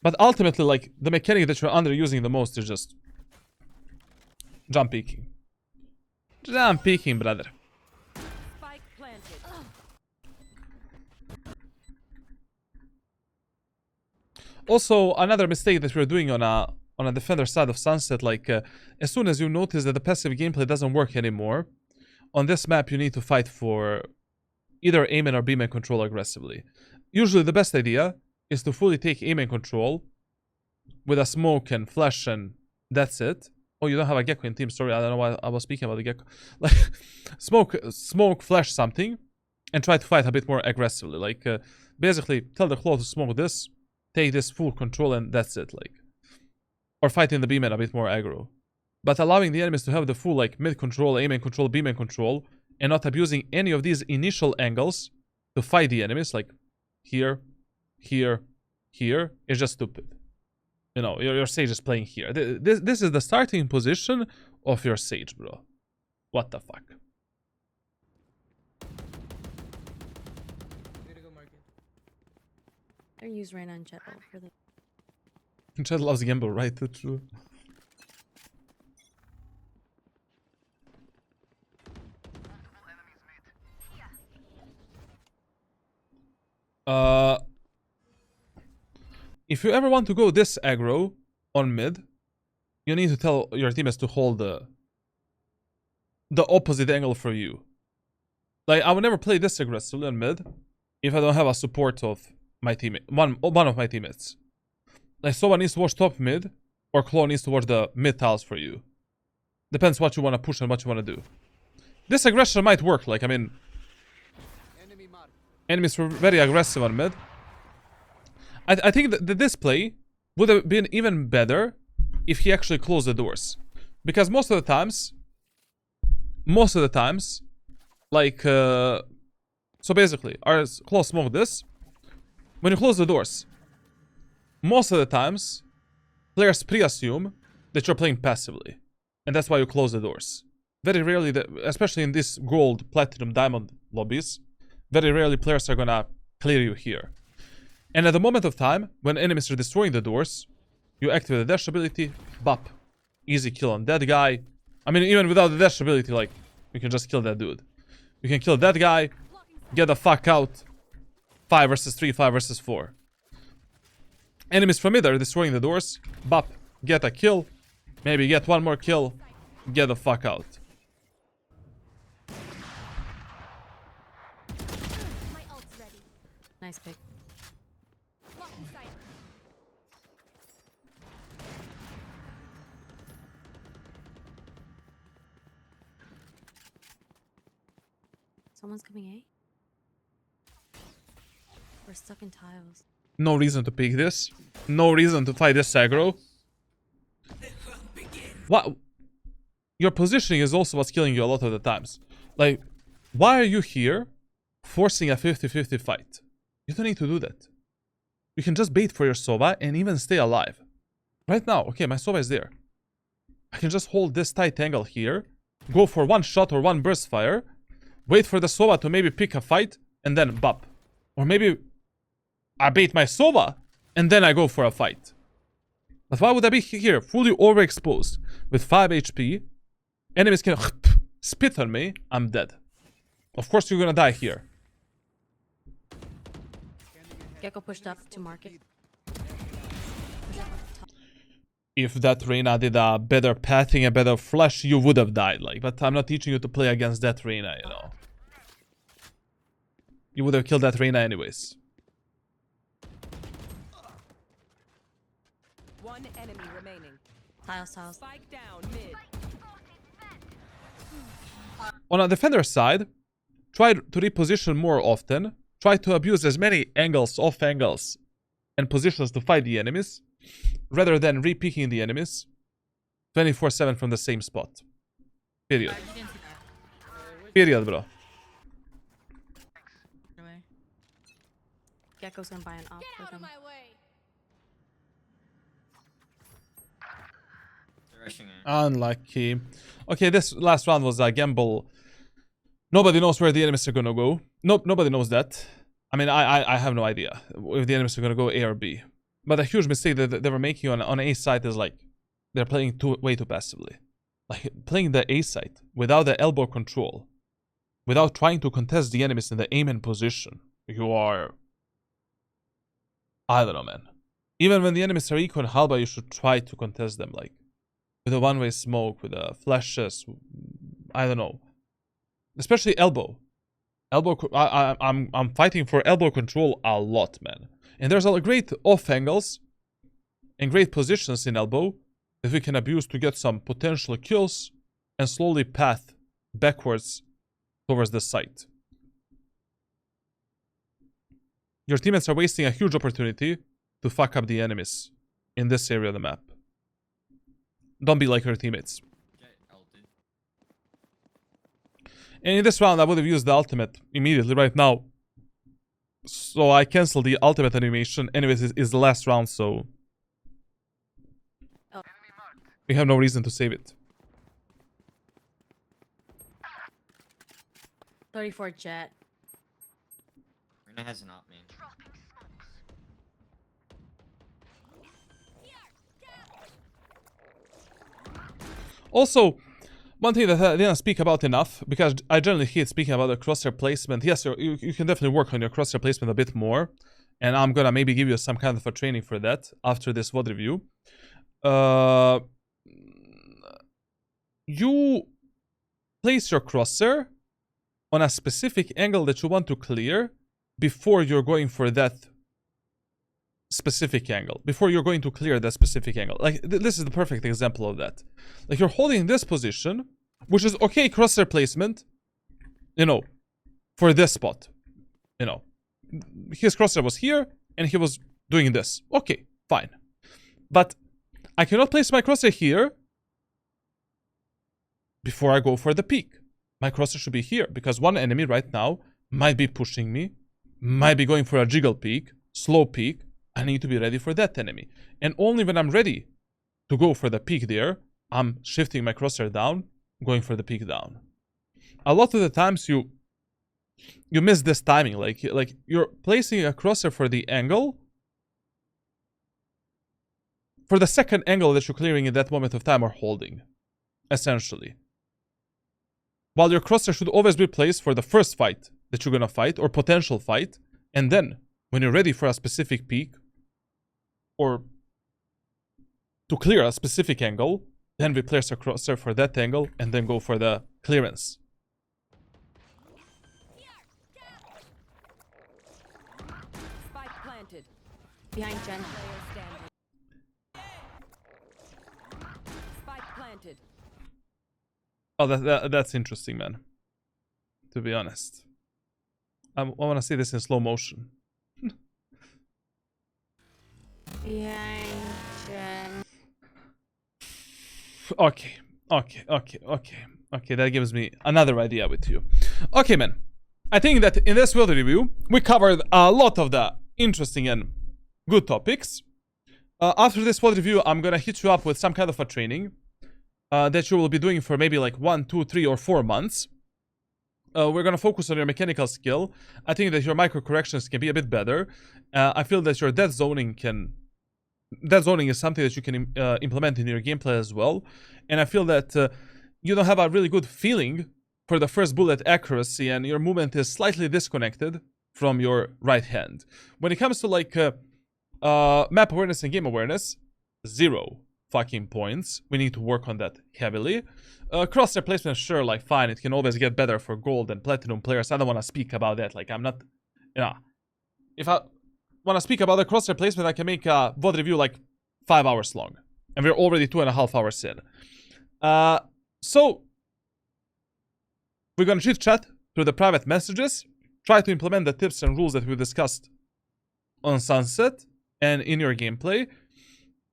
But ultimately, like, the mechanic that you're underusing the most is just jump peeking. Jump peeking, brother. Spike planted. Also, another mistake that we're doing on a defender side of Sunset, like, as soon as you notice that the passive gameplay doesn't work anymore, on this map you need to fight for either aim and or beam and control aggressively. Usually the best idea is to fully take aim and control with a smoke and flash, and that's it. Oh, you don't have a gecko in team, sorry, I don't know why I was speaking about the gecko. Like, smoke, flash something, and try to fight a bit more aggressively. Like, basically, tell the claw to smoke this, take this full control, and that's it, like. Or fight in the beam and a bit more aggro. but allowing the enemies to have the full like mid control, A main control, B main control, and not abusing any of these initial angles to fight the enemies, like here, here, here, is just stupid. You know, your Sage is playing here. This is the starting position of your Sage, bro. What the fuck? I'm gonna go market. I use Reyna and Jett ult for the. Jett loves Gamble, right? True. If you ever want to go this aggro on mid, you need to tell your teammates to hold the opposite angle for you. Like, I would never play this aggressively on mid if I don't have a support of my teammate, one of my teammates. Like, someone needs to watch top mid, or Claw needs to watch the mid tiles for you. Depends what you want to push and what you want to do. This aggression might work. Like, I mean, enemies were very aggressive on mid. I think that this play would have been even better if he actually closed the doors. Because most of the times, like, so basically, our Claw smoked this. When you close the doors, most of the times, players pre-assume that you're playing passively. And that's why you close the doors. Very rarely, especially in these gold, platinum, diamond lobbies, very rarely players are gonna clear you here. And at the moment of time, when enemies are destroying the doors, you activate the dash ability, bop. Easy kill on that guy. I mean, even without the dash ability, like, you can just kill that dude. You can kill that guy, get the fuck out. 5 versus 3, 5 versus 4. Enemies from mid are destroying the doors, bop. Get a kill, maybe get one more kill, get the fuck out. My ult's ready. Nice pick. Blocking sight. Someone's coming A. We're stuck in tiles. No reason to pick this. No reason to fight this aggro. What? Your positioning is also what's killing you a lot of the times. Like, why are you here forcing a 50-50 fight? You don't need to do that. You can just bait for your Sova and even stay alive. Right now, okay, my Sova is there. I can just hold this tight angle here, go for one shot or one burst fire, wait for the Sova to maybe pick a fight, and then bop. Or maybe I bait my Sova, and then I go for a fight. But why would I be here, fully overexposed, with 5 HP? Enemies can spit on me, I'm dead. Of course you're gonna die here. Gecko pushed up to market. If that Reyna did a better pathing, a better flash, you would have died. Like, but I'm not teaching you to play against that Reyna, you know. You would have killed that Reyna anyways. One enemy remaining. Tiles. Spike down mid. On a defender side, try to reposition more often. Try to abuse as many angles, off angles, and positions to fight the enemies, rather than re-peeking the enemies 24/7 from the same spot. Period. You didn't see that. Period, bro. Away. Gecko's gonna buy an op Get for out of them. my way. They're rushing it. Unlucky. Okay, this last round was a gamble. Nobody knows where the enemies are gonna go. Nope, nobody knows that. I mean, I have no idea if the enemies are gonna go A or B. But a huge mistake that they were making on A side is like they're playing way too passively. Like playing the A side without the elbow control, without trying to contest the enemies in the aim and position. You are, I don't know, man. Even when the enemies are eco and Halba, you should try to contest them, like with a one-way smoke, with the flashes. I don't know. Especially elbow. I'm fighting for elbow control a lot, man. And there's a great off angles and great positions in elbow that we can abuse to get some potential kills and slowly path backwards towards the site. Your teammates are wasting a huge opportunity to fuck up the enemies in this area of the map. Don't be like your teammates. And in this round, I would have used the ultimate immediately right now. So I canceled the ultimate animation. Anyways, it's the last round, so... Oh. We have no reason to save it. 34 Jett. Reyna has an op main. Also, one thing that I didn't speak about enough, because I generally hate speaking about the crosshair placement. Yes, you can definitely work on your crosshair placement a bit more. And I'm gonna maybe give you some kind of a training for that after this VOD review. You place your crosshair on a specific angle that you want to clear before you're going for that specific angle. Before you're going to clear that specific angle. Like, this is the perfect example of that. Like, you're holding this position, which is okay crosshair placement, you know, for this spot. You know, his crosshair was here, and he was doing this. Okay, fine. But I cannot place my crosshair here before I go for the peak. My crosshair should be here, because one enemy right now might be pushing me, might be going for a jiggle peak, slow peak. I need to be ready for that enemy. And only when I'm ready to go for the peak there, I'm shifting my crosshair down, going for the peak down. A lot of the times you miss this timing. Like you're placing a crosshair for the angle, for the second angle that you're clearing in that moment of time or holding, essentially. While your crosshair should always be placed for the first fight that you're gonna fight, or potential fight, and then, when you're ready for a specific peak, or to clear a specific angle, then we place a crosshair for that angle, and then go for the clearance. Spike planted. Behind Jen. Player standing. Spike planted. Oh, that's interesting, man. To be honest. I want to see this in slow motion. Behind Jen. Okay, that gives me another idea with you. Okay, man. I think that in this VOD review, we covered a lot of the interesting and good topics. After this VOD review, I'm gonna hit you up with some kind of a training that you will be doing for maybe like 1, 2, 3, or 4 months. We're gonna focus on your mechanical skill. I think that your micro corrections can be a bit better. I feel that your death zoning is something that you can implement in your gameplay as well. And I feel that you don't have a really good feeling for the first bullet accuracy, and your movement is slightly disconnected from your right hand. When it comes to like map awareness and game awareness, 0 fucking points. We need to work on that heavily. Crosshair placement, sure, like fine, it can always get better for gold and platinum players. I don't want to speak about that. Like, I'm not, you know, if I want to speak about the crosshair placement, I can make a VOD review like 5 hours long, and we're already 2.5 hours in. So we're gonna chit chat through the private messages, try to implement the tips and rules that we discussed on Sunset and in your gameplay.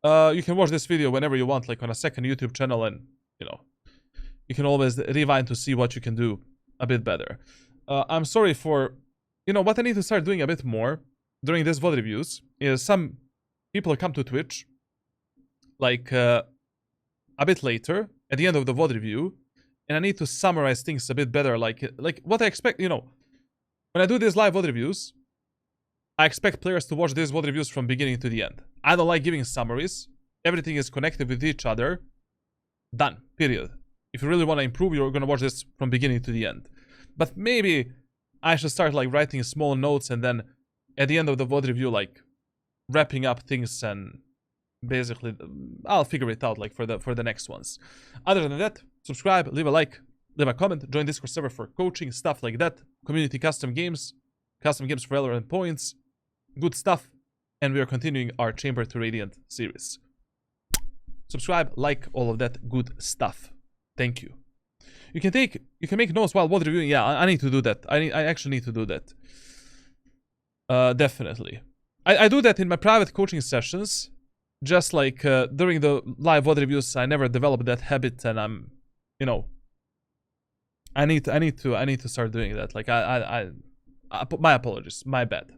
You can watch this video whenever you want, like on a second YouTube channel, and you know, you can always rewind to see what you can do a bit better. I'm sorry for, you know, what I need to start doing a bit more during these VOD reviews is some people come to Twitch like a bit later at the end of the VOD review, and I need to summarize things a bit better, like what I expect. You know, when I do these live VOD reviews, I expect players to watch these VOD reviews from beginning to the end. I don't like giving summaries. Everything is connected with each other. Done. Period. If you really want to improve, you're gonna watch this from beginning to the end. But maybe I should start like writing small notes, and then at the end of the VOD review, like wrapping up things, and basically I'll figure it out like for the next ones. Other than that, subscribe, leave a like, leave a comment, join Discord server for coaching, stuff like that, community custom games for Valorant points, good stuff, and we are continuing our Chamber to Radiant series. Subscribe, like, all of that good stuff. Thank you. You can make notes while VOD reviewing. Yeah, I need to do that. I actually need to do that. Definitely. I do that in my private coaching sessions. Just like during the live VOD reviews, I never developed that habit, and I'm, you know, I need to start doing that. Like my apologies. My bad.